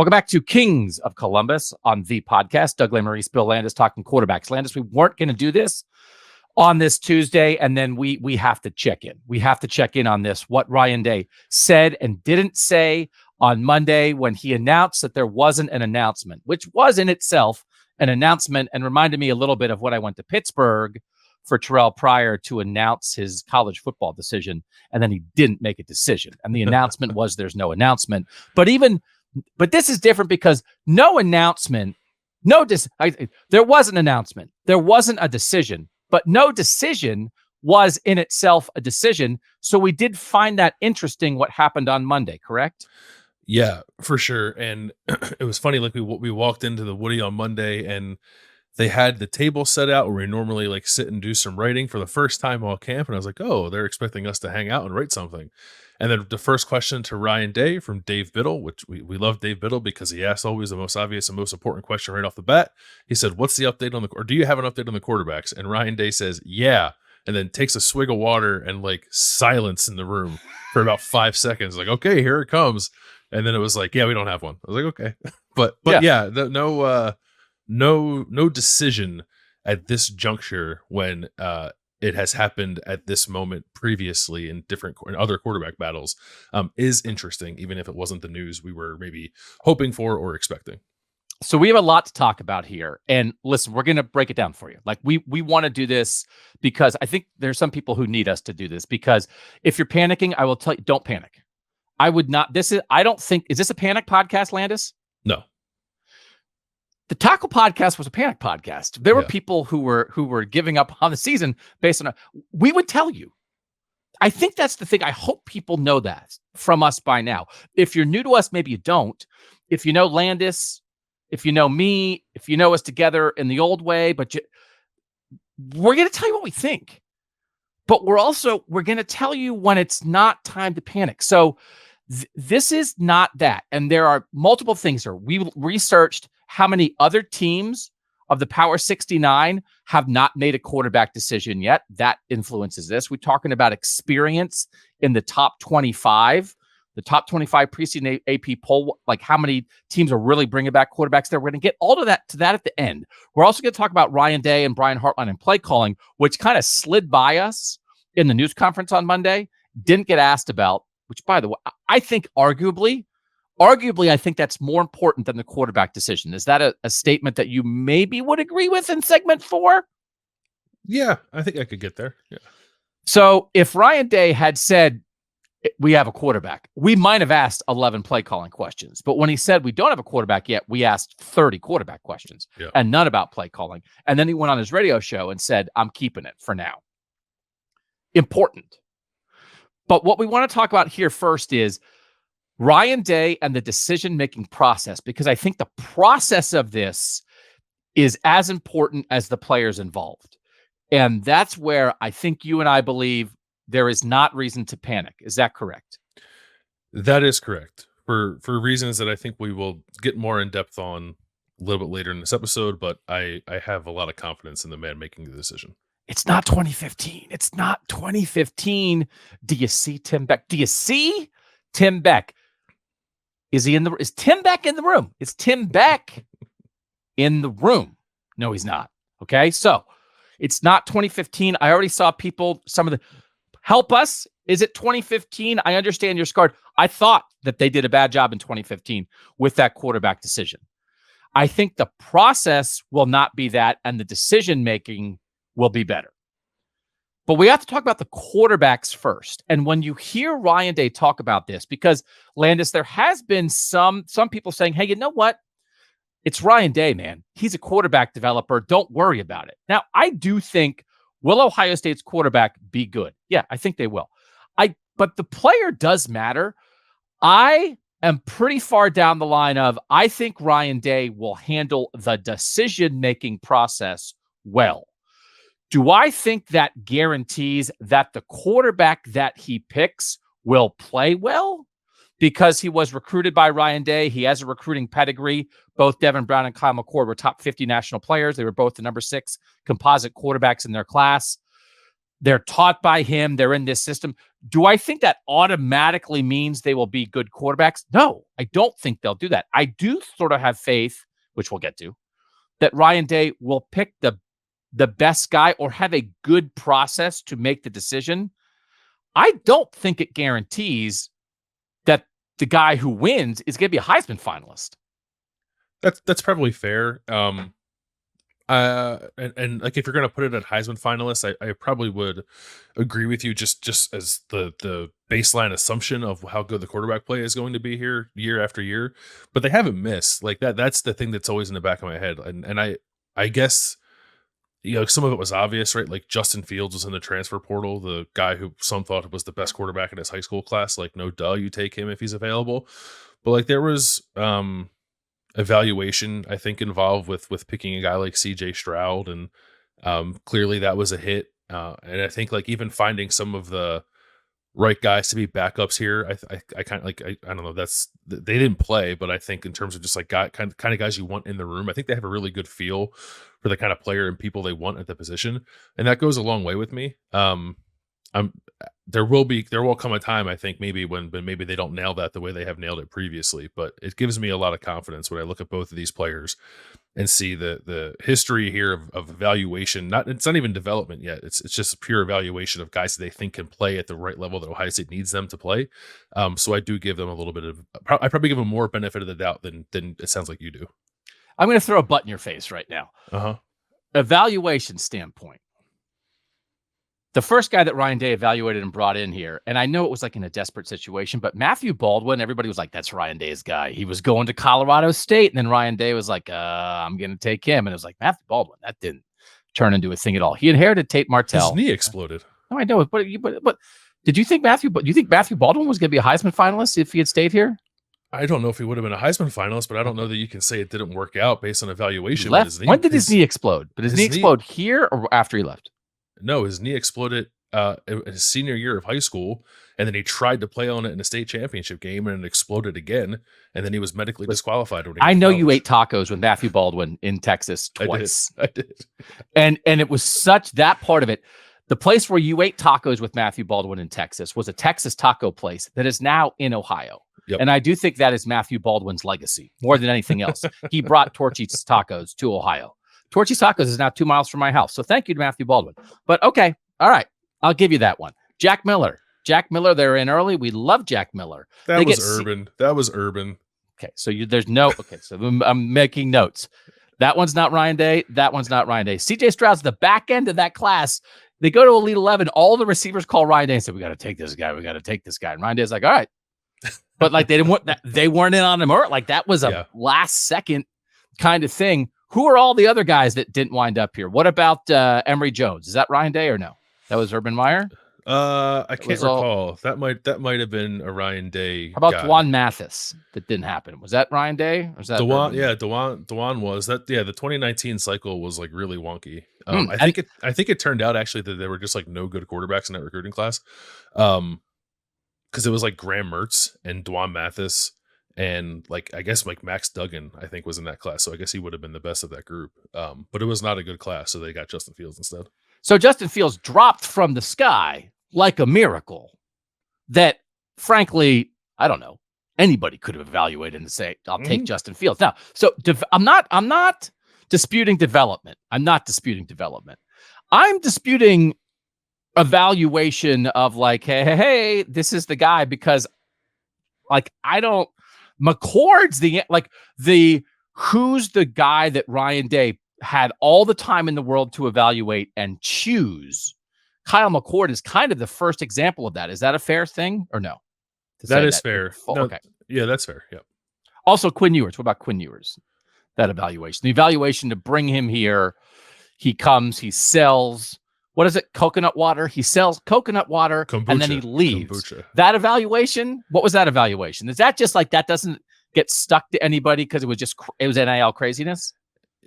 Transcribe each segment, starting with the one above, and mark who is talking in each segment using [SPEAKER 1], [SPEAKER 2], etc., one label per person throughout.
[SPEAKER 1] Welcome back to Kings of Columbus on the podcast. Doug Lesmerises, Bill Landis talking quarterbacks. Landis, we weren't going to do this on this Tuesday, and then we have to check in. We have to check in on this, what Ryan Day said and didn't say on Monday when he announced that there wasn't an announcement, which was in itself an announcement and reminded me a little bit of when I went to Pittsburgh for Terrell Pryor to announce his college football decision, and then he didn't make a decision. And the announcement was there's no announcement. But this is different because no announcement, there was an announcement. There wasn't a decision, but no decision was in itself a decision. So we did find that interesting what happened on Monday, correct?
[SPEAKER 2] Yeah, for sure. And it was funny, like we walked into the Woody on Monday and they had the table set out where we normally like sit and do some writing for the first time all camp. And I was like, oh, they're expecting us to hang out and write something. And then the first question to Ryan Day from Dave Biddle, which we love Dave Biddle because he asks always the most obvious and most important question right off the bat. He said, what's the update on or do you have an update on the quarterbacks? And Ryan Day says, yeah. And then takes a swig of water and like silence in the room for about 5 seconds. Like, okay, here it comes. And then it was like, yeah, we don't have one. I was like, okay. But yeah, no decision at this juncture when it has happened at this moment previously in other quarterback battles is interesting, even if it wasn't the news we were maybe hoping for or expecting.
[SPEAKER 1] So we have a lot to talk about here. And listen, we're going to break it down for you. Like we want to do this because I think there's some people who need us to do this, because if you're panicking, I will tell you, don't panic. I would not. Is this a panic podcast, Landis?
[SPEAKER 2] No.
[SPEAKER 1] The Tackle podcast was a panic podcast. There were people who were giving up on the season based on we would tell you. I think that's the thing. I hope people know that from us by now. If you're new to us, maybe you don't. If you know Landis, if you know me, if you know us together in the old way, we're going to tell you what we think. But we're going to tell you when it's not time to panic. So this is not that. And there are multiple things here. We researched how many other teams of the Power 69 have not made a quarterback decision yet. That influences this. We're talking about experience in the top 25. The top 25 preseason AP poll, like how many teams are really bringing back quarterbacks there. We're going to get all of that to that at the end. We're also going to talk about Ryan Day and Brian Hartline and play calling, which kind of slid by us in the news conference on Monday. Didn't get asked about, which, by the way, I think arguably, I think that's more important than the quarterback decision. Is that a statement that you maybe would agree with in segment 4?
[SPEAKER 2] Yeah, I think I could get there. Yeah.
[SPEAKER 1] So if Ryan Day had said, we have a quarterback, we might have asked 11 play calling questions. But when he said we don't have a quarterback yet, we asked 30 quarterback questions and none about play calling. And then he went on his radio show and said, I'm keeping it for now. Important. But what we want to talk about here first is Ryan Day and the decision-making process, because I think the process of this is as important as the players involved. And that's where I think you and I believe there is not reason to panic. Is that correct?
[SPEAKER 2] That is correct. For reasons that I think we will get more in depth on a little bit later in this episode, but I have a lot of confidence in the man making the decision.
[SPEAKER 1] It's not 2015. It's not 2015. Do you see Tim Beck? Do you see Tim Beck? Is Tim Beck in the room? Is Tim Beck in the room? No, he's not. Okay. So it's not 2015. I already saw people, help us. Is it 2015? I understand you're scarred. I thought that they did a bad job in 2015 with that quarterback decision. I think the process will not be that, and the decision-making will be better. But we have to talk about the quarterbacks first. And when you hear Ryan Day talk about this, because Landis, there has been some people saying, hey, you know what? It's Ryan Day, man. He's a quarterback developer. Don't worry about it. Now, I do think, will Ohio State's quarterback be good? Yeah, I think they will. But the player does matter. I am pretty far down the line of, I think Ryan Day will handle the decision-making process well. Do I think that guarantees that the quarterback that he picks will play well? Because he was recruited by Ryan Day. He has a recruiting pedigree. Both Devin, Brown, and McCord were top 50 national players. They were both the number 6 composite quarterbacks in their class. They're taught by him. They're in this system. Do I think that automatically means they will be good quarterbacks? No, I don't think they'll do that. I do sort of have faith, which we'll get to, that Ryan Day will pick the best guy or have a good process to make the decision. I don't think it guarantees that the guy who wins is going to be a Heisman finalist.
[SPEAKER 2] That's probably fair. And like if you're going to put it at Heisman finalists, I probably would agree with you just as the baseline assumption of how good the quarterback play is going to be here year after year. But they haven't missed like that. That's the thing that's always in the back of my head. And I guess, some of it was obvious, right? Like Justin Fields was in the transfer portal, the guy who some thought was the best quarterback in his high school class. Like, no duh, you take him if he's available. But like there was evaluation, I think, involved with picking a guy like CJ Stroud, and clearly that was a hit. And I think like even finding some of the right guys to be backups here, I kind of like I don't know, they didn't play, but I think in terms of just like kind of guys you want in the room, I think they have a really good feel for the kind of player and people they want at the position, and that goes a long way with me. There will come a time, I think, maybe when maybe they don't nail that the way they have nailed it previously, but it gives me a lot of confidence when I look at both of these players and see the history here of evaluation. It's not even development yet. It's just pure evaluation of guys that they think can play at the right level that Ohio State needs them to play. So I do give them a little bit of, I probably give them more benefit of the doubt than it sounds like you do.
[SPEAKER 1] I'm going to throw a butt in your face right now. Evaluation standpoint. The first guy that Ryan Day evaluated and brought in here, and I know it was like in a desperate situation, but Matthew Baldwin, everybody was like, that's Ryan Day's guy. He was going to Colorado State, and then Ryan Day was like, I'm going to take him. And it was like, Matthew Baldwin, that didn't turn into a thing at all. He inherited Tate Martell.
[SPEAKER 2] His knee exploded.
[SPEAKER 1] No, I know. But did you think Matthew Baldwin was going to be a Heisman finalist if he had stayed here?
[SPEAKER 2] I don't know if he would have been a Heisman finalist, but I don't know that you can say it didn't work out based on evaluation.
[SPEAKER 1] When did his knee explode? Did his knee explode here or after he left?
[SPEAKER 2] No, his knee exploded his senior year of high school, and then he tried to play on it in a state championship game, and it exploded again, and then he was medically disqualified.
[SPEAKER 1] I know you ate tacos with Matthew Baldwin in Texas twice.
[SPEAKER 2] I did.
[SPEAKER 1] And it was such that part of it. The place where you ate tacos with Matthew Baldwin in Texas was a Texas taco place that is now in Ohio.
[SPEAKER 2] Yep.
[SPEAKER 1] And I do think that is Matthew Baldwin's legacy more than anything else. He brought Torchy's Tacos to Ohio. Torchy's Tacos is now 2 miles from my house. So thank you to Matthew Baldwin. But okay. All right. I'll give you that one. Jack Miller, they're in early. We love Jack Miller.
[SPEAKER 2] That was urban.
[SPEAKER 1] Okay. So so I'm making notes. That one's not Ryan Day. That one's not Ryan Day. CJ Stroud's the back end of that class. They go to Elite 11. All the receivers call Ryan Day and say, we got to take this guy. We got to take this guy. And Ryan Day's like, all right. But like they weren't in on him. Or like that was a last second kind of thing. Who are all the other guys that didn't wind up here? What about Emory Jones? Is that Ryan Day or no? That was Urban Meyer?
[SPEAKER 2] I can't recall. That might have been a Ryan Day.
[SPEAKER 1] How about Dwan Mathis? That didn't happen. Was that Ryan Day? Or was that
[SPEAKER 2] Dwan? Yeah, Dwan was that. Yeah, the 2019 cycle was like really wonky. I think it turned out actually that there were just like no good quarterbacks in that recruiting class. Because it was like Graham Mertz and Dwan Mathis, and like I guess like Max Duggan, I think, was in that class. So I guess he would have been the best of that group. But it was not a good class, so they got Justin Fields instead.
[SPEAKER 1] So Justin Fields dropped from the sky like a miracle that, frankly, I don't know, anybody could have evaluated and say, I'll take Justin Fields. Now, so I'm not disputing development. I'm disputing evaluation of like, hey, this is the guy, because like McCord's who's the guy that Ryan Day had all the time in the world to evaluate and choose. Kyle McCord is kind of the first example of that. Is that a fair thing or no?
[SPEAKER 2] That is fair. No,
[SPEAKER 1] okay.
[SPEAKER 2] Yeah, that's fair. Yep.
[SPEAKER 1] Also, Quinn Ewers. What about Quinn Ewers? That evaluation. The evaluation to bring him here. He comes, he sells. What is it? Coconut water. He sells coconut water
[SPEAKER 2] kombucha,
[SPEAKER 1] and then he leaves.
[SPEAKER 2] Kombucha.
[SPEAKER 1] That evaluation. What was that evaluation? Is that just like that doesn't get stuck to anybody because it was NIL craziness?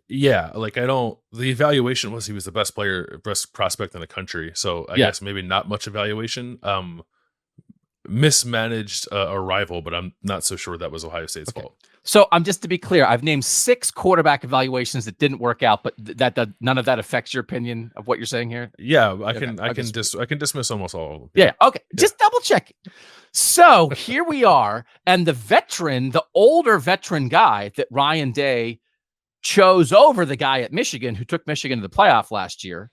[SPEAKER 2] Yeah, like the evaluation was he was the best player, best prospect in the country. So I guess maybe not much evaluation. mismanaged a rival, but I'm not so sure that was Ohio State's fault.
[SPEAKER 1] So I'm just to be clear, I've named 6 quarterback evaluations that didn't work out, but that none of that affects your opinion of what you're saying here.
[SPEAKER 2] Yeah, I can dismiss almost all of them.
[SPEAKER 1] Yeah. Okay. Yeah. Just double check. So here we are, and the older veteran guy that Ryan Day chose over the guy at Michigan who took Michigan to the playoff last year.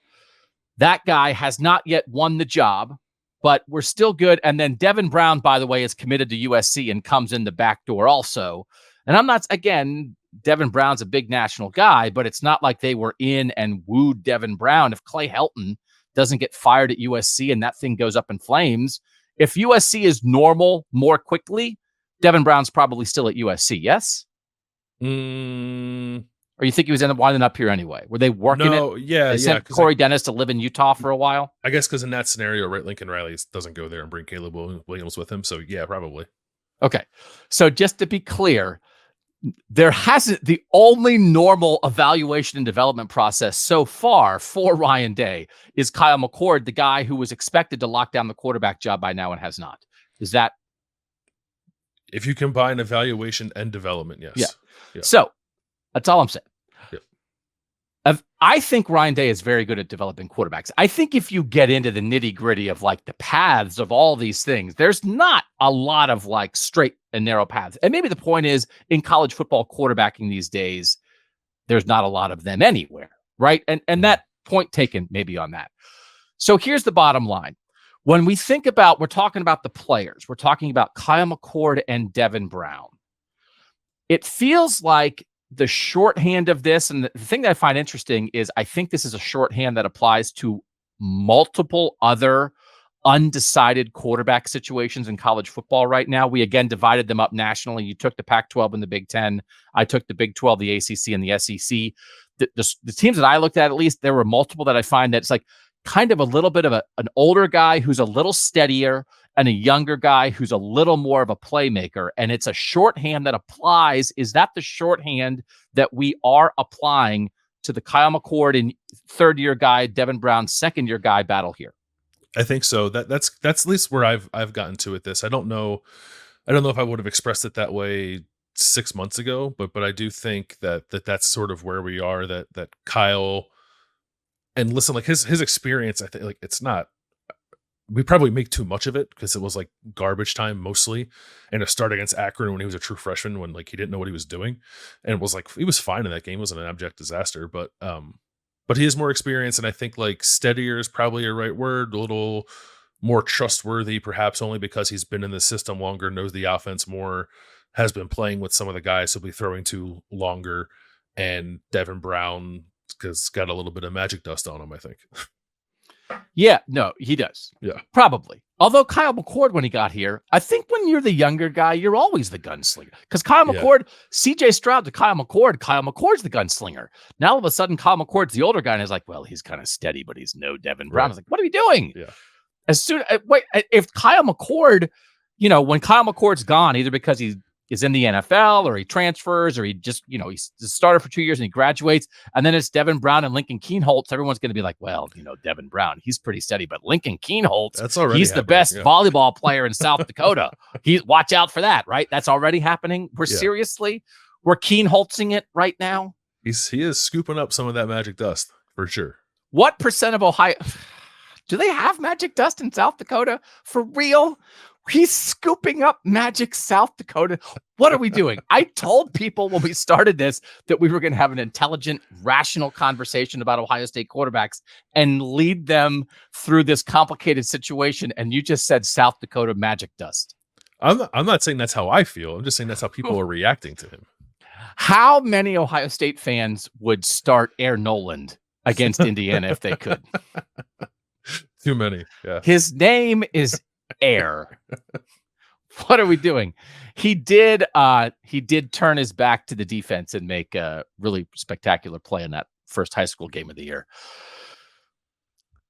[SPEAKER 1] That guy has not yet won the job, but we're still good. And then Devin Brown, by the way, is committed to USC and comes in the back door also. And I'm not, again, Devin Brown's a big national guy, but it's not like they were in and wooed Devin Brown. If Clay Helton doesn't get fired at USC and that thing goes up in flames, if USC is normal more quickly, Devin Brown's probably still at USC, yes? Or you think he was winding up here anyway? Were they working it?
[SPEAKER 2] Yeah,
[SPEAKER 1] they sent Corey Dennis to live in Utah for a while?
[SPEAKER 2] I guess because in that scenario, right, Lincoln Riley doesn't go there and bring Caleb Williams with him. So, yeah, probably.
[SPEAKER 1] Okay. So just to be clear, the only normal evaluation and development process so far for Ryan Day is Kyle McCord, the guy who was expected to lock down the quarterback job by now and has not. Is that?
[SPEAKER 2] If you combine evaluation and development, yes.
[SPEAKER 1] Yeah. So that's all I'm saying. I think Ryan Day is very good at developing quarterbacks. I think if you get into the nitty gritty of like the paths of all these things, there's not a lot of like straight and narrow paths. And maybe the point is in college football quarterbacking these days, there's not a lot of them anywhere, right? And that point taken maybe on that. So here's the bottom line. When we think about, we're talking about the players, we're talking about Kyle McCord and Devin Brown. It feels like the shorthand of this, and the thing that I find interesting is I think this is a shorthand that applies to multiple other undecided quarterback situations in college football right now. We again divided them up nationally. You took the Pac-12 and the Big Ten. I took the Big 12, the ACC, and the SEC. The teams that I looked at least, there were multiple that I find that's like kind of a little bit of an older guy who's a little steadier and a younger guy who's a little more of a playmaker. And it's a shorthand that applies. Is that the shorthand that we are applying to the Kyle McCord and third-year guy, Devin Brown, second-year guy battle here?
[SPEAKER 2] I think so. That's at least where I've gotten to with this. I don't know if I would have expressed it that way 6 months ago, but I do think that's sort of where we are, that Kyle, and listen, like his experience, I think like it's not, we probably make too much of it because it was like garbage time mostly, and a start against Akron when he was a true freshman, when like he didn't know what he was doing, and it was like he was fine in that game. It wasn't an abject disaster, but he has more experience, and I think like steadier is probably a right word, a little more trustworthy, perhaps only because he's been in the system longer, knows the offense more, has been playing with some of the guys he'll be throwing to longer, and Devin Brown has got a little bit of magic dust on him, I think.
[SPEAKER 1] Yeah, no, he does.
[SPEAKER 2] Yeah,
[SPEAKER 1] probably. Although Kyle McCord, when he got here, I think when you're the younger guy, you're always the gunslinger. Because Kyle McCord, CJ Stroud to Kyle McCord's the gunslinger. Now all of a sudden, Kyle McCord's the older guy, and he's like, well, he's kind of steady, but he's no Devin Brown. I was like, what are we doing?
[SPEAKER 2] Yeah.
[SPEAKER 1] If Kyle McCord, when Kyle McCord's gone, either because he is in the NFL or he transfers or he just, he's started for 2 years and he graduates, and then it's Devin Brown and Lincoln Keenholz, everyone's going to be like, well, Devin Brown, he's pretty steady, but Lincoln Keenholz, he's the best volleyball player in South Dakota. Watch out for that, right? That's already happening. We're Keenholzing it right now.
[SPEAKER 2] He is scooping up some of that magic dust for sure.
[SPEAKER 1] What percent of Ohio do they have magic dust in South Dakota for real? He's scooping up magic South Dakota. What are we doing? I told people when we started this that we were going to have an intelligent, rational conversation about Ohio State quarterbacks and lead them through this complicated situation. And you just said South Dakota magic dust.
[SPEAKER 2] I'm not saying that's how I feel. I'm just saying that's how people are reacting to him.
[SPEAKER 1] How many Ohio State fans would start Air Noland against Indiana if they could?
[SPEAKER 2] Too many. Yeah.
[SPEAKER 1] His name is Air. What are we doing? He did turn his back to the defense and make a really spectacular play in that first high school game of the year.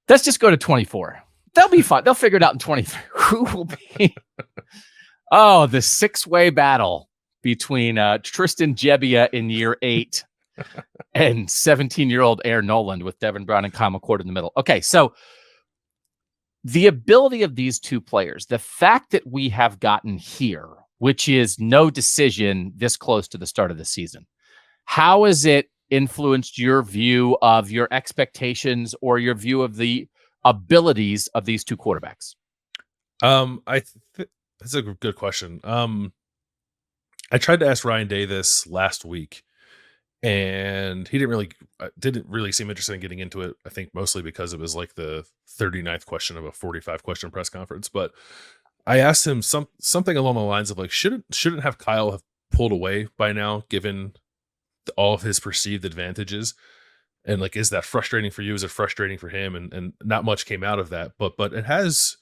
[SPEAKER 1] Let's just go to 24. They'll be fine. They'll figure it out in 23. Who will be? Oh, the 6-way battle between Tristan Gebbia in year 8 and 17-year-old Air Noland with Devin Brown and Kyle McCord in the middle. Okay, so the ability of these two players, the fact that we have gotten here, which is no decision this close to the start of the season, how has it influenced your view of your expectations or your view of the abilities of these two quarterbacks?
[SPEAKER 2] That's a good question. I tried to ask Ryan Day this last week, and he didn't really seem interested in getting into it. I think mostly because it was like the 39th question of a 45 question press conference. But I asked him something along the lines of like, shouldn't have Kyle have pulled away by now, given all of his perceived advantages? And like, is that frustrating for you? Is it frustrating for him? And not much came out of that, but it has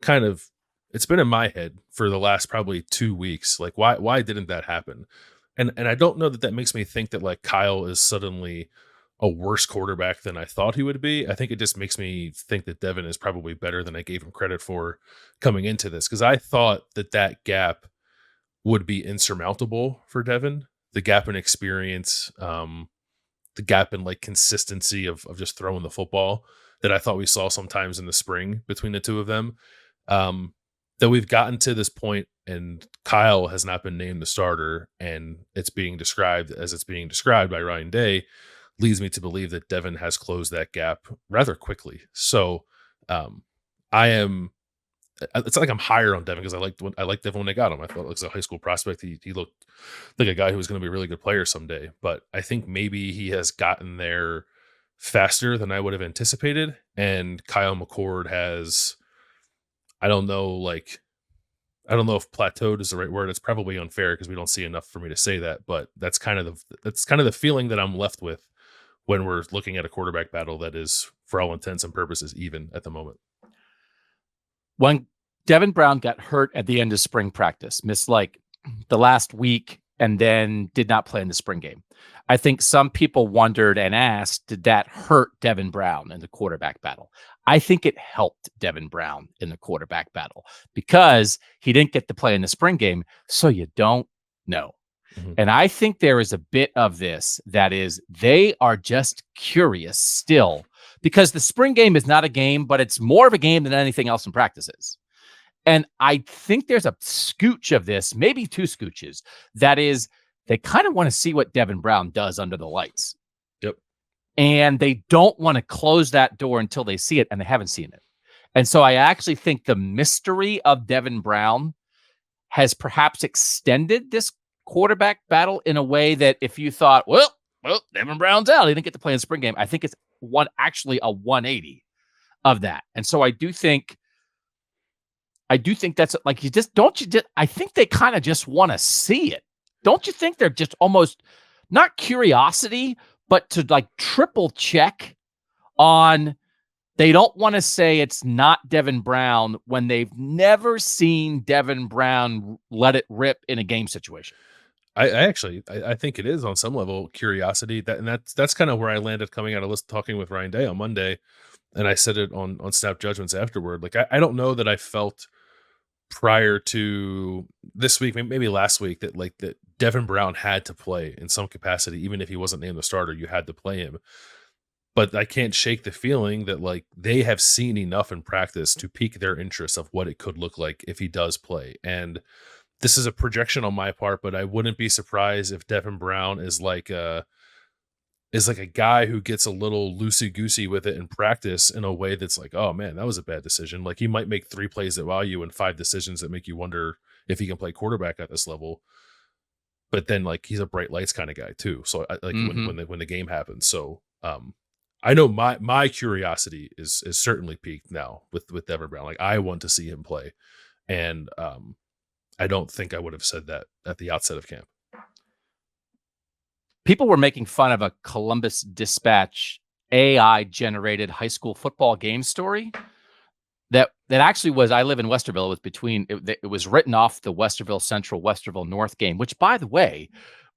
[SPEAKER 2] kind of, it's been in my head for the last probably 2 weeks. Like, why didn't that happen? And I don't know that makes me think that like Kyle is suddenly a worse quarterback than I thought he would be. I think it just makes me think that Devin is probably better than I gave him credit for coming into this. Cause I thought that gap would be insurmountable for Devin, the gap in experience, the gap in like consistency of just throwing the football that I thought we saw sometimes in the spring between the two of them. That we've gotten to this point and Kyle has not been named the starter and it's being described as it's being described by Ryan Day leads me to believe that Devin has closed that gap rather quickly. So it's like I'm higher on Devin because I liked Devin when I got him. I thought as a high school prospect, he looked like a guy who was going to be a really good player someday. But I think maybe he has gotten there faster than I would have anticipated. And Kyle McCord has, I don't know if plateaued is the right word. It's probably unfair because we don't see enough for me to say that. But that's kind of the feeling that I'm left with when we're looking at a quarterback battle that is, for all intents and purposes, even at the moment.
[SPEAKER 1] When Devin Brown got hurt at the end of spring practice, missed like the last week and then did not play in the spring game, I think some people wondered and asked, did that hurt Devin Brown in the quarterback battle? I think it helped Devin Brown in the quarterback battle because he didn't get to play in the spring game, so you don't know. Mm-hmm. And I think there is a bit of this that is they are just curious still because the spring game is not a game, but it's more of a game than anything else in practices. And I think there's a scooch of this, maybe two scooches, that is they kind of want to see what Devin Brown does under the lights.
[SPEAKER 2] Yep.
[SPEAKER 1] And they don't want to close that door until they see it, and they haven't seen it. And so I actually think the mystery of Devin Brown has perhaps extended this quarterback battle in a way that if you thought, well, Devin Brown's out, he didn't get to play in the spring game, I think it's actually a 180 of that. And so I do think that's like, I think they kind of just want to see it. Don't you think they're just almost not curiosity, but to like triple check on, they don't want to say it's not Devin Brown when they've never seen Devin Brown let it rip in a game situation.
[SPEAKER 2] I think it is on some level curiosity that's kind of where I landed coming out of talking with Ryan Day on Monday. And I said it on Snap Judgments afterward. Like, I don't know that I felt prior to this week, maybe last week, that Devin Brown had to play in some capacity, even if he wasn't named the starter, you had to play him. But I can't shake the feeling that like they have seen enough in practice to pique their interest of what it could look like if he does play. And this is a projection on my part, but I wouldn't be surprised if Devin Brown is like a guy who gets a little loosey-goosey with it in practice in a way that's like, oh man, that was a bad decision. Like he might make 3 plays that wow you and 5 decisions that make you wonder if he can play quarterback at this level. But then like he's a bright lights kind of guy too. So when the game happens. So I know my curiosity is certainly peaked now with Devin Brown. Like I want to see him play. And I don't think I would have said that at the outset of camp.
[SPEAKER 1] People were making fun of a Columbus Dispatch AI-generated high school football game story that actually was, I live in Westerville. It was written off the Westerville Central, Westerville North game, which, by the way,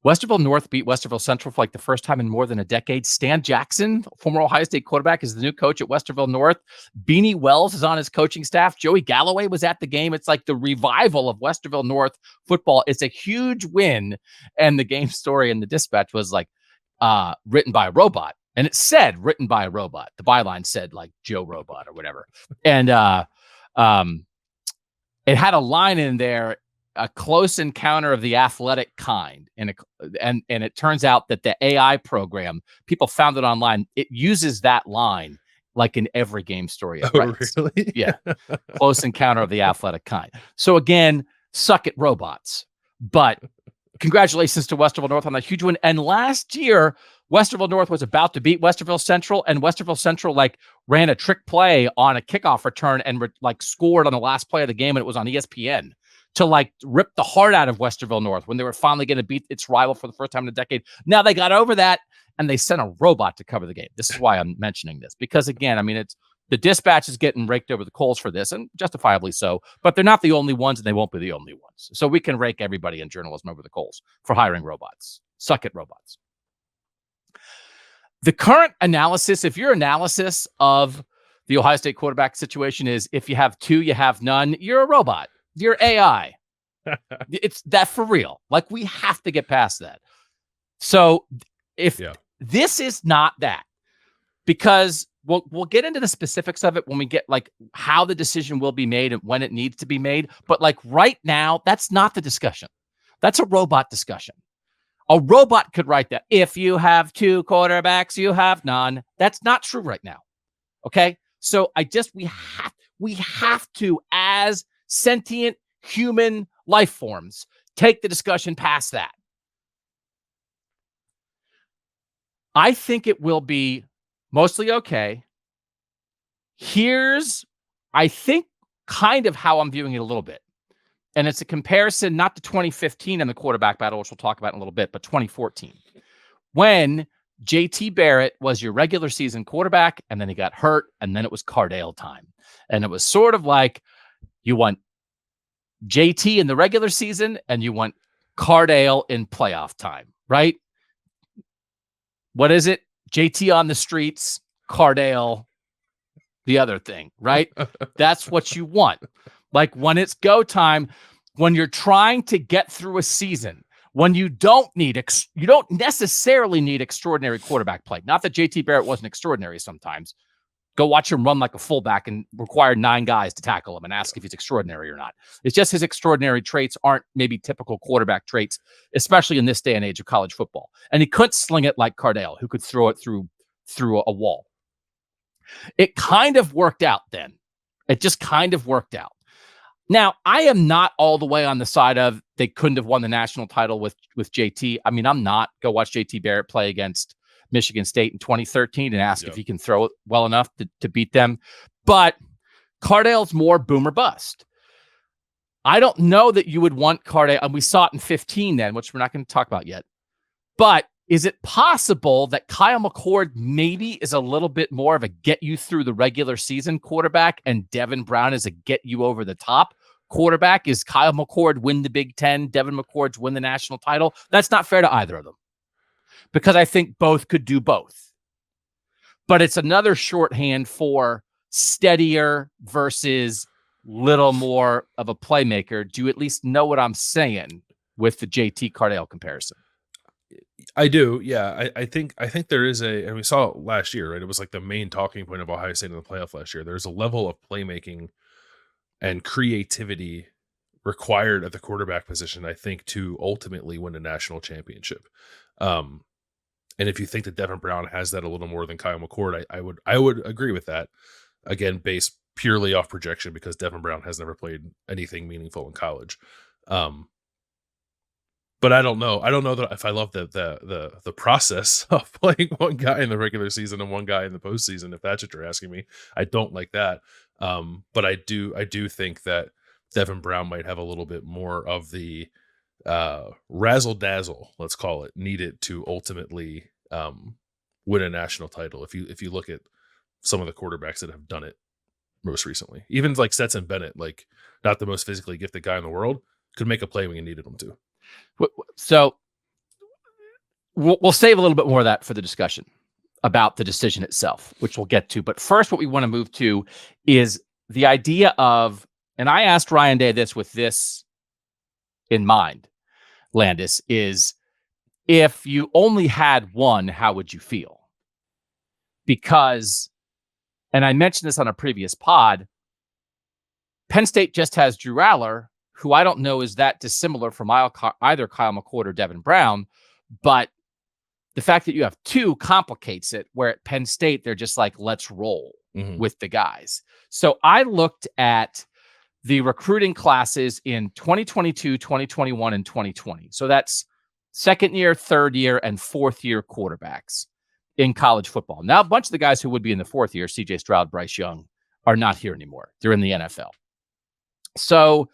[SPEAKER 1] Westerville North beat Westerville Central for like the first time in more than a decade. Stan Jackson, former Ohio State quarterback, is the new coach at Westerville North. Beanie Wells is on his coaching staff. Joey Galloway was at the game. It's like the revival of Westerville North football. It's a huge win. And the game story in the Dispatch was like written by a robot. And it said written by a robot. The byline said like Joe Robot or whatever. And it had a line in there, a close encounter of the athletic kind. And it turns out that the AI program, people found it online, it uses that line like in every game story it writes.
[SPEAKER 2] Really?
[SPEAKER 1] Yeah. Close encounter of the athletic kind. So again, suck it, robots. But congratulations to Westerville North on that huge win. And last year, Westerville North was about to beat Westerville Central, and Westerville Central like ran a trick play on a kickoff return and like scored on the last play of the game, and it was on ESPN to like rip the heart out of Westerville North when they were finally going to beat its rival for the first time in a decade. Now they got over that, and they sent a robot to cover the game. This is why I'm mentioning this, because again, I mean, it's the dispatch is getting raked over the coals for this, and justifiably so, but they're not the only ones, and they won't be the only ones. So we can rake everybody in journalism over the coals for hiring robots. Suck it, robots. The current analysis, if your analysis of the Ohio State quarterback situation is if you have two, you have none, you're a robot. You're AI. It's that for real. Like, we have to get past that. So if this is not that, because we'll get into the specifics of it when we get like how the decision will be made and when it needs to be made. But like right now, that's not the discussion. That's a robot discussion. A robot could write that. If you have two quarterbacks, you have none. That's not true right now. Okay. So we have to, as sentient human life forms, take the discussion past that. I think it will be mostly okay. Here's, I think, kind of how I'm viewing it a little bit. And it's a comparison not to 2015 in the quarterback battle, which we'll talk about in a little bit, but 2014, when JT Barrett was your regular season quarterback, and then he got hurt, and then it was Cardale time. And it was sort of like you want JT in the regular season, and you want Cardale in playoff time, right? What is it? JT on the streets, Cardale, the other thing, right? That's what you want. Like when it's go time, when you're trying to get through a season, when you don't necessarily need extraordinary quarterback play. Not that JT Barrett wasn't extraordinary sometimes. Go watch him run like a fullback and require 9 guys to tackle him and ask if he's extraordinary or not. It's just his extraordinary traits aren't maybe typical quarterback traits, especially in this day and age of college football. And he couldn't sling it like Cardale, who could throw it through a wall. It kind of worked out then. It just kind of worked out. Now, I am not all the way on the side of they couldn't have won the national title with JT. I mean, I'm not. Go watch JT Barrett play against Michigan State in 2013 and ask if he can throw it well enough to beat them. But Cardale's more boom or bust. I don't know that you would want Cardale, and we saw it in 15 then, which we're not going to talk about yet. But is it possible that Kyle McCord maybe is a little bit more of a get you through the regular season quarterback, and Devin Brown is a get you over the top quarterback? Is Kyle McCord win the Big Ten, Devin McCord's win the national title? That's not fair to either of them, because I think both could do both. But it's another shorthand for steadier versus little more of a playmaker. Do you at least know what I'm saying with the JT Cardale comparison?
[SPEAKER 2] I do. Yeah. I think there is and we saw it last year, right? It was like the main talking point of Ohio State in the playoff last year. There's a level of playmaking and creativity required at the quarterback position, I think, to ultimately win a national championship. And if you think that Devin Brown has that a little more than Kyle McCord, I would agree with that. Again, based purely off projection, because Devin Brown has never played anything meaningful in college. But I don't know. I don't know that if I love the process of playing one guy in the regular season and one guy in the postseason. If that's what you're asking me, I don't like that. But I do think that Devin Brown might have a little bit more of the razzle dazzle, let's call it, needed to ultimately win a national title. If you look at some of the quarterbacks that have done it most recently, even like Stetson Bennett, like not the most physically gifted guy in the world, could make a play when you needed him to.
[SPEAKER 1] So we'll save a little bit more of that for the discussion about the decision itself, which we'll get to. But first, what we want to move to is the idea of, and I asked Ryan Day this with this in mind, Landis, is if you only had one, how would you feel? because, and I mentioned this on a previous pod, Penn State just has Drew Aller, who I don't know is that dissimilar from either Kyle McCord or Devin Brown, but the fact that you have two complicates it, where at Penn State, they're just like, let's roll with the guys. So I looked at the recruiting classes in 2022, 2021, and 2020. So that's second year, third year, and fourth year quarterbacks in college football. Now, a bunch of the guys who would be in the fourth year, CJ Stroud, Bryce Young, are not here anymore. They're in the NFL. So,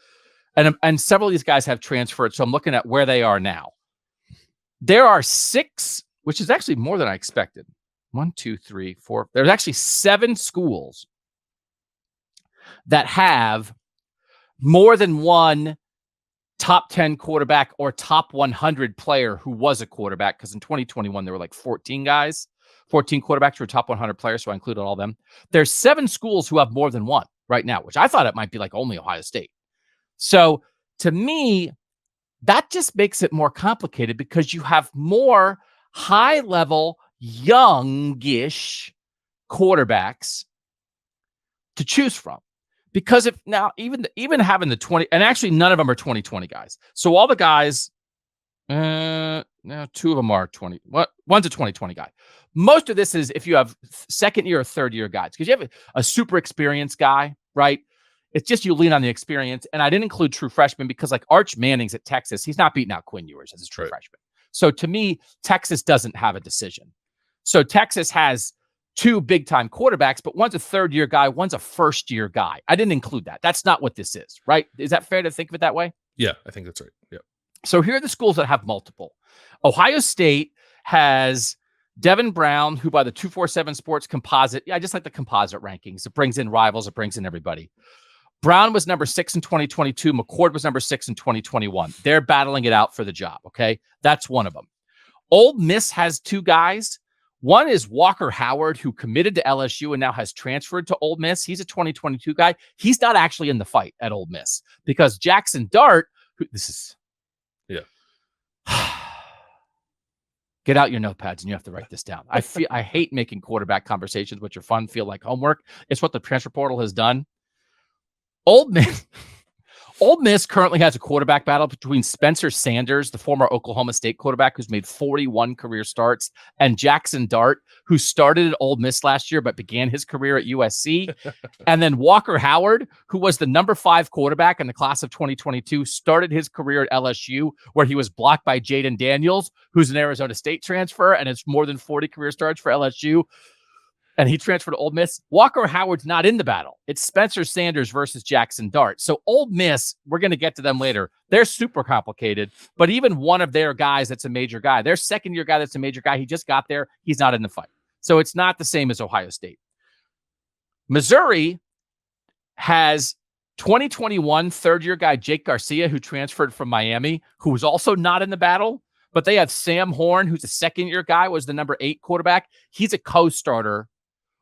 [SPEAKER 1] and several of these guys have transferred. So I'm looking at where they are now. There are 6, which is actually more than I expected. 1, 2, 3, 4. There's actually 7 schools that have more than one top 10 quarterback or top 100 player who was a quarterback. Because in 2021, there were like 14 quarterbacks who were top 100 players. So I included all of them. There's 7 schools who have more than one right now, which I thought it might be like only Ohio State. So to me, that just makes it more complicated because you have more high-level, youngish quarterbacks to choose from. Because if now even having the 20, and actually none of them are 2020 guys. So all the guys, now 2 of them are 20. One's a 2020 guy. Most of this is if you have second year or third year guys, because you have a super experienced guy, right? It's just you lean on the experience. And I didn't include true freshmen because like Arch Manning's at Texas, he's not beating out Quinn Ewers as a true freshman. So to me, Texas doesn't have a decision. So Texas has 2 big-time quarterbacks, but one's a third-year guy, one's a first-year guy. I didn't include that. That's not what this is, right? Is that fair to think of it that way?
[SPEAKER 2] Yeah, I think that's right. Yeah.
[SPEAKER 1] So here are the schools that have multiple. Ohio State has Devin Brown, who by the 247 Sports composite, I just like the composite rankings. It brings in rivals. It brings in everybody. Brown was number 6 in 2022. McCord was number 6 in 2021. They're battling it out for the job, okay? That's one of them. Ole Miss has 2 guys. One is Walker Howard, who committed to LSU and now has transferred to Ole Miss. He's a 2022 guy. He's not actually in the fight at Ole Miss because Jackson Dart, get out your notepads and you have to write this down. I hate making quarterback conversations, which are fun, feel like homework. It's what the transfer portal has done. Ole Miss currently has a quarterback battle between Spencer Sanders, the former Oklahoma State quarterback who's made 41 career starts, and Jackson Dart, who started at Ole Miss last year but began his career at USC. And then Walker Howard, who was the number 5 quarterback in the class of 2022, started his career at LSU, where he was blocked by Jaden Daniels, who's an Arizona State transfer, and it's more than 40 career starts for LSU. And he transferred to Ole Miss. Walker Howard's not in the battle. It's Spencer Sanders versus Jackson Dart. So Ole Miss, we're going to get to them later. They're super complicated, but even one of their guys that's a major guy, their second-year guy that's a major guy, he just got there. He's not in the fight. So it's not the same as Ohio State. Missouri has 2021 third-year guy Jake Garcia, who transferred from Miami, who was also not in the battle. But they have Sam Horn, who's a second-year guy, was the number 8 quarterback. He's a co-starter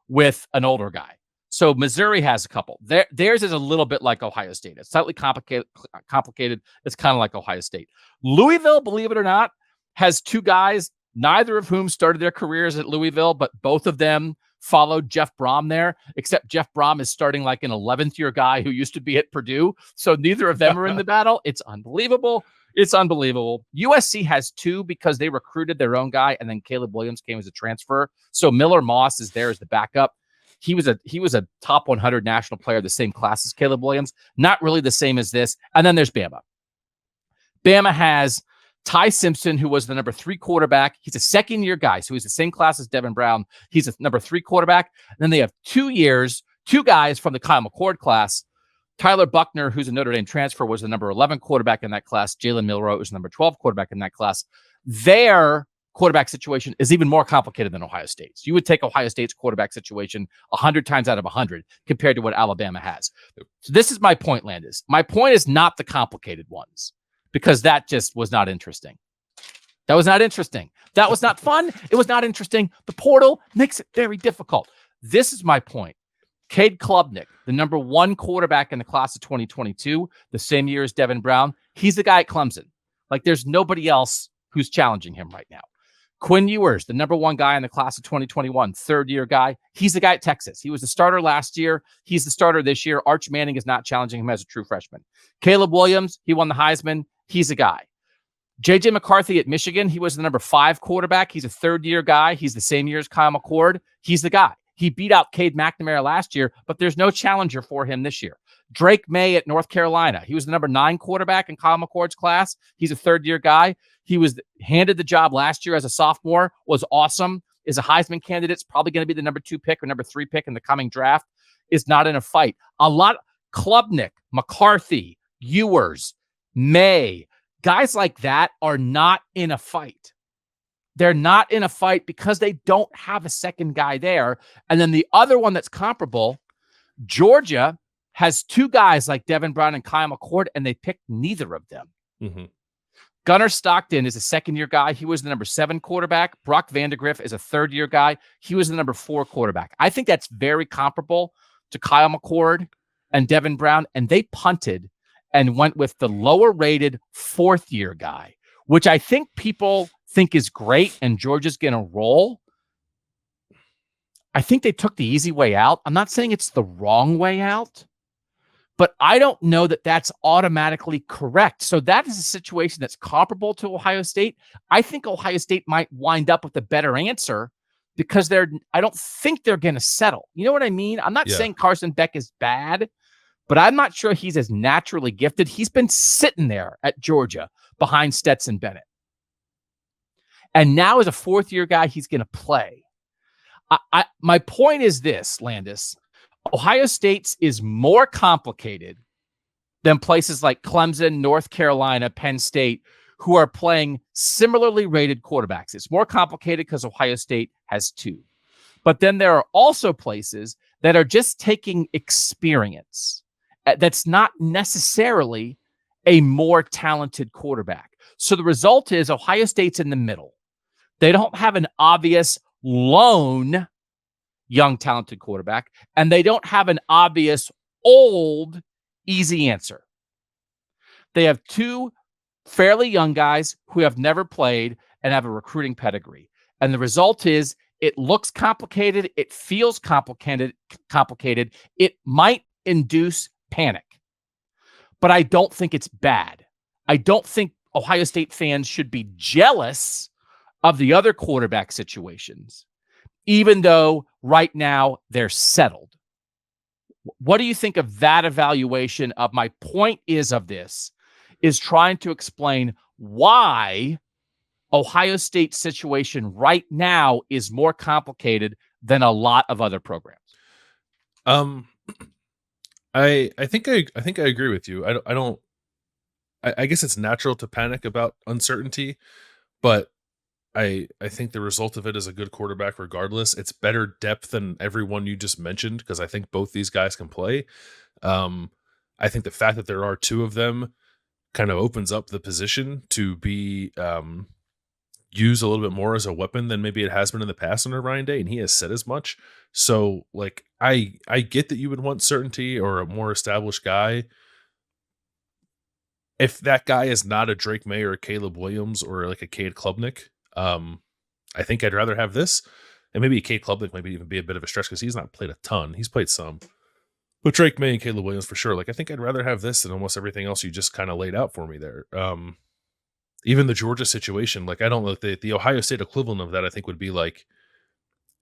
[SPEAKER 1] with an older guy. So Missouri has a couple. Theirs is a little bit like Ohio State. It's slightly complicated. It's kind of like Ohio State. Louisville, believe it or not, has 2 guys, neither of whom started their careers at Louisville, but both of them followed Jeff Brom there, except Jeff Brom is starting like an 11th year guy who used to be at Purdue. So neither of them are in the battle. It's unbelievable. It's unbelievable. USC has 2 because they recruited their own guy, and then Caleb Williams came as a transfer. So Miller Moss is there as the backup. He was a top 100 national player, the same class as Caleb Williams. Not really the same as this. And then there's Bama. Bama has Ty Simpson, who was the number 3 quarterback. He's a second-year guy, so he's the same class as Devin Brown. He's a number 3 quarterback. And then they have 2 guys from the Kyle McCord class. Tyler Buckner, who's a Notre Dame transfer, was the number 11 quarterback in that class. Jalen Milroe was the number 12 quarterback in that class. Their quarterback situation is even more complicated than Ohio State's. You would take Ohio State's quarterback situation 100 times out of 100 compared to what Alabama has. So this is my point, Landis. My point is not the complicated ones, because that just was not interesting. That was not interesting. That was not fun. It was not interesting. The portal makes it very difficult. This is my point. Cade Klubnik, the number 1 quarterback in the class of 2022, the same year as Devin Brown, he's the guy at Clemson. Like, there's nobody else who's challenging him right now. Quinn Ewers, the number one guy in the class of 2021, third-year guy. He's the guy at Texas. He was the starter last year. He's the starter this year. Arch Manning is not challenging him as a true freshman. Caleb Williams, he won the Heisman. He's a guy. J.J. McCarthy at Michigan, he was the number 5 quarterback. He's a third-year guy. He's the same year as Kyle McCord. He's the guy. He beat out Cade McNamara last year, but there's no challenger for him this year. Drake May at North Carolina. He was the number 9 quarterback in Kyle McCord's class. He's a third-year guy. He was handed the job last year as a sophomore, was awesome, is a Heisman candidate, is probably going to be the number 2 pick or number 3 pick in the coming draft, is not in a fight. A lot, Klubnik, McCarthy, Ewers, May, guys like that are not in a fight. They're not in a fight because they don't have a second guy there. And then the other one that's comparable, Georgia has 2 guys like Devin, Brown, and Kyle McCord, and they picked neither of them.
[SPEAKER 2] Mm-hmm.
[SPEAKER 1] Gunnar Stockton is a second-year guy. He was the number 7 quarterback. Brock Vandegrift is a third-year guy. He was the number 4 quarterback. I think that's very comparable to Kyle McCord and Devin Brown, and they punted and went with the lower-rated 4th-year guy, which I think people think is great, and Georgia's going to roll. I think they took the easy way out. I'm not saying it's the wrong way out, but I don't know that that's automatically correct. So that is a situation that's comparable to Ohio State. I think Ohio State might wind up with a better answer because I don't think they're going to settle. You know what I mean? I'm not saying Carson Beck is bad, but I'm not sure he's as naturally gifted. He's been sitting there at Georgia behind Stetson Bennett. And now as a 4th-year guy, he's going to play. My point is this, Landis. Ohio State's is more complicated than places like Clemson, North Carolina, Penn State, who are playing similarly rated quarterbacks. It's more complicated because Ohio State has 2. But then there are also places that are just taking experience. That's not necessarily a more talented quarterback. So the result is Ohio State's in the middle. They don't have an obvious lone young talented quarterback, and they don't have an obvious old easy answer. They have 2 fairly young guys who have never played and have a recruiting pedigree. And the result is it looks complicated. It feels complicated. It might induce panic, but I don't think it's bad. I don't think Ohio State fans should be jealous of the other quarterback situations, even though right now they're settled. What do you think of that evaluation of my point is trying to explain why Ohio State's situation right now is more complicated than a lot of other programs?
[SPEAKER 2] I think I agree with you. I guess it's natural to panic about uncertainty, but I think the result of it is a good quarterback regardless. It's better depth than everyone you just mentioned because I think both these guys can play. I think the fact that there are 2 of them kind of opens up the position to be used a little bit more as a weapon than maybe it has been in the past under Ryan Day, and he has said as much. So, like, I get that you would want certainty or a more established guy. If that guy is not a Drake May or a Caleb Williams or like a Cade Klubnik, I think I'd rather have this. And maybe Cade Klubnik might even be a bit of a stretch because he's not played a ton. He's played some. But Drake May and Caleb Williams for sure. Like, I think I'd rather have this than almost everything else you just kind of laid out for me there. Even the Georgia situation, like, I don't know, the Ohio State equivalent of that, I think, would be like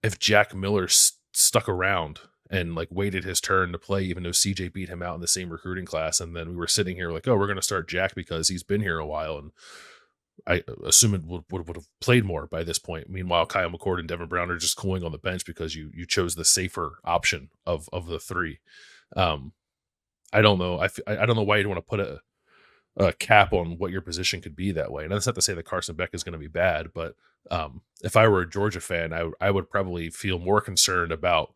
[SPEAKER 2] if Jack Miller stuck around and like waited his turn to play, even though CJ beat him out in the same recruiting class. And then we were sitting here like, oh, we're going to start Jack because he's been here a while. And I assume it would have played more by this point. Meanwhile, Kyle McCord and Devin Brown are just cooling on the bench because you chose the safer option of the 3. I don't know. I don't know why you'd want to put a cap on what your position could be that way. And that's not to say that Carson Beck is going to be bad, but if I were a Georgia fan, I would probably feel more concerned about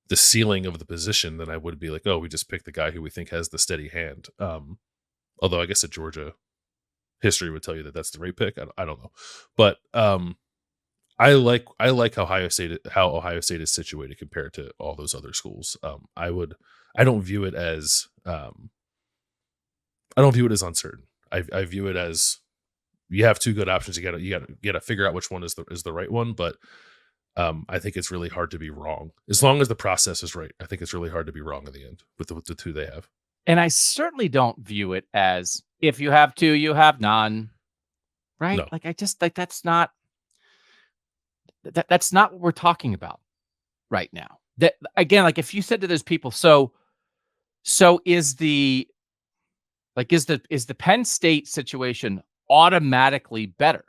[SPEAKER 2] the ceiling of the position than I would be like, oh, we just picked the guy who we think has the steady hand. Although I guess at Georgia, history would tell you that that's the right pick. I don't know, but I like how Ohio State is situated compared to all those other schools. I don't view it as uncertain. I view it as you have two good options. You gotta figure out which one is the right one. But I think it's really hard to be wrong as long as the process is right. I think it's really hard to be wrong in the end with the two they have.
[SPEAKER 1] And I certainly don't view it as if you have two, you have none. Right?
[SPEAKER 2] No.
[SPEAKER 1] Like I just like that's not what we're talking about right now. That again, like if you said to those people, so is the Penn State situation automatically better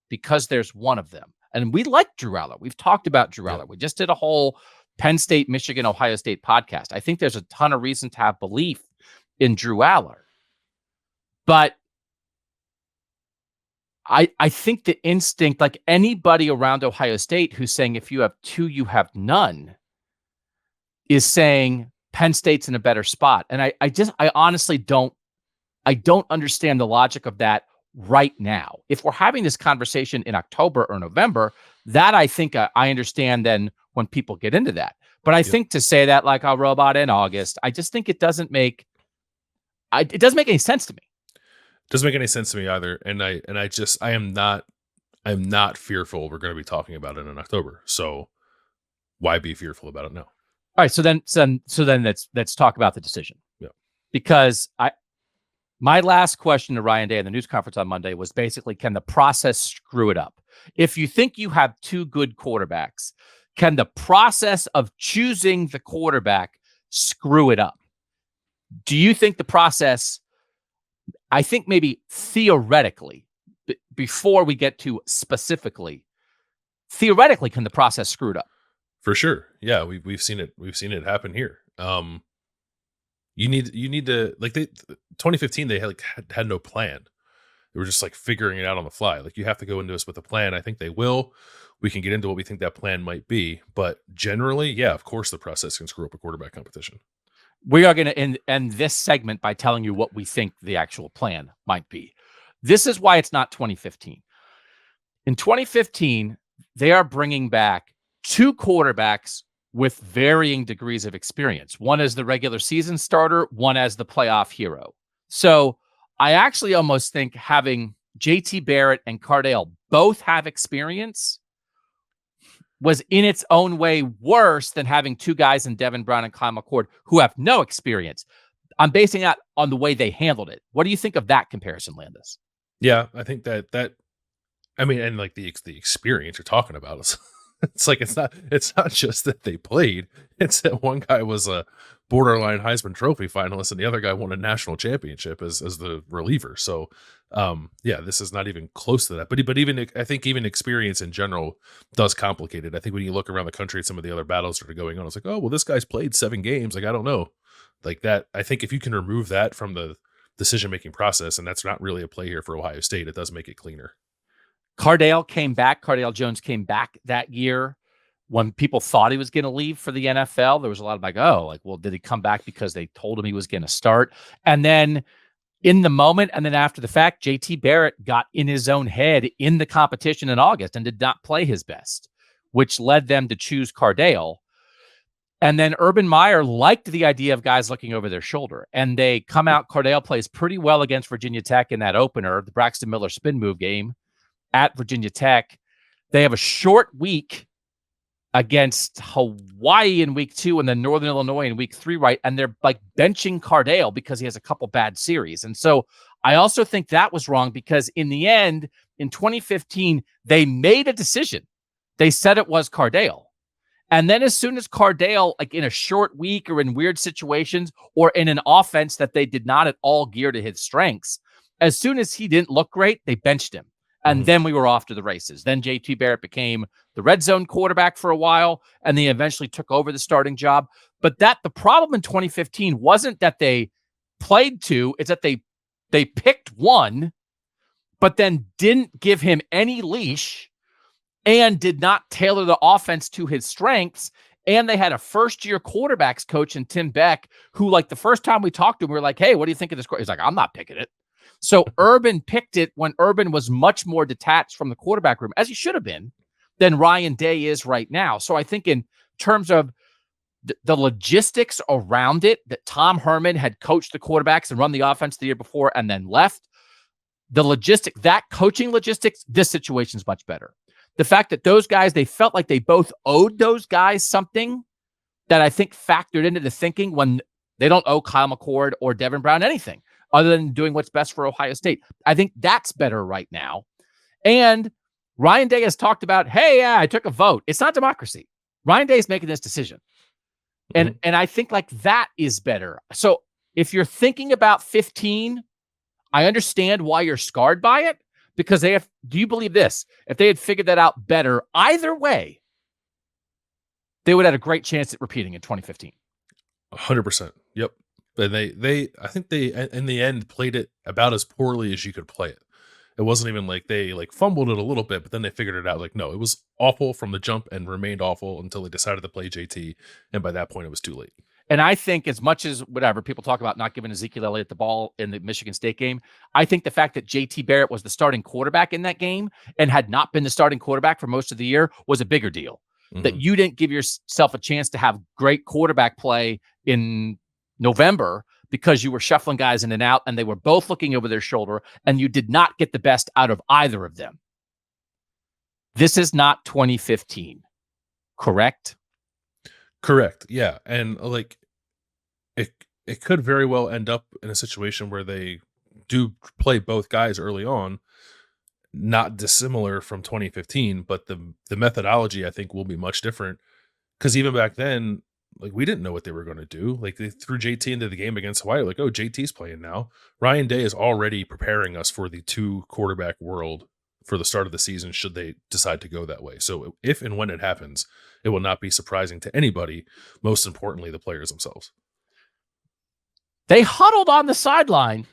[SPEAKER 1] because there's one of them? And we like Drew Aller. We've talked about Drew Aller. We just did a whole Penn State, Michigan, Ohio State podcast. I think there's a ton of reason to have belief in Drew Aller. But I think the instinct, like anybody around Ohio State who's saying if you have two, you have none, is saying Penn State's in a better spot. And I honestly don't understand the logic of that right now. If we're having this conversation in October or November, that I think I understand then when people get into that. But I think to say that like a robot in August, I just think it doesn't make any sense to me.
[SPEAKER 2] Doesn't make any sense to me either. And I'm not fearful we're going to be talking about it in October. So why be fearful about it now?
[SPEAKER 1] All right. So then let's talk about the decision.
[SPEAKER 2] Yeah.
[SPEAKER 1] Because my last question to Ryan Day in the news conference on Monday was basically, can the process screw it up? If you think you have two good quarterbacks, can the process of choosing the quarterback screw it up? Do you think the process, I think maybe theoretically, before we get to specifically, theoretically, can the process screw it up?
[SPEAKER 2] For sure. Yeah, we've seen it. We've seen it happen here. You need to, like, 2015 they had no plan. They were just like figuring it out on the fly. Like, you have to go into this with a plan. I think they will. We can get into what we think that plan might be, but generally, yeah, of course the process can screw up a quarterback competition.
[SPEAKER 1] We are going to end this segment by telling you what we think the actual plan might be. This is why it's not 2015. In 2015, they are bringing back two quarterbacks with varying degrees of experience. One as the regular season starter, one as the playoff hero. So I actually almost think having JT Barrett and Cardale both have experience was in its own way worse than having two guys in Devin, Brown, and McCord who have no experience. I'm basing that on the way they handled it. What do you think of that comparison, Landis?
[SPEAKER 2] Yeah, I think that I mean, and like the experience you're talking about is it's like it's not just that they played. It's that one guy was a borderline Heisman Trophy finalist and the other guy won a national championship as the reliever. So yeah, this is not even close to that. But even I think even experience in general does complicate it. I think when you look around the country at some of the other battles that are going on, it's like, oh well, this guy's played 7 games. Like, I don't know. Like that, I think if you can remove that from the decision-making process, and that's not really a play here for Ohio State, it does make it cleaner.
[SPEAKER 1] Cardale Jones came back that year when people thought he was going to leave for the NFL. There was a lot of like, oh, like, well, did he come back because they told him he was going to start? And then in the moment, and then after the fact, JT Barrett got in his own head in the competition in August and did not play his best, which led them to choose Cardale. And then Urban Meyer liked the idea of guys looking over their shoulder. And they come out, Cardale plays pretty well against Virginia Tech in that opener, the Braxton Miller spin move game at Virginia Tech. They have a short week against Hawaii in week 2 and then Northern Illinois in week 3, right? And they're like benching Cardale because he has a couple bad series. And so I also think that was wrong because in the end, in 2015, they made a decision. They said it was Cardale. And then as soon as Cardale, like in a short week or in weird situations or in an offense that they did not at all gear to his strengths, as soon as he didn't look great, they benched him. And then we were off to the races. Then JT Barrett became the red zone quarterback for a while, and they eventually took over the starting job. But the problem in 2015 wasn't that they played two, it's that they picked one, but then didn't give him any leash and did not tailor the offense to his strengths. And they had a first-year quarterbacks coach in Tim Beck, who, like, the first time we talked to him, we were like, hey, what do you think of this? He's like, I'm not picking it. So Urban picked it when Urban was much more detached from the quarterback room, as he should have been, than Ryan Day is right now. So I think in terms of the logistics around it, that Tom Herman had coached the quarterbacks and run the offense the year before and then left, the logistic, that coaching logistics, this situation is much better. The fact that those guys, they felt like they both owed those guys something that I think factored into the thinking when they don't owe Kyle McCord or Devin Brown anything other than doing what's best for Ohio State. I think that's better right now. And Ryan Day has talked about, hey, yeah, I took a vote. It's not democracy. Ryan Day is making this decision. And I think like that is better. So if you're thinking about 15, I understand why you're scarred by it, because they have, do you believe this? If they had figured that out better, either way, they would have had a great chance at repeating in 2015.
[SPEAKER 2] 100%. Yep. And I think they, in the end, played it about as poorly as you could play it. It wasn't even like they like fumbled it a little bit, but then they figured it out. Like, no, it was awful from the jump and remained awful until they decided to play JT. And by that point, it was too late.
[SPEAKER 1] And I think as much as whatever people talk about not giving Ezekiel Elliott the ball in the Michigan State game, I think the fact that JT Barrett was the starting quarterback in that game and had not been the starting quarterback for most of the year was a bigger deal. That you didn't give yourself a chance to have great quarterback play in November because you were shuffling guys in and out and they were both looking over their shoulder and you did not get the best out of either of them. This is not 2015, correct?
[SPEAKER 2] Correct. Yeah. And like it could very well end up in a situation where they do play both guys early on, not dissimilar from 2015, but the methodology I think will be much different. Because even back then, like we didn't know what they were going to do. Like they threw JT into the game against Hawaii. Like, oh, JT's playing now. Ryan Day is already preparing us for the 2 quarterback world for the start of the season, should they decide to go that way. So if and when it happens, it will not be surprising to anybody, most importantly, the players themselves.
[SPEAKER 1] They huddled on the sideline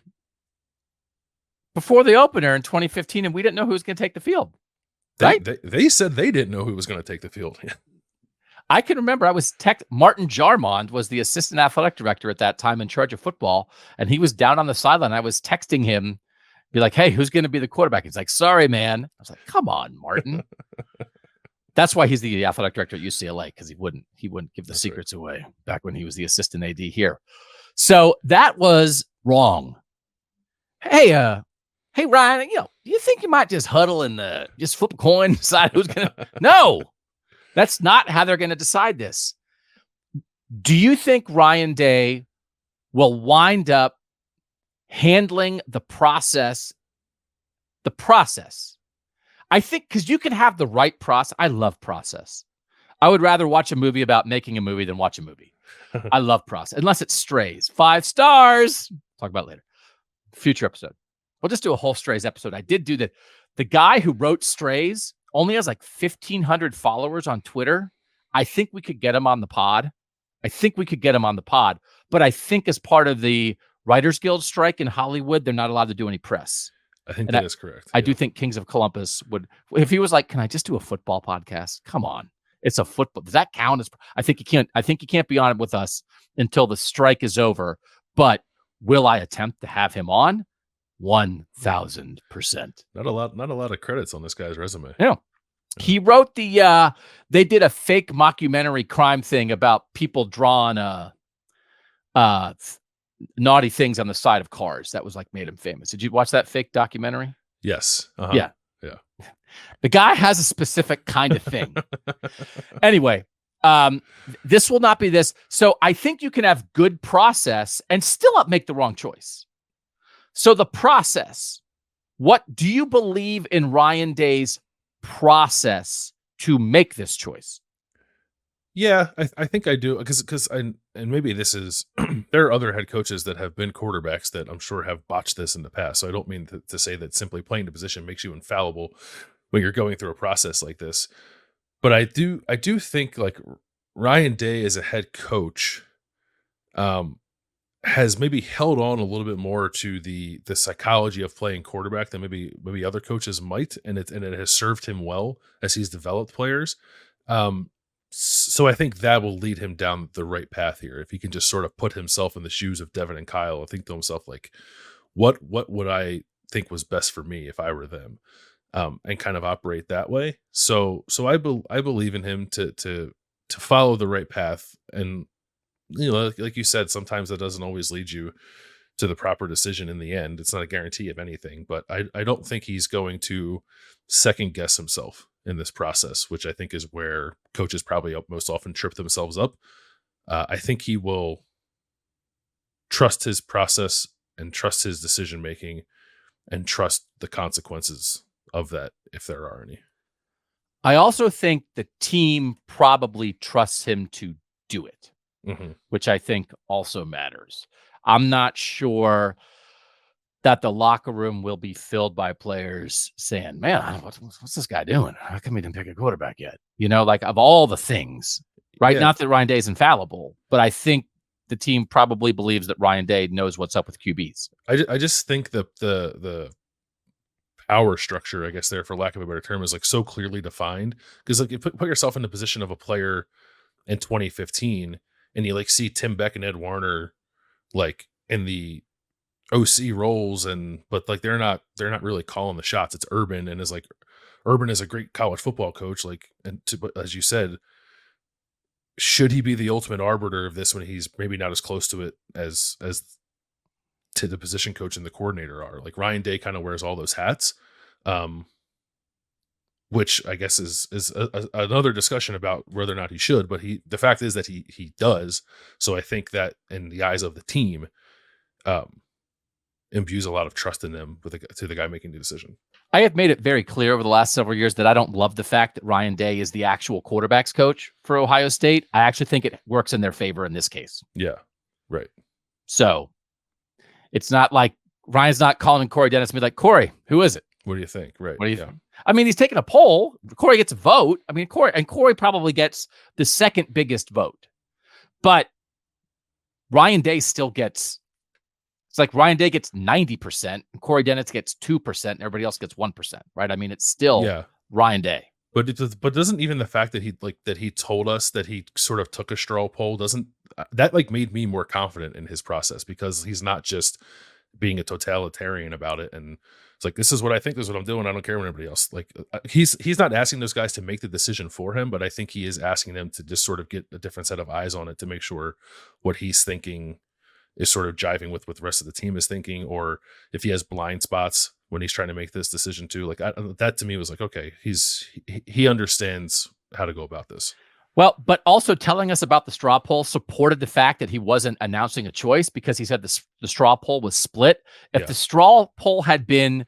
[SPEAKER 1] before the opener in 2015, and we didn't know who was going to take the field. Right?
[SPEAKER 2] They said they didn't know who was going to take the field.
[SPEAKER 1] I can remember I was Martin Jarmond was the assistant athletic director at that time in charge of football, and he was down on the sideline. I was texting him, be like, hey, who's going to be the quarterback? He's like, sorry, man. I was like, come on, Martin. That's why he's the athletic director at UCLA, because he wouldn't give the secrets away back when he was the assistant AD here. So that was wrong. Hey, Ryan, do you think you might just huddle and just flip a coin, decide who's going to? No, that's not how they're going to decide this. Do you think Ryan Day will wind up handling the process? I think because you can have the right process. I love process. I would rather watch a movie about making a movie than watch a movie. I love process, unless it Strays. 5 stars. Talk about it later. Future episode. We'll just do a whole Strays episode. I did do that. The guy who wrote Strays only has like 1,500 followers on Twitter. I think we could get him on the pod. But I think as part of the Writers Guild strike in Hollywood, they're not allowed to do any press.
[SPEAKER 2] I think that is correct.
[SPEAKER 1] I do think Kings of Columbus would, if he was like, can I just do a football podcast? Come on. It's a football. Does that count? I think you can't be on it with us until the strike is over. But will I attempt to have him on? 1,000%.
[SPEAKER 2] Not a lot of credits on this guy's resume.
[SPEAKER 1] Yeah. He wrote they did a fake mockumentary crime thing about people drawing naughty things on the side of cars. That was like made him famous. Did you watch that fake documentary?
[SPEAKER 2] Yes.
[SPEAKER 1] Yeah. The guy has a specific kind of thing. Anyway, this will not be this. So I think you can have good process and still make the wrong choice. So the process, what do you believe in Ryan Day's process to make this choice?
[SPEAKER 2] Yeah, I think I do, because and maybe this is there are other head coaches that have been quarterbacks that I'm sure have botched this in the past. So I don't mean to say that simply playing the position makes you infallible when you're going through a process like this. But I do think like Ryan Day as a head coach has maybe held on a little bit more to the psychology of playing quarterback than maybe other coaches might, and it has served him well as he's developed players. So I think that will lead him down the right path here. If he can just sort of put himself in the shoes of Devin and Kyle and think to himself, like, what would I think was best for me if I were them, and kind of operate that way. So I believe in him to follow the right path. And, like you said, sometimes that doesn't always lead you to the proper decision in the end. It's not a guarantee of anything, but I don't think he's going to second guess himself in this process, which I think is where coaches probably most often trip themselves up. I think he will trust his process and trust his decision making and trust the consequences of that, if there are any.
[SPEAKER 1] I also think the team probably trusts him to do it, which I think also matters. I'm not sure that the locker room will be filled by players saying, man, what's this guy doing? How come he didn't pick a quarterback yet? Like of all the things, right? Yeah. Not that Ryan Day is infallible, but I think the team probably believes that Ryan Day knows what's up with QBs.
[SPEAKER 2] I just think that the power structure, I guess there, for lack of a better term, is like so clearly defined. Because like you put yourself in the position of a player in 2015 and you like see Tim Beck and Ed Warner like in the OC roles, but like they're not really calling the shots. It's Urban, and Urban is a great college football coach. But as you said, should he be the ultimate arbiter of this when he's maybe not as close to it as to the position coach and the coordinator are? Like Ryan Day kind of wears all those hats, which I guess is another discussion about whether or not he should. But the fact is that he does. So I think that in the eyes of the team, imbues a lot of trust in them to the guy making the decision.
[SPEAKER 1] I have made it very clear over the last several years that I don't love the fact that Ryan Day is the actual quarterbacks coach for Ohio State. I actually think it works in their favor in this case.
[SPEAKER 2] Yeah, right.
[SPEAKER 1] So it's not like Ryan's not calling Corey Dennis and be like, Corey, who is it?
[SPEAKER 2] What do you think? Right.
[SPEAKER 1] What do you think? I mean, he's taking a poll. Corey gets a vote. I mean, Corey probably gets the second biggest vote. But Ryan Day still gets, it's like Ryan Day gets 90%, and Corey Dennis gets 2%, and everybody else gets 1%, right? I mean, it's still Ryan Day.
[SPEAKER 2] But doesn't even the fact that he told us that he sort of took a straw poll that made me more confident in his process, because he's not just being a totalitarian about it. And it's like, this is what I think, this is what I'm doing. I don't care what anybody else. Like he's not asking those guys to make the decision for him, but I think he is asking them to just sort of get a different set of eyes on it to make sure what he's thinking is sort of jiving with what the rest of the team is thinking, or if he has blind spots when he's trying to make this decision too. Like that to me was like, okay, he understands how to go about this.
[SPEAKER 1] Well, but also telling us about the straw poll supported the fact that he wasn't announcing a choice, because he said the straw poll was split. If the straw poll had been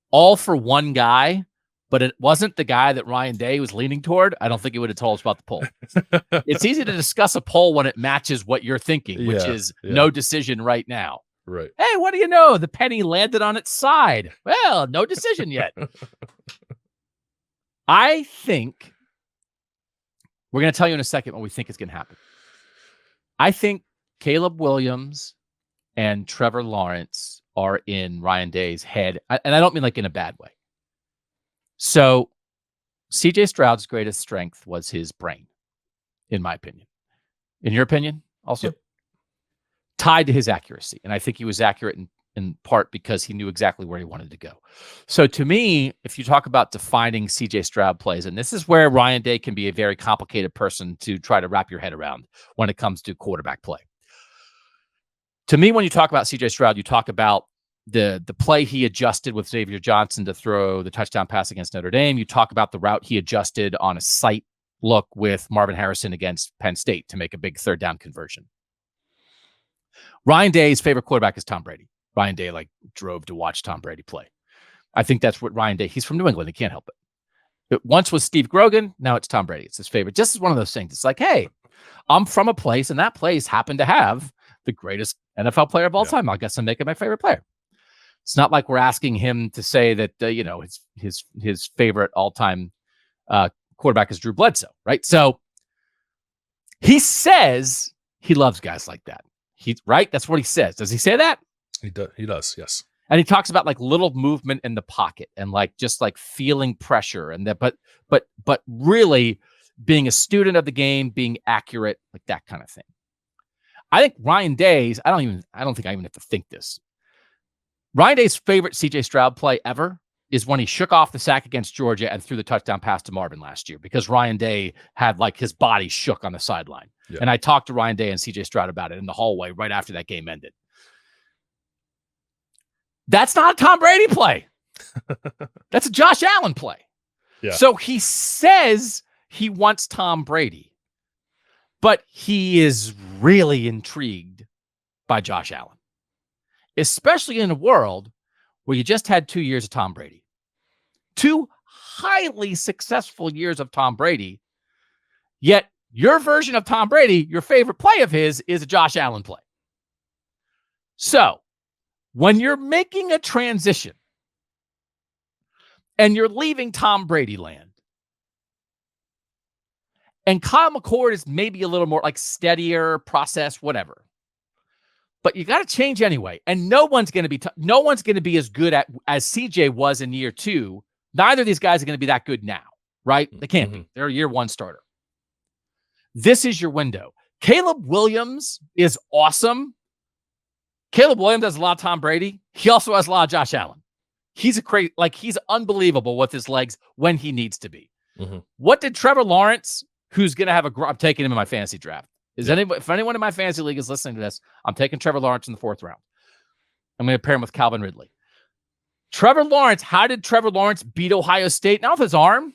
[SPEAKER 1] all for one guy, but it wasn't the guy that Ryan Day was leaning toward, I don't think he would have told us about the poll. It's easy to discuss a poll when it matches what you're thinking, which is no decision right now.
[SPEAKER 2] Right.
[SPEAKER 1] Hey, what do you know? The penny landed on its side. Well, no decision yet. I think we're going to tell you in a second what we think is going to happen. I think Caleb Williams and Trevor Lawrence are in Ryan Day's head. And I don't mean like in a bad way. So CJ Stroud's greatest strength was his brain, in my opinion. In your opinion, also? Yep. Tied to his accuracy. And I think he was accurate in part because he knew exactly where he wanted to go. So to me, if you talk about defining CJ Stroud plays, and this is where Ryan Day can be a very complicated person to try to wrap your head around when it comes to quarterback play. To me, when you talk about CJ Stroud, you talk about the play he adjusted with Xavier Johnson to throw the touchdown pass against Notre Dame. You talk about the route he adjusted on a sight look with Marvin Harrison against Penn State to make a big third down conversion. Ryan Day's favorite quarterback is Tom Brady. Ryan Day drove to watch Tom Brady play. I think that's what Ryan Day, he's from New England. He can't help it. It once was Steve Grogan. Now it's Tom Brady. It's his favorite. Just as one of those things. It's like, hey, I'm from a place, and that place happened to have the greatest NFL player of all time. I guess I'm making my favorite player. It's not like we're asking him to say that, his favorite all-time quarterback is Drew Bledsoe, right? So he says he loves guys like that. Right? That's what he says. Does he say that?
[SPEAKER 2] He does, yes.
[SPEAKER 1] And he talks about little movement in the pocket and just feeling pressure and that, but really being a student of the game, being accurate, like that kind of thing. I think Ryan Day's, I don't think I even have to think this. Ryan Day's favorite CJ Stroud play ever is when he shook off the sack against Georgia and threw the touchdown pass to Marvin last year, because Ryan Day had his body shook on the sideline. Yeah. And I talked to Ryan Day and CJ Stroud about it in the hallway right after that game ended. That's not a Tom Brady play. That's a Josh Allen play.
[SPEAKER 2] Yeah.
[SPEAKER 1] So he says he wants Tom Brady, but he is really intrigued by Josh Allen, especially in a world where you just had 2 years of Tom Brady, 2 highly successful years of Tom Brady, yet your version of Tom Brady, your favorite play of his, is a Josh Allen play. So when you're making a transition and you're leaving Tom Brady land, and Kyle McCord is maybe a little more like steadier process, whatever, but you got to change anyway. And no one's going to be as good as CJ was in year 2. Neither of these guys are going to be that good now, right? They can't be. They're a year 1 starter. This is your window. Caleb Williams is awesome. Caleb Williams has a lot of Tom Brady. He also has a lot of Josh Allen. He's he's unbelievable with his legs when he needs to be. What did Trevor Lawrence, who's going to have I'm taking him in my fantasy draft. If anyone in my fantasy league is listening to this, I'm taking Trevor Lawrence in the 4th round. I'm going to pair him with Calvin Ridley. Trevor Lawrence, how did Trevor Lawrence beat Ohio State? Not with his arm,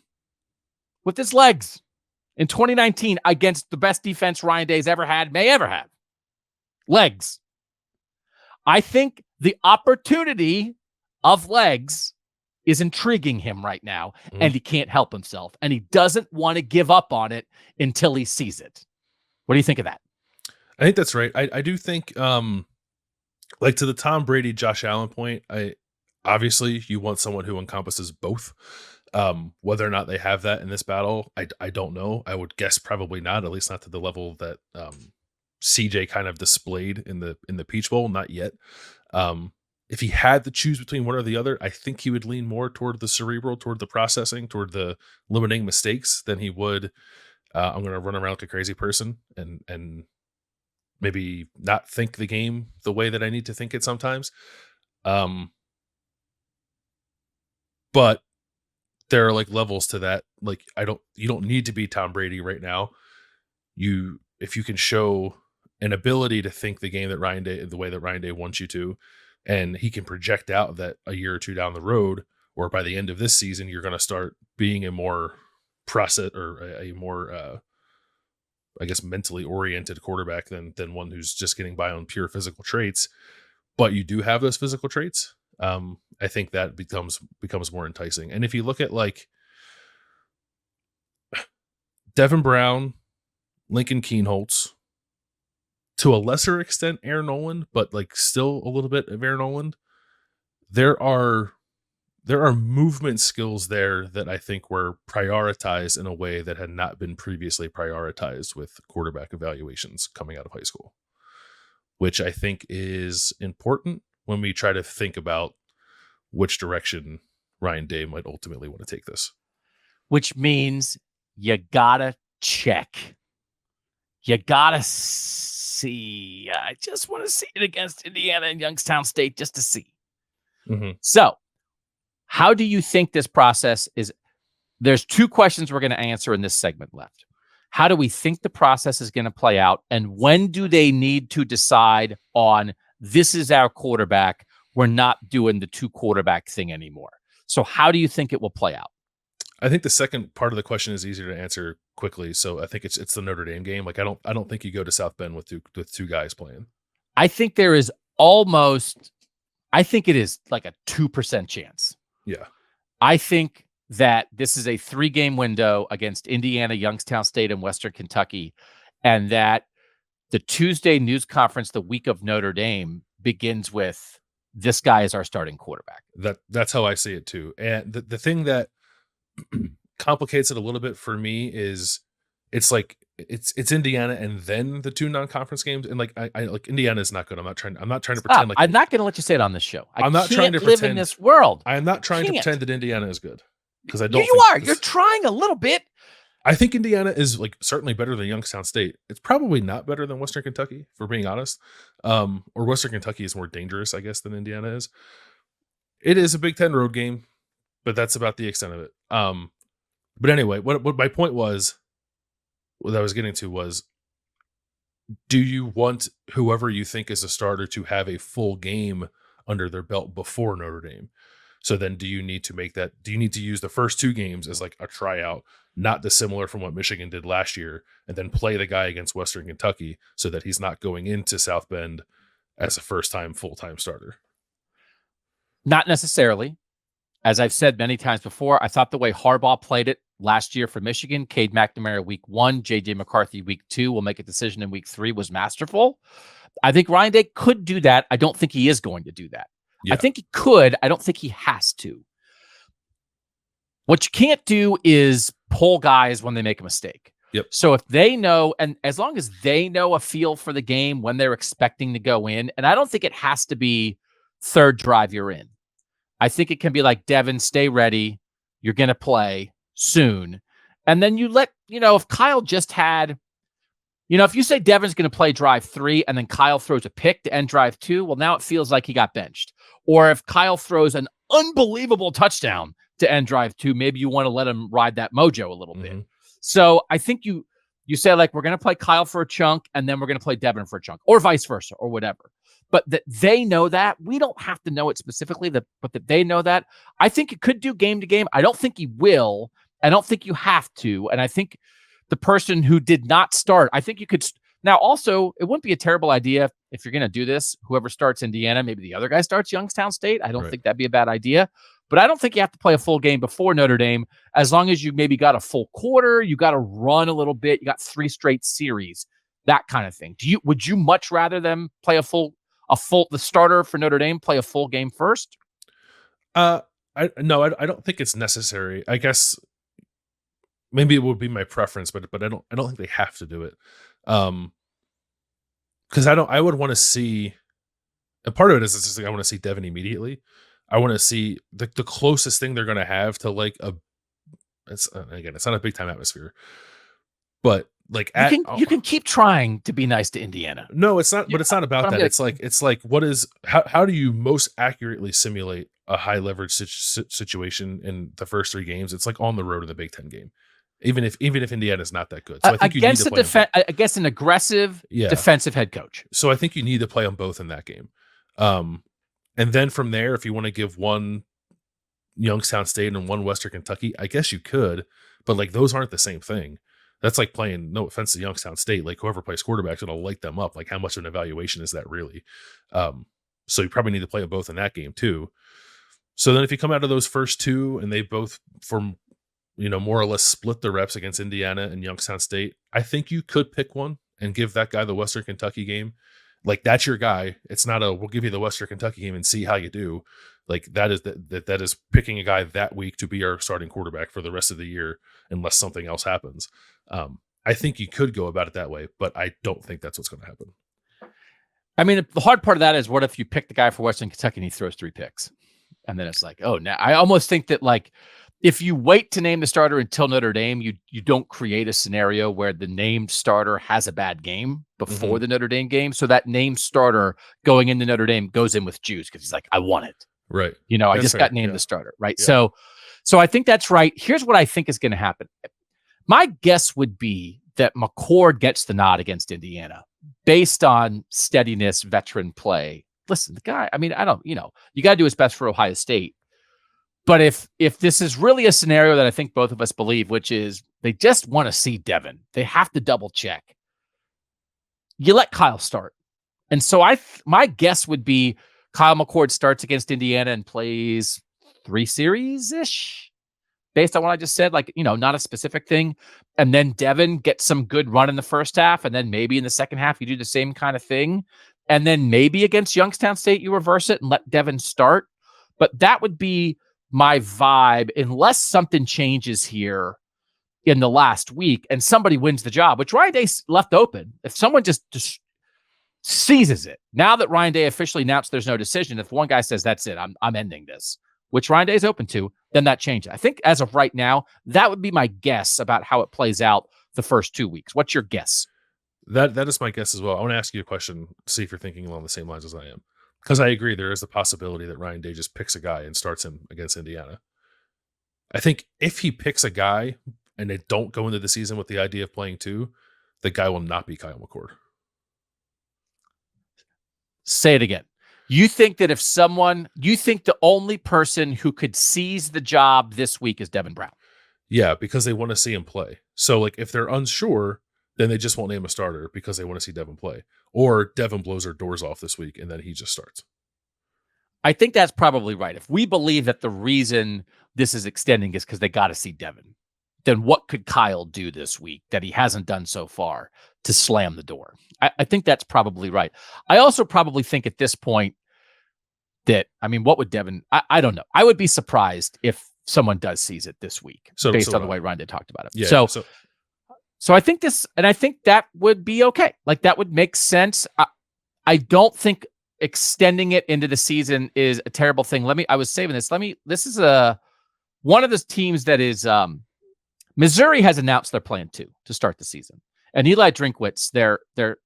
[SPEAKER 1] with his legs. In 2019 against the best defense Ryan Day's may ever have. Legs. I think the opportunity of legs is intriguing him right now, and he can't help himself, and he doesn't want to give up on it until he sees it. What do you think of that?
[SPEAKER 2] I think that's right. I do think, like to the Tom Brady, Josh Allen point, obviously you want someone who encompasses both. Whether or not they have that in this battle, I don't know. I would guess probably not, at least not to the level that CJ kind of displayed in the Peach Bowl. Not yet. If he had to choose between one or the other, I think he would lean more toward the cerebral, toward the processing, toward the limiting mistakes than he would. I'm going to run around like a crazy person and maybe not think the game the way that I need to think it sometimes. But there are like levels to that. Like you don't need to be Tom Brady right now. If you can show an ability to think the game the way that Ryan Day wants you to, and he can project out that a year or 2 down the road, or by the end of this season, you're going to start being a more process or a more, I guess, mentally oriented quarterback than one who's just getting by on pure physical traits. But you do have those physical traits. I think that becomes more enticing. And if you look at like Devin Brown, Lincoln Keenholz, to a lesser extent Aaron Noland, but like still a little bit of Aaron Noland, there are movement skills there that I think were prioritized in a way that had not been previously prioritized with quarterback evaluations coming out of high school, which I think is important when we try to think about which direction Ryan Day might ultimately want to take this.
[SPEAKER 1] Which means you gotta check. You gotta see. I just want to see it against Indiana and Youngstown State just to see. So how do you think this process is? There's 2 questions we're going to answer in this segment left. How do we think the process is going to play out? And when do they need to decide on this is our quarterback? We're not doing the 2 quarterback thing anymore. So how do you think it will play out?
[SPEAKER 2] I think the second part of the question is easier to answer quickly. So I think it's the Notre Dame game. Like I don't think you go to South Bend with two guys playing.
[SPEAKER 1] I think there is I think it is like a 2% chance.
[SPEAKER 2] Yeah.
[SPEAKER 1] I think that this is a 3-game window against Indiana, Youngstown State, and Western Kentucky, and that the Tuesday news conference the week of Notre Dame begins with this guy is our starting quarterback.
[SPEAKER 2] That's how I see it too. And the thing that complicates it a little bit for me is it's like it's Indiana and then the 2 non-conference games, and like I like Indiana is not good. I'm not trying to pretend like
[SPEAKER 1] I'm not going to let you say it on this show.
[SPEAKER 2] I'm not trying to
[SPEAKER 1] live
[SPEAKER 2] pretend
[SPEAKER 1] in this world.
[SPEAKER 2] I am not trying to pretend that Indiana is good because I don't.
[SPEAKER 1] You're trying a little bit.
[SPEAKER 2] I think Indiana is like certainly better than Youngstown State. It's probably not better than Western Kentucky, for being honest. Or Western Kentucky is more dangerous, I guess, than Indiana is. It is a Big Ten road game, but that's about the extent of it. But anyway, what my point was, what I was getting to was, do you want whoever you think is a starter to have a full game under their belt before Notre Dame. So then do you need to use the first 2 games as like a tryout, not dissimilar from what Michigan did last year, and then play the guy against Western Kentucky so that he's not going into South Bend as a first-time full-time starter?
[SPEAKER 1] Not necessarily. As I've said many times before, I thought the way Harbaugh played it last year for Michigan, Cade McNamara week 1, J.J. McCarthy week 2, will make a decision in week 3, was masterful. I think Ryan Day could do that. I don't think he is going to do that.
[SPEAKER 2] Yeah.
[SPEAKER 1] I think he could. I don't think he has to. What you can't do is pull guys when they make a mistake.
[SPEAKER 2] Yep.
[SPEAKER 1] So if they know, and as long as they know a feel for the game when they're expecting to go in, and I don't think it has to be third drive you're in. I think it can be like, Devin, stay ready. You're going to play soon. And then you let, if Kyle just had, if you say Devin's going to play drive 3 and then Kyle throws a pick to end drive 2, well, now it feels like he got benched. Or if Kyle throws an unbelievable touchdown to end drive 2, maybe you want to let him ride that mojo a little bit. So I think you say, like, we're going to play Kyle for a chunk and then we're going to play Devin for a chunk, or vice versa, or whatever. But that they know that. We don't have to know it specifically, but that they know that. I think it could do game to game. I don't think he will. I don't think you have to. And I think the person who did not start, I think you could. Now, also, it wouldn't be a terrible idea if you're going to do this. Whoever starts Indiana, maybe the other guy starts Youngstown State. I don't think that'd be a bad idea. But I don't think you have to play a full game before Notre Dame, as long as you maybe got a full quarter, you got to run a little bit, you got 3 straight series, that kind of thing. Would you much rather them play the starter for Notre Dame play a full game first?
[SPEAKER 2] I don't think it's necessary. I guess maybe it would be my preference, but I don't think they have to do it. Because I would want to see, and part of it is just like, I want to see Devin immediately. I want to see the closest thing they're going to have to like it's not a big time atmosphere, but like
[SPEAKER 1] you can keep trying to be nice to Indiana.
[SPEAKER 2] No, it's not. But it's not about that. It's like how do you most accurately simulate a high leverage situation in the first 3 games? It's like on the road in the Big Ten game, even if Indiana's not that good. So I think
[SPEAKER 1] against against an aggressive defensive head coach.
[SPEAKER 2] So I think you need to play them both in that game. And then from there, if you want to give one Youngstown State and one Western Kentucky, I guess you could, but like those aren't the same thing. That's like playing, no offense to Youngstown State, like whoever plays quarterback's going to light them up. Like how much of an evaluation is that really? So you probably need to play them both in that game too. So then if you come out of those first 2 and they both more or less split the reps against Indiana and Youngstown State, I think you could pick one and give that guy the Western Kentucky game. Like that's your guy. It's not we'll give you the Western Kentucky game and see how you do. Like that is picking a guy that week to be our starting quarterback for the rest of the year, unless something else happens. I think you could go about it that way, but I don't think that's what's going to happen.
[SPEAKER 1] I mean, the hard part of that is, what if you pick the guy for Western Kentucky and he throws 3 picks? And then it's like, oh, now I almost think that, like, if you wait to name the starter until Notre Dame, you don't create a scenario where the named starter has a bad game before the Notre Dame game. So that named starter going into Notre Dame goes in with juice because he's like, I want it.
[SPEAKER 2] Right.
[SPEAKER 1] I just got named the starter. Right. Yeah. So I think that's right. Here's what I think is going to happen. My guess would be that McCord gets the nod against Indiana based on steadiness, veteran play. Listen, the guy, I mean, you got to do his best for Ohio State. But if this is really a scenario that I think both of us believe, which is they just want to see Devin, they have to double check. You let Kyle start. And so my guess would be Kyle McCord starts against Indiana and plays 3 series-ish, based on what I just said, like, not a specific thing. And then Devin gets some good run in the first half. And then maybe in the second half, you do the same kind of thing. And then maybe against Youngstown State, you reverse it and let Devin start. But that would be my vibe, unless something changes here in the last week and somebody wins the job, which Ryan Day left open. If someone just seizes it, now that Ryan Day officially announced there's no decision, if one guy says, that's it, I'm ending this, which Ryan Day is open to, then that changes. I think as of right now, that would be my guess about how it plays out the first 2 weeks. What's your guess?
[SPEAKER 2] That is my guess as well. I want to ask you a question, see if you're thinking along the same lines as I am. Because I agree, there is a possibility that Ryan Day just picks a guy and starts him against Indiana. I think if he picks a guy and they don't go into the season with the idea of playing 2, the guy will not be Kyle McCord.
[SPEAKER 1] Say it again. You think that you think the only person who could seize the job this week is Devin Brown?
[SPEAKER 2] Yeah, because they want to see him play. So, like, if they're unsure, then they just won't name a starter because they want to see Devin play. Or Devin blows their doors off this week, and then he just starts.
[SPEAKER 1] I think that's probably right. If we believe that the reason this is extending is because they got to see Devin, then what could Kyle do this week that he hasn't done so far to slam the door? I think that's probably right. I also probably think at this point that, I mean, what would Devin, I don't know. I would be surprised if someone does seize it this week based on the way Ryan talked about it.
[SPEAKER 2] Yeah,
[SPEAKER 1] so I think I think that would be okay. Like, that would make sense. I don't think extending it into the season is a terrible thing. I was saving this. This is one of the teams that is, Missouri has announced they're playing 2 to start the season. And Eli Drinkwitz, their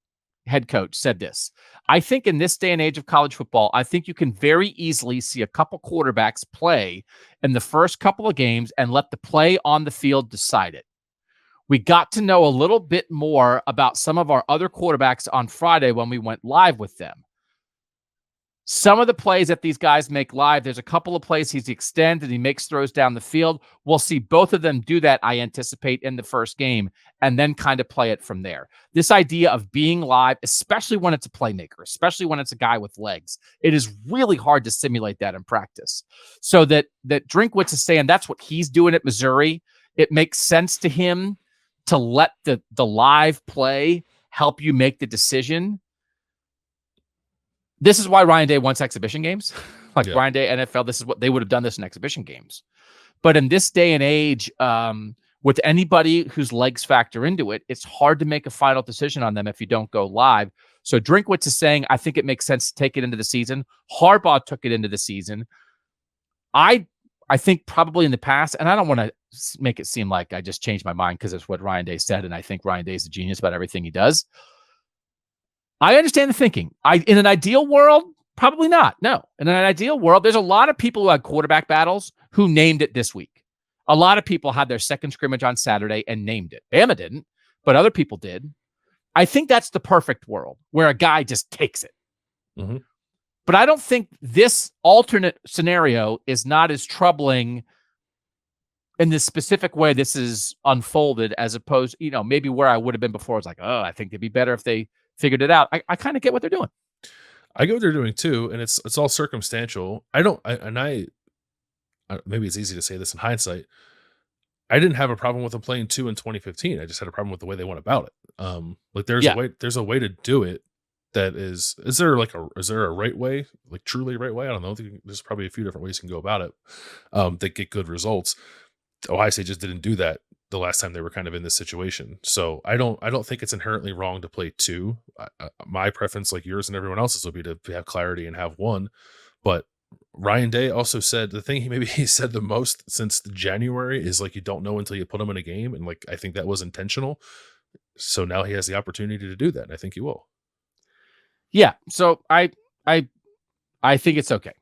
[SPEAKER 1] head coach, said this: I think in this day and age of college football, I think you can very easily see a couple quarterbacks play in the first couple of games and let the play on the field decide it. We got to know a little bit more about some of our other quarterbacks on Friday when we went live with them. Some of the plays that these guys make live, there's a couple of plays he's extended and he makes throws down the field. We'll see both of them do that, I anticipate, in the first game, and then kind of play it from there. This idea of being live, especially when it's a playmaker, especially when it's a guy with legs, it is really hard to simulate that in practice. So that Drinkwitz is saying that's what he's doing at Missouri. It makes sense to him to let the live play help you make the decision. This is why Ryan Day wants exhibition games. Ryan Day, NFL, this is what they would have done this in exhibition games. But in this day and age, with anybody whose legs factor into it, it's hard to make a final decision on them if you don't go live. So Drinkwitz is saying, I think it makes sense to take it into the season. Harbaugh took it into the season. I think probably in the past, and I don't want to make it seem like I just changed my mind because it's what Ryan Day said, and I think Ryan Day is a genius about everything he does. I understand the thinking. In an ideal world, probably not. No. In an ideal world, there's a lot of people who had quarterback battles who named it this week. A lot of people had their second scrimmage on Saturday and named it. Bama didn't, but other people did. I think that's the perfect world where a guy just takes it.
[SPEAKER 2] Mm-hmm.
[SPEAKER 1] But I don't think this alternate scenario is not as troubling in the specific way this is unfolded, as opposed, maybe where I would have been before. It's like, I think it'd be better if they figured it out. I kind of get what they're doing.
[SPEAKER 2] I get what they're doing too, and it's all circumstantial. Maybe it's easy to say this in hindsight. I didn't have a problem with them playing 2 in 2015. I just had a problem with the way they went about it. There's a way to do it that is there a right way, like truly right way? I don't know. There's probably a few different ways you can go about it that get good results. Ohio State just didn't do that the last time they were kind of in this situation. So I don't think it's inherently wrong to play 2. My preference, like yours and everyone else's, would be to have clarity and have 1. But Ryan Day also said the thing he said the most since January is, like, you don't know until you put him in a game. And, like, I think that was intentional. So now he has the opportunity to do that. And I think he will.
[SPEAKER 1] Yeah. So I think it's okay.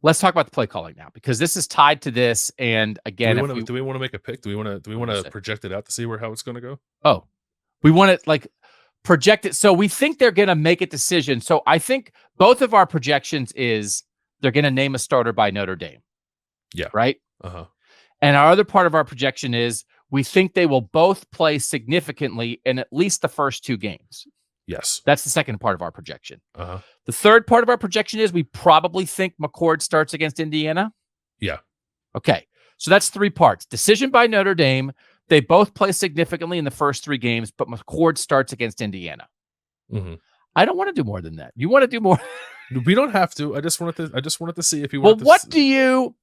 [SPEAKER 1] Let's talk about the play calling now, because this is tied to this. And again,
[SPEAKER 2] do we want to make a pick? Do we want to project it out to see how it's going to go?
[SPEAKER 1] Oh, we want to project it. So we think they're going to make a decision. So I think both of our projections is they're going to name a starter by Notre Dame.
[SPEAKER 2] Yeah.
[SPEAKER 1] Right.
[SPEAKER 2] Uh-huh.
[SPEAKER 1] And our other part of our projection is we think they will both play significantly in at least the first 2 games.
[SPEAKER 2] Yes.
[SPEAKER 1] That's the second part of our projection.
[SPEAKER 2] Uh-huh.
[SPEAKER 1] The third part of our projection is we probably think McCord starts against Indiana.
[SPEAKER 2] Yeah.
[SPEAKER 1] Okay. So that's 3 parts. Decision by Notre Dame. They both play significantly in the first 3 games, but McCord starts against Indiana.
[SPEAKER 2] Mm-hmm.
[SPEAKER 1] I don't want to do more than that. You want to do more?
[SPEAKER 2] We don't have to. I just wanted to see if you
[SPEAKER 1] want.
[SPEAKER 2] Well,
[SPEAKER 1] what do you?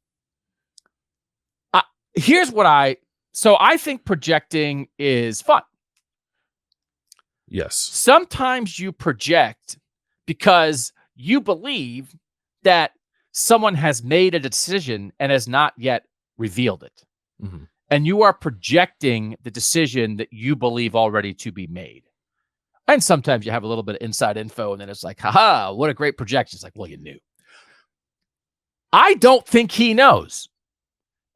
[SPEAKER 1] Here's what So I think projecting is fun.
[SPEAKER 2] Yes.
[SPEAKER 1] Sometimes you project because you believe that someone has made a decision and has not yet revealed it.
[SPEAKER 2] Mm-hmm.
[SPEAKER 1] And you are projecting the decision that you believe already to be made. And sometimes you have a little bit of inside info, and then it's like, haha, what a great projection. It's like, well, you knew. I don't think he knows.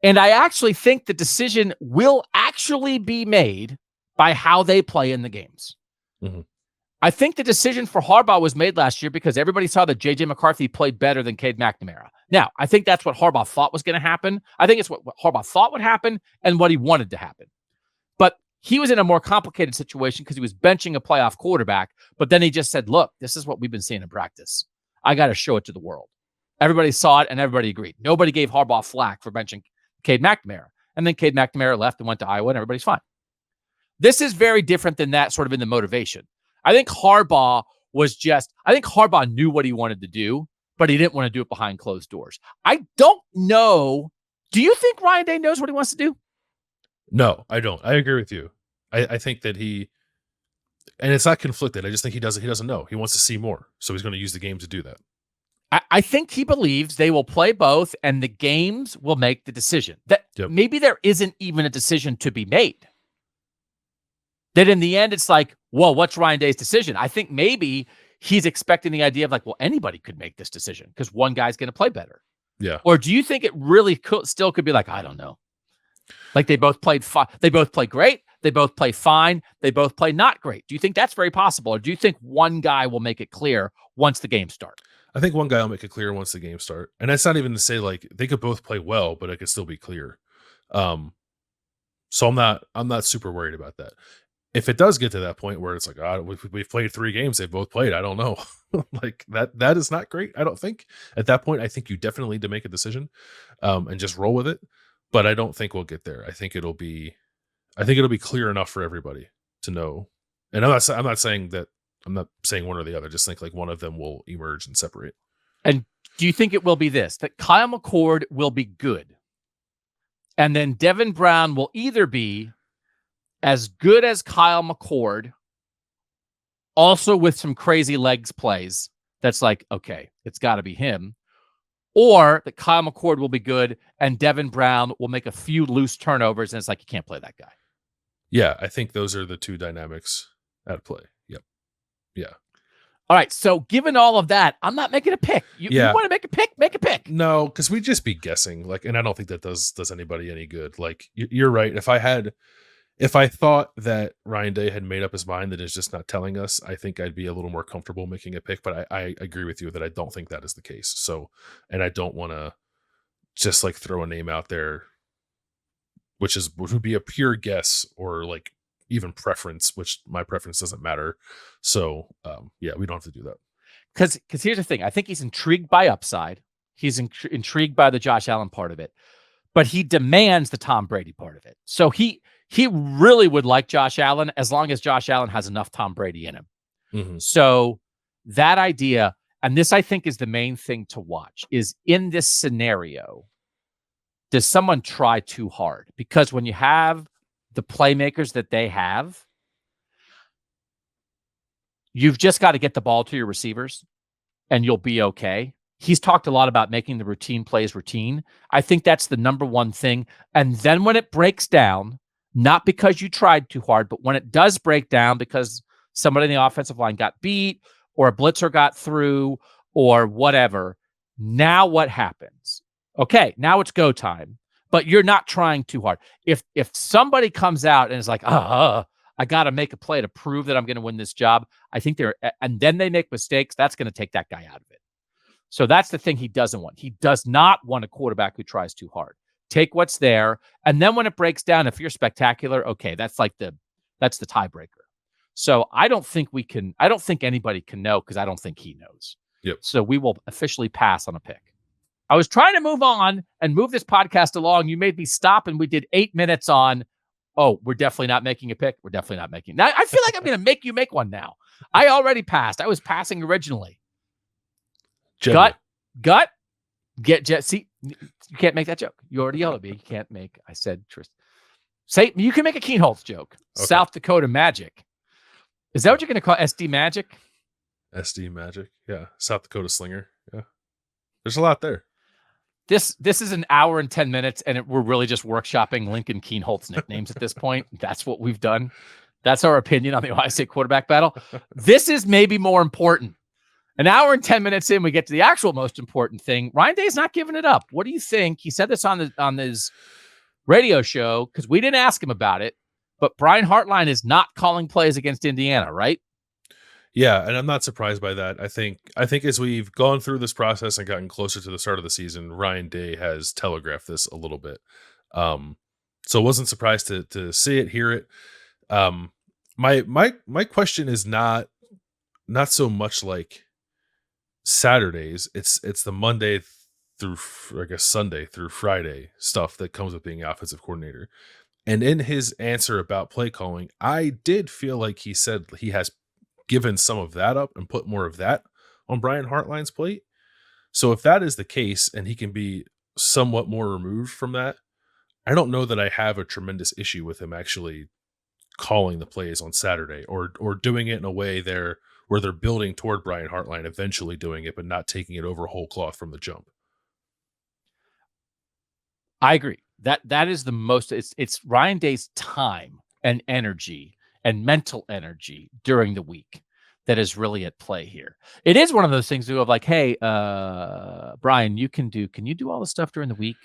[SPEAKER 1] And I actually think the decision will actually be made by how they play in the games.
[SPEAKER 2] Mm-hmm.
[SPEAKER 1] I think the decision for Harbaugh was made last year because everybody saw that J.J. McCarthy played better than Cade McNamara. Now, I think that's what Harbaugh thought was going to happen. I think it's what Harbaugh thought would happen and what he wanted to happen. But he was in a more complicated situation because he was benching a playoff quarterback. But then he just said, look, this is what we've been seeing in practice. I got to show it to the world. Everybody saw it and everybody agreed. Nobody gave Harbaugh flack for benching Cade McNamara. And then Cade McNamara left and went to Iowa and everybody's fine. This is very different than that sort of in the motivation. I think Harbaugh knew what he wanted to do, but he didn't want to do it behind closed doors. I don't know. Do you think Ryan Day knows what he wants to do?
[SPEAKER 2] No, I don't. I agree with you. I think that and it's not conflicted. I just think he doesn't know. He wants to see more. So he's going to use the game to do that.
[SPEAKER 1] I think he believes they will play both and the games will make the decision. That maybe there isn't even a decision to be made. That in the end, it's like, well, what's Ryan Day's decision? I think maybe he's expecting the idea of like, well, anybody could make this decision because one guy's going to play better.
[SPEAKER 2] Yeah.
[SPEAKER 1] Or do you think it really still could be like, I don't know. Like they both played fine. They both play great. They both play fine. They both play not great. Do you think that's very possible? Or do you think one guy will make it clear once the game starts?
[SPEAKER 2] I think one guy will make it clear once the game starts. And that's not even to say like they could both play well, but it could still be clear. So I'm not super worried about that. If it does get to that point where it's like, we've played 3 games, they've both played, I don't know. Like that is not great. I don't think at that point, I think you definitely need to make a decision and just roll with it. But I don't think we'll get there. I think it'll be clear enough for everybody to know. And I'm not saying one or the other. Just think like one of them will emerge and separate.
[SPEAKER 1] And do you think it will be that Kyle McCord will be good? And then Devin Brown will either be as good as Kyle McCord, also with some crazy legs plays. That's like, okay, it's got to be him. Or that Kyle McCord will be good and Devin Brown will make a few loose turnovers and it's like, you can't play that guy.
[SPEAKER 2] Yeah, I think those are the two dynamics at play. Yep. Yeah.
[SPEAKER 1] All right. So given all of that, I'm not making a pick. You want to make a pick? Make a pick.
[SPEAKER 2] No, because we'd just be guessing. Like, and I don't think that does anybody any good. Like, you're right. If I thought that Ryan Day had made up his mind that is just not telling us, I think I'd be a little more comfortable making a pick. But I agree with you that I don't think that is the case. So, and I don't want to just like throw a name out there, which would be a pure guess or like even preference, which my preference doesn't matter. So, yeah, we don't have to do that.
[SPEAKER 1] Because here's the thing. I think he's intrigued by upside. He's intrigued by the Josh Allen part of it. But he demands the Tom Brady part of it. So he really would like Josh Allen as long as Josh Allen has enough Tom Brady in him. Mm-hmm. So that idea, and this I think is the main thing to watch, is in this scenario, does someone try too hard? Because when you have the playmakers that they have, you've just got to get the ball to your receivers and you'll be okay. He's talked a lot about making the routine plays routine. I think that's the number one thing. And then when it breaks down, not because you tried too hard, but when it does break down because somebody in the offensive line got beat or a blitzer got through or whatever, now what happens? Okay, now it's go time, but you're not trying too hard. If somebody comes out and is like, I got to make a play to prove that I'm going to win this job, I think and then they make mistakes, that's going to take that guy out of it. So that's the thing he doesn't want. He does not want a quarterback who tries too hard. Take what's there. And then when it breaks down, if you're spectacular, okay, that's the tiebreaker. So I don't think anybody can know because I don't think he knows.
[SPEAKER 2] Yep.
[SPEAKER 1] So we will officially pass on a pick. I was trying to move on and move this podcast along. You made me stop and we did 8 minutes on, we're definitely not making a pick. We're definitely not making. Now I feel like I'm going to make you make one now. I already passed. I was passing originally.
[SPEAKER 2] General.
[SPEAKER 1] Gut, get jet. See, you can't make that joke. You already yelled at me. You can't make. I said, Tristan, say you can make a Keenholz joke. Okay. South Dakota Magic. Is that what you're going to call SD Magic?
[SPEAKER 2] SD Magic, yeah. South Dakota Slinger, yeah. There's a lot there.
[SPEAKER 1] This is an hour and 10 minutes, and we're really just workshopping Lincoln Keenholz nicknames at this point. That's what we've done. That's our opinion on the Ohio State quarterback battle. This is maybe more important. An hour and 10 minutes in, we get to the actual most important thing. Ryan Day's not giving it up. What do you think? He said this on his radio show because we didn't ask him about it, but Brian Hartline is not calling plays against Indiana, right?
[SPEAKER 2] Yeah, and I'm not surprised by that. I think as we've gone through this process and gotten closer to the start of the season, Ryan Day has telegraphed this a little bit. Um, so wasn't surprised to see it, hear it. My question is not so much like Saturdays. It's the Monday through I guess Sunday through Friday stuff that comes with being offensive coordinator. And in his answer about play calling, I did feel like he said he has given some of that up and put more of that on Brian Hartline's plate. So if that is the case and he can be somewhat more removed from that, I don't know that I have a tremendous issue with him actually calling the plays on Saturday or doing it in a way where they're building toward Brian Hartline eventually doing it, but not taking it over whole cloth from the jump.
[SPEAKER 1] I agree. That is the most. It's Ryan Day's time and energy and mental energy during the week that is really at play here. It is one of those things of like, hey, Brian, can you do all the stuff during the week,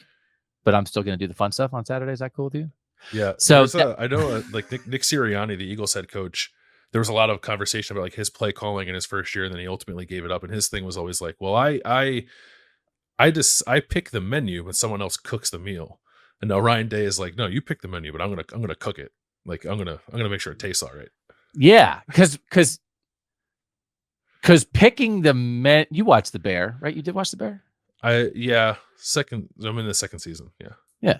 [SPEAKER 1] but I'm still going to do the fun stuff on Saturday? Is that cool with you?
[SPEAKER 2] Yeah.
[SPEAKER 1] So
[SPEAKER 2] I know like Nick Sirianni, the Eagles head coach, there was a lot of conversation about like his play calling in his first year, and then he ultimately gave it up. And his thing was always like, well, I pick the menu when someone else cooks the meal. And now Ryan Day is like, no, you pick the menu, but I'm gonna cook it. Like I'm gonna make sure it tastes all right.
[SPEAKER 1] Yeah, because picking the men. You watched The Bear, right? You did watch The Bear.
[SPEAKER 2] Second. I'm in the second season.
[SPEAKER 1] Yeah.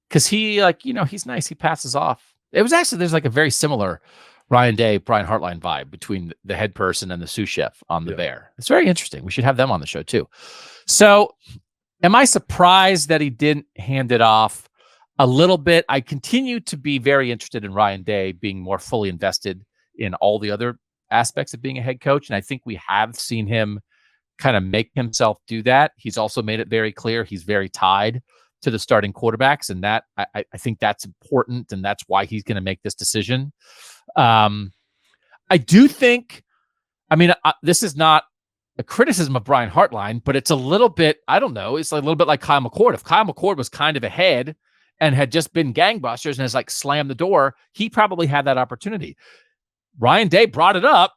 [SPEAKER 1] Because he's nice. He passes off. It was actually there's like a very similar Ryan Day, Brian Hartline vibe between the head person and the sous chef on The Bear. It's very interesting. We should have them on the show too. So, am I surprised that he didn't hand it off a little bit? I continue to be very interested in Ryan Day being more fully invested in all the other aspects of being a head coach. And I think we have seen him kind of make himself do that. He's also made it very clear he's very tied to the starting quarterbacks. And that I think that's important. And that's why he's going to make this decision. I do think, this is not a criticism of Brian Hartline, but it's a little bit, I don't know, it's a little bit like Kyle McCord. If Kyle McCord was kind of ahead and had just been gangbusters and has like slammed the door, he probably had that opportunity. Ryan Day brought it up.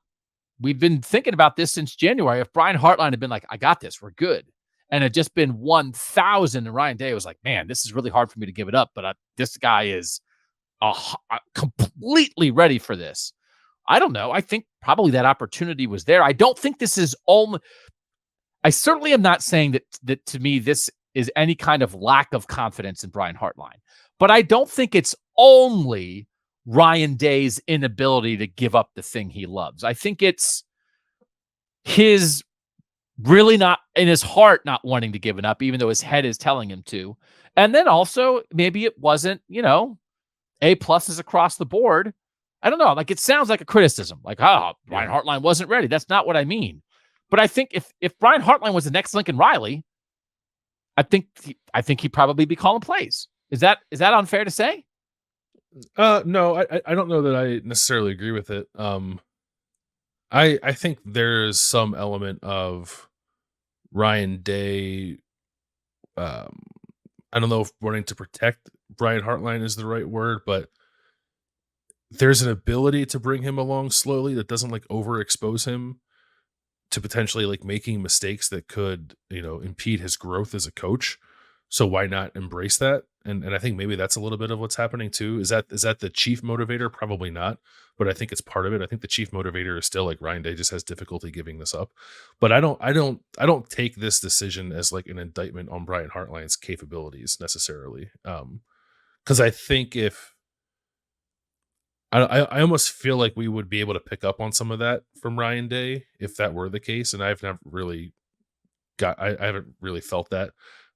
[SPEAKER 1] We've been thinking about this since January. If Brian Hartline had been like, I got this, we're good, and had just been 1,000, and Ryan Day was like, man, this is really hard for me to give it up, but this guy is completely ready for this. I don't know. I think probably that opportunity was there. I don't think this is all. I certainly am not saying that to me, this is any kind of lack of confidence in Brian Hartline, but I don't think it's only Ryan Day's inability to give up the thing he loves. I think it's his really not in his heart, not wanting to give it up, even though his head is telling him to. And then also maybe it wasn't, A+ across the board. I don't know. Like it sounds like a criticism, like, Brian Hartline wasn't ready. That's not what I mean. But I think if Brian Hartline was the next Lincoln Riley, I think he'd probably be calling plays. Is that unfair to say?
[SPEAKER 2] No, I don't know that I necessarily agree with it. I think there's some element of Ryan Day. I don't know if wanting to protect Brian Hartline is the right word, but there's an ability to bring him along slowly that doesn't like overexpose him to potentially like making mistakes that could, impede his growth as a coach. So why not embrace that? And I think maybe that's a little bit of what's happening too. Is that the chief motivator? Probably not, but I think it's part of it. I think the chief motivator is still like Ryan Day just has difficulty giving this up. But I don't take this decision as like an indictment on Brian Hartline's capabilities necessarily. Because I think I almost feel like we would be able to pick up on some of that from Ryan Day if that were the case, and I haven't really felt that.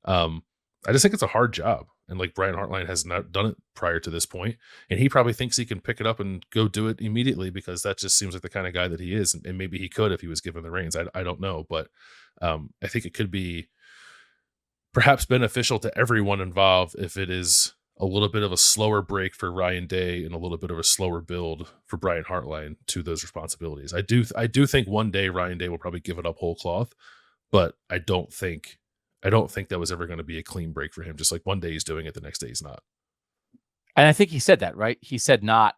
[SPEAKER 2] I just think it's a hard job, and like Brian Hartline has not done it prior to this point, and he probably thinks he can pick it up and go do it immediately because that just seems like the kind of guy that he is, and maybe he could if he was given the reins. I don't know, but I think it could be perhaps beneficial to everyone involved if it is a little bit of a slower break for Ryan Day and a little bit of a slower build for Brian Hartline to those responsibilities. I do think one day Ryan Day will probably give it up whole cloth, but I don't think that was ever going to be a clean break for him. Just like one day he's doing it, the next day he's not.
[SPEAKER 1] And I think he said that, right? He said not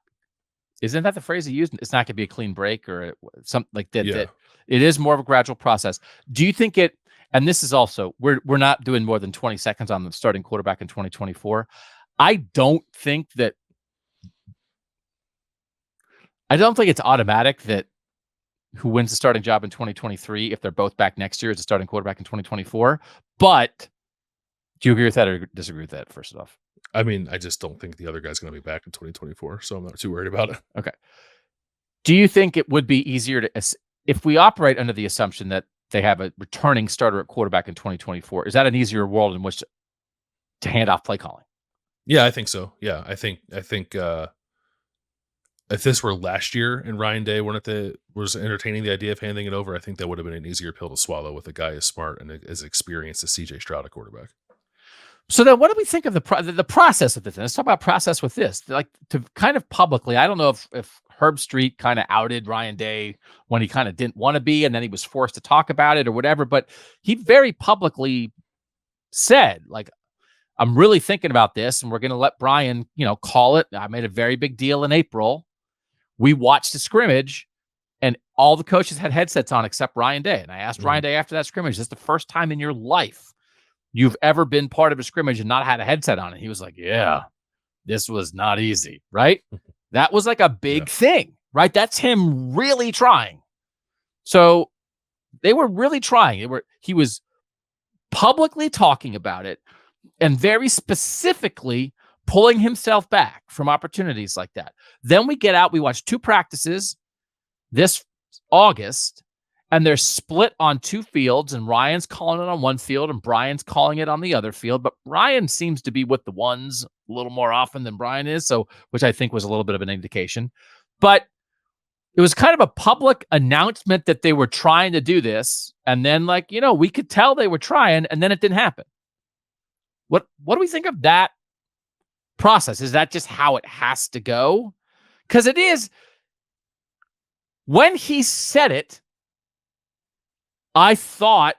[SPEAKER 1] Isn't that the phrase he used? It's not going to be a clean break or something like that.
[SPEAKER 2] Yeah.
[SPEAKER 1] That it is more of a gradual process. Do you think it? And this is also we're not doing more than 20 seconds on the starting quarterback in 2024. I don't think it's automatic that who wins the starting job in 2023, if they're both back next year, is a starting quarterback in 2024. But do you agree with that or disagree with that, first off?
[SPEAKER 2] I mean, I just don't think the other guy's going to be back in 2024, so I'm not too worried about it.
[SPEAKER 1] Okay. Do you think it would be easier if we operate under the assumption that they have a returning starter at quarterback in 2024, is that an easier world in which to hand off play calling?
[SPEAKER 2] Yeah, I think so. Yeah, I think if this were last year and Ryan Day was entertaining the idea of handing it over, I think that would have been an easier pill to swallow with a guy as smart and as experienced as CJ Stroud at quarterback.
[SPEAKER 1] So then what do we think of the process of this? Let's talk about process with this. Like, to kind of publicly, I don't know if Herb Street kind of outed Ryan Day when he kind of didn't want to be, and then he was forced to talk about it or whatever, but he very publicly said, like, I'm really thinking about this, and we're going to let Brian, call it. I made a very big deal in April. We watched a scrimmage, and all the coaches had headsets on except Ryan Day. And I asked Ryan Day after that scrimmage, is this the first time in your life you've ever been part of a scrimmage and not had a headset on? And he was like, yeah, this was not easy, right? That was like a big thing, right? That's him really trying. So they were really trying. He was publicly talking about it and very specifically pulling himself back from opportunities like that. Then we get out, we watch 2 practices this August, and they're split on 2 fields, and Ryan's calling it on one field and Brian's calling it on the other field. But Ryan seems to be with the ones a little more often than Brian is, which I think was a little bit of an indication. But it was kind of a public announcement that they were trying to do this. And then, we could tell they were trying, and then it didn't happen. What do we think of that process? Is that just how it has to go? Because it is. When he said it, I thought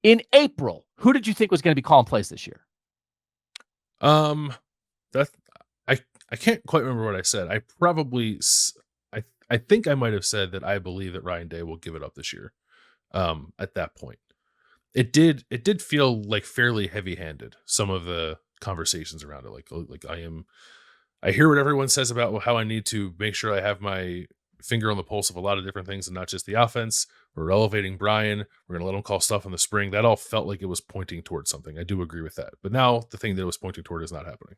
[SPEAKER 1] in April, who did you think was going to be calling plays this year?
[SPEAKER 2] That I can't quite remember what I said. I think I might have said that I believe that Ryan Day will give it up this year. At that point, it did feel like fairly heavy-handed. Some of the conversations around it, like I hear what everyone says about how I need to make sure I have my finger on the pulse of a lot of different things and not just the offense. We're elevating Brian. We're going to let him call stuff in the spring. That all felt like it was pointing towards something. I do agree with that. But now the thing that it was pointing toward is not happening.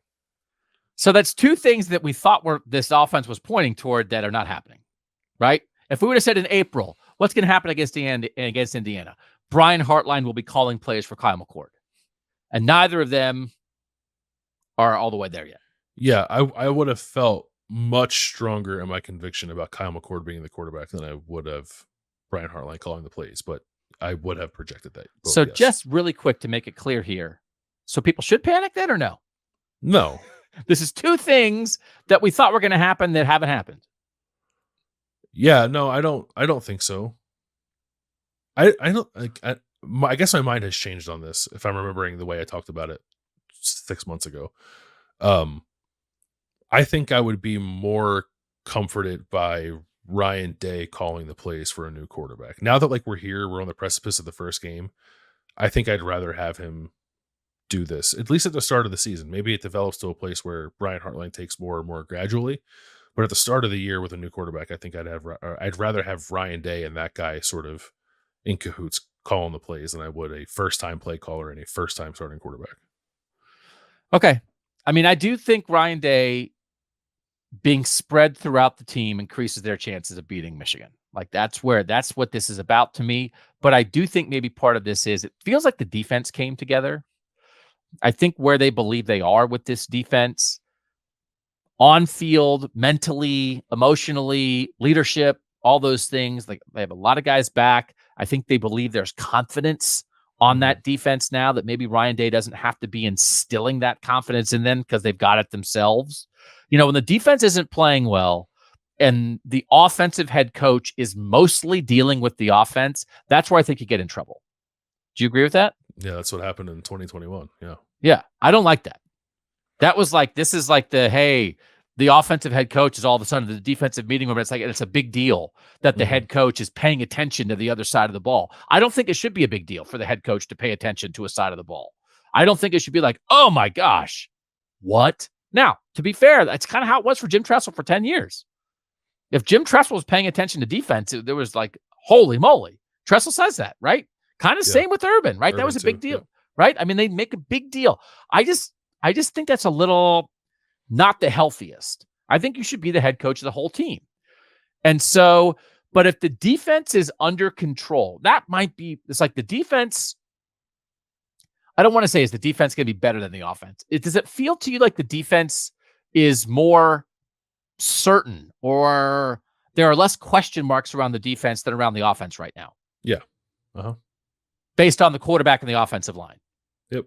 [SPEAKER 1] So that's 2 things that we thought this offense was pointing toward that are not happening, right? If we would have said in April, what's going to happen against Indiana? Brian Hartline will be calling plays for Kyle McCord. And neither of them are all the way there yet.
[SPEAKER 2] Yeah, I would have felt much stronger in my conviction about Kyle McCord being the quarterback than I would have Brian Hartline calling the plays, but I would have projected that.
[SPEAKER 1] So just really quick to make it clear here. So people should panic then or no?
[SPEAKER 2] No.
[SPEAKER 1] This is 2 things that we thought were going to happen that haven't happened.
[SPEAKER 2] Yeah, no, I don't think so. I guess my mind has changed on this if I'm remembering the way I talked about it 6 months ago. I think I would be more comforted by Ryan Day calling the plays for a new quarterback. Now that we're on the precipice of the first game, I think I'd rather have him do this, at least at the start of the season. Maybe it develops to a place where Brian Hartline takes more and more gradually. But at the start of the year with a new quarterback, I think I'd rather have Ryan Day and that guy sort of in cahoots calling the plays than I would a first-time play caller and a first-time starting quarterback.
[SPEAKER 1] Okay. I mean, I do think Ryan Day being spread throughout the team increases their chances of beating Michigan. That's what this is about to me. But I do think maybe part of this is it feels like the defense came together. I think where they believe they are with this defense, on field, mentally, emotionally, leadership, all those things, they have a lot of guys back. I think they believe there's confidence on that defense now that maybe Ryan Day doesn't have to be instilling that confidence in them because they've got it themselves. When the defense isn't playing well and the offensive head coach is mostly dealing with the offense, that's where I think you get in trouble. Do you agree with that?
[SPEAKER 2] Yeah, that's what happened in 2021. Yeah.
[SPEAKER 1] Yeah, I don't like that. That was like, this is like the offensive head coach is all of a sudden the defensive meeting room. It's like, it's a big deal that the head coach is paying attention to the other side of the ball. I don't think it should be a big deal for the head coach to pay attention to a side of the ball. I don't think it should be like, oh my gosh, what? Now, to be fair, that's kind of how it was for Jim Tressel for 10 years. If Jim Tressel was paying attention to defense, there was like, holy moly. Tressel says that, right? Kind of same with Urban, right? That was a big deal, right? I mean, they make a big deal. I just think that's a little not the healthiest. I think you should be the head coach of the whole team. And so, but if the defense is under control, that might be, it's like the defense, I don't want to say is the defense going to be better than the offense. Does it feel to you like the defense is more certain, or there are less question marks around the defense than around the offense right now?
[SPEAKER 2] Yeah.
[SPEAKER 1] Based on the quarterback and the offensive line.
[SPEAKER 2] Yep.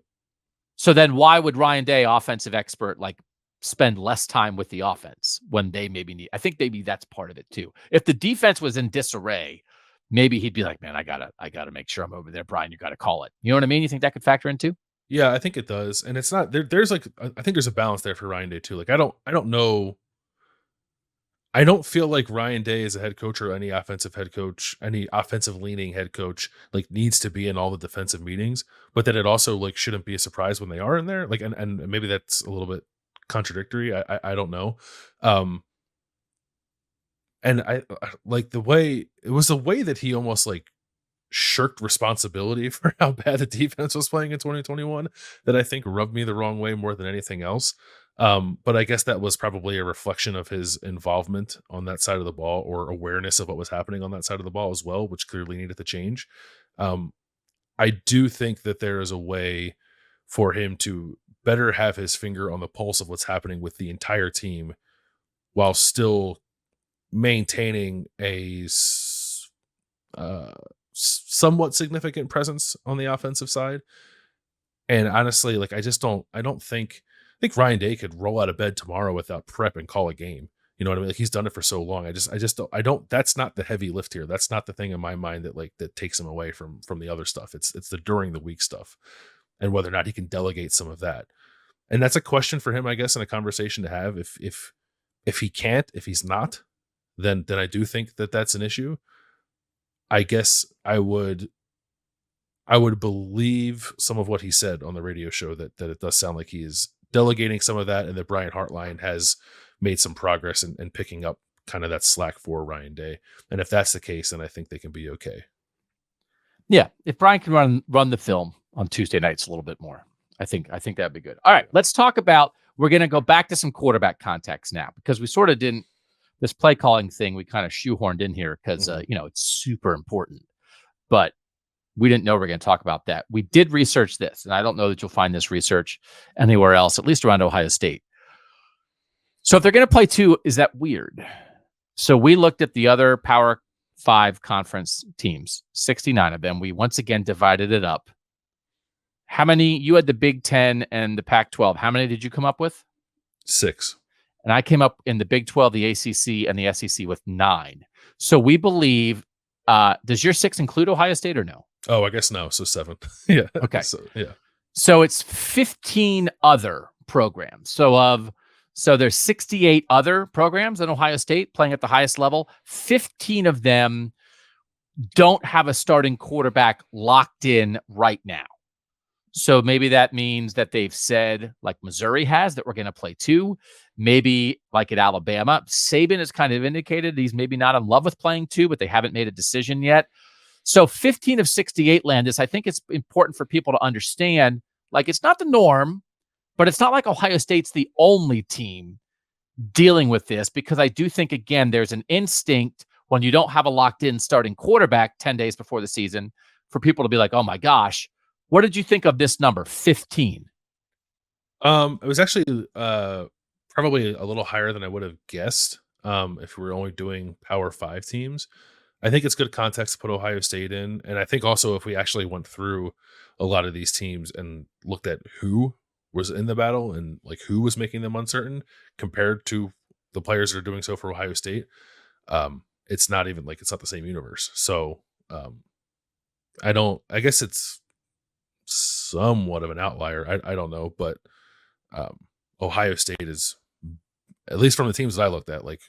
[SPEAKER 1] So then why would Ryan Day, offensive expert, like spend less time with the offense when they maybe need, I think maybe that's part of it too. If the defense was in disarray, maybe he'd be like, man, I gotta make sure I'm over there. Brian, you got to call it. You know what I mean? You think that could factor in too?
[SPEAKER 2] Yeah, I think it does. And it's not there's like, I think there's a balance there for Ryan Day too. Like, I don't know. I don't feel like Ryan Day as a head coach or any offensive head coach, any offensive leaning head coach, like needs to be in all the defensive meetings, but that it also like shouldn't be a surprise when they are in there. Like, and maybe that's a little bit contradictory. I don't know. And I like the way that he almost like shirked responsibility for how bad the defense was playing in 2021 that I think rubbed me the wrong way more than anything else. But I guess that was probably a reflection of his involvement on that side of the ball, or awareness of what was happening on that side of the ball as well, which clearly needed to change. I do think that there is a way for him to better have his finger on the pulse of what's happening with the entire team while still maintaining a somewhat significant presence on the offensive side. And honestly, like, I think Ryan Day could roll out of bed tomorrow without prep and call a game. You know what I mean? Like, he's done it for so long. I don't, that's not the heavy lift here. That's not the thing in my mind that takes him away from the other stuff. It's the during the week stuff, and whether or not he can delegate some of that. And that's a question for him, I guess, and a conversation to have. If he can't, if he's not, then I do think that that's an issue. I guess I would believe some of what he said on the radio show, that it does sound like he is delegating some of that, and that Brian Hartline has made some progress in picking up kind of that slack for Ryan Day. And if that's the case, then I think they can be okay.
[SPEAKER 1] Yeah, if Brian can run the film on Tuesday nights a little bit more, I think that'd be good. All right, let's talk about, we're going to go back to some quarterback context now, because we sort of didn't, this play calling thing we kind of shoehorned in here because, it's super important, but we didn't know we were going to talk about that. We did research this, and I don't know that you'll find this research anywhere else, at least around Ohio State. So if they're going to play two, is that weird? So we looked at the other Power 5 conference teams, 69 of them. We once again divided it up. How many? You had the Big Ten and the Pac-12. How many did you come up with?
[SPEAKER 2] 6.
[SPEAKER 1] And I came up in the Big 12, the ACC, and the SEC with 9. So we believe, does your 6 include Ohio State or no?
[SPEAKER 2] Oh, I guess no. So 7. Yeah.
[SPEAKER 1] Okay.
[SPEAKER 2] So
[SPEAKER 1] it's 15 other programs. So there's 68 other programs in Ohio State playing at the highest level. 15 of them don't have a starting quarterback locked in right now. So maybe that means that they've said, like Missouri has, that we're going to play 2. Maybe like at Alabama, Saban has kind of indicated he's maybe not in love with playing 2, but they haven't made a decision yet. So 15 of 68, Landis, I think it's important for people to understand, like, it's not the norm, but it's not like Ohio State's the only team dealing with this, because I do think, again, there's an instinct when you don't have a locked in starting quarterback 10 days before the season for people to be like, oh my gosh, what did you think of this number, 15?
[SPEAKER 2] It was actually probably a little higher than I would have guessed if we were only doing Power 5 teams. I think it's good context to put Ohio State in. And I think also if we actually went through a lot of these teams and looked at who was in the battle and like who was making them uncertain compared to the players that are doing so for Ohio State, it's not even like, it's not the same universe. So I guess it's somewhat of an outlier. I don't know, but Ohio State is, at least from the teams that I looked at, like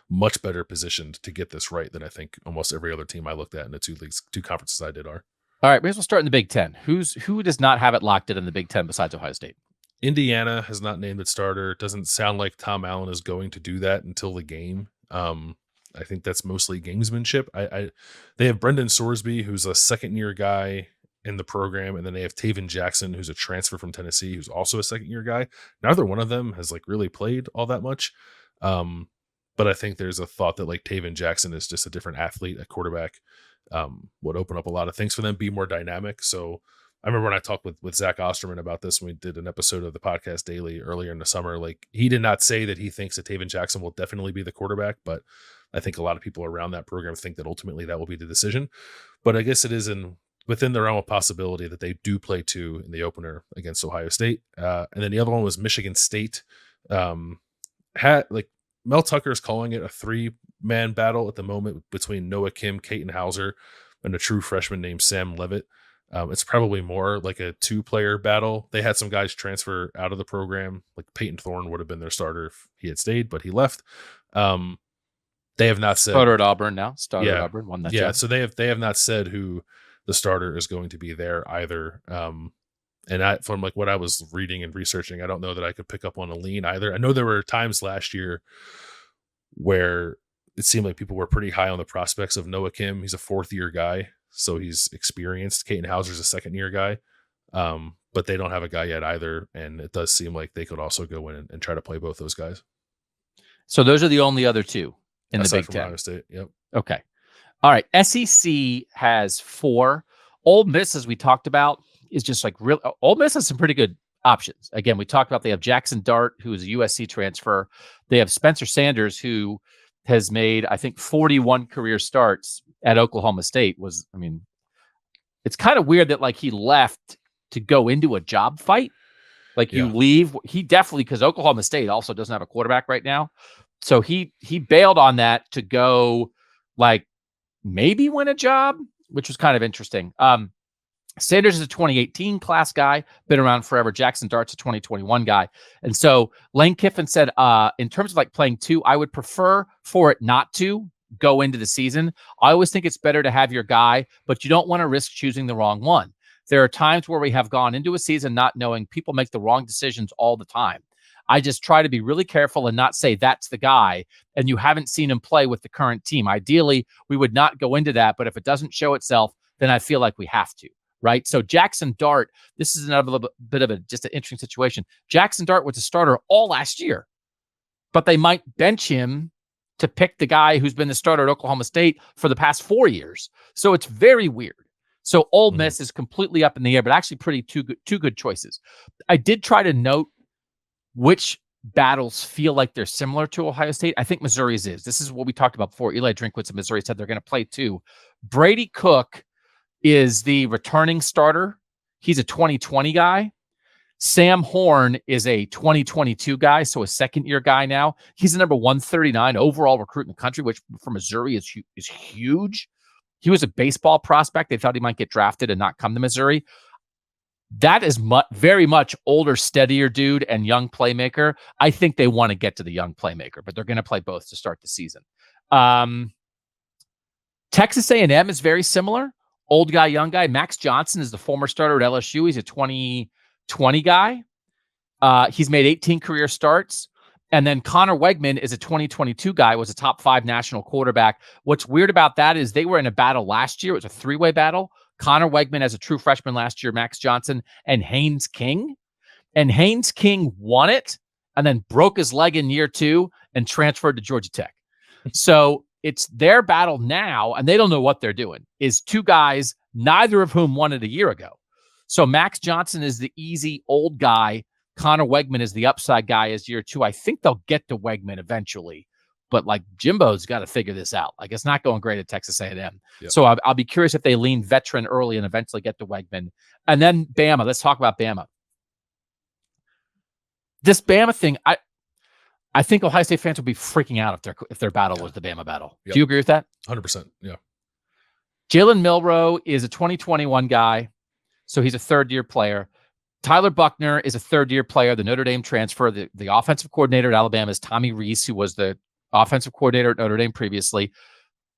[SPEAKER 2] much better positioned to get this right than I think almost every other team I looked at in the two conferences I did are.
[SPEAKER 1] All right, we will start in the Big Ten. Who does not have it locked in the Big Ten besides Ohio State?
[SPEAKER 2] Indiana has not named its starter. It doesn't sound like Tom Allen is going to do that until the game. I think that's mostly gamesmanship. They have Brendan Sorsby, who's a second-year guy in the program, and then they have Taven Jackson, who's a transfer from Tennessee, who's also a second-year guy. Neither one of them has like really played all that much. But I think there's a thought that like Taven Jackson is just a different athlete at quarterback, would open up a lot of things for them, be more dynamic. So I remember when I talked with Zach Osterman about this when we did an episode of the Podcast Daily earlier in the summer, like he did not say that he thinks that Taven Jackson will definitely be the quarterback, but I think a lot of people around that program think that ultimately that will be the decision. But I guess it is within the realm of possibility that they do play 2 in the opener against Ohio State. And then the other one was Michigan State. Mel Tucker is calling it a 3-man battle at the moment between Noah Kim, Kaiten Hauser, and a true freshman named Sam Levitt. It's probably more like a 2-player battle. They had some guys transfer out of the program. Like Peyton Thorne would have been their starter if he had stayed, but he left. They have not said
[SPEAKER 1] starter at Auburn now. Starter at Auburn won that job.
[SPEAKER 2] So they have not said who the starter is going to be there either. And from like what I was reading and researching, I don't know that I could pick up on a lean either. I know there were times last year where it seemed like people were pretty high on the prospects of Noah Kim. He's a 4th-year guy, so he's experienced. Kaiten Hauser's a 2nd-year guy, but they don't have a guy yet either. And it does seem like they could also go in and try to play both those guys.
[SPEAKER 1] So those are the only other 2 in
[SPEAKER 2] aside
[SPEAKER 1] the Big
[SPEAKER 2] from
[SPEAKER 1] Ten.
[SPEAKER 2] Ohio State. Yep.
[SPEAKER 1] Okay. All right. SEC has 4. Ole Miss, as we talked about, is just like real. Ole Miss has some pretty good options. Again, we talked about they have Jackson Dart, who is a USC transfer. They have Spencer Sanders, who has made, I think, 41 career starts at Oklahoma State. It's kind of weird that like he left to go into a job fight. Like you leave, he definitely, because Oklahoma State also doesn't have a quarterback right now. So he bailed on that to go like maybe win a job, which was kind of interesting. Sanders is a 2018 class guy, been around forever. Jackson Dart's a 2021 guy. And so Lane Kiffin said, in terms of like playing 2, I would prefer for it not to go into the season. I always think it's better to have your guy, but you don't want to risk choosing the wrong one. There are times where we have gone into a season not knowing. People make the wrong decisions all the time. I just try to be really careful and not say that's the guy and you haven't seen him play with the current team. Ideally, we would not go into that, but if it doesn't show itself, then I feel like we have to. Right. So Jackson Dart, this is another bit of just an interesting situation. Jackson Dart was a starter all last year, but they might bench him to pick the guy who's been the starter at Oklahoma State for the past 4 years. So it's very weird. So Ole Miss is completely up in the air, but actually two good choices. I did try to note which battles feel like they're similar to Ohio State. I think Missouri's is. This is what we talked about before. Eli Drinkwitz of Missouri said they're going to play 2. Brady Cook is the returning starter. He's a 2020 guy. Sam Horn is a 2022 guy, so a 2nd-year guy now. He's the number 139 overall recruit in the country, which for Missouri is huge. He was a baseball prospect. They thought he might get drafted and not come to Missouri. That is very much older, steadier dude and young playmaker. I think they want to get to the young playmaker, but they're going to play both to start the season. Texas A&M is very similar. Old guy, young guy. Max Johnson is the former starter at LSU. He's a 2020 guy. He's made 18 career starts. And then Connor Wegman is a 2022 guy, was a top 5 national quarterback. What's weird about that is they were in a battle last year. It was a 3-way battle. Connor Wegman as a true freshman last year, Max Johnson, and Haynes King. And Haynes King won it and then broke his leg in year 2 and transferred to Georgia Tech. So it's their battle now, and they don't know what they're doing, is 2 guys, neither of whom won it a year ago. So Max Johnson is the easy old guy. Connor Wegman is the upside guy as year 2. I think they'll get to Wegman eventually, but like Jimbo's got to figure this out. Like it's not going great at Texas A&M. Yep. So I'll be curious if they lean veteran early and eventually get to Wegman. And then Bama. Let's talk about Bama. This Bama thing, I think Ohio State fans will be freaking out if their battle was the Bama battle. Yep. Do you agree with that?
[SPEAKER 2] 100%. Yeah.
[SPEAKER 1] Jalen Milroe is a 2021 guy, so he's a 3rd-year player. Tyler Buckner is a third-year player, the Notre Dame transfer. The offensive coordinator at Alabama is Tommy Rees, who was the offensive coordinator at Notre Dame previously.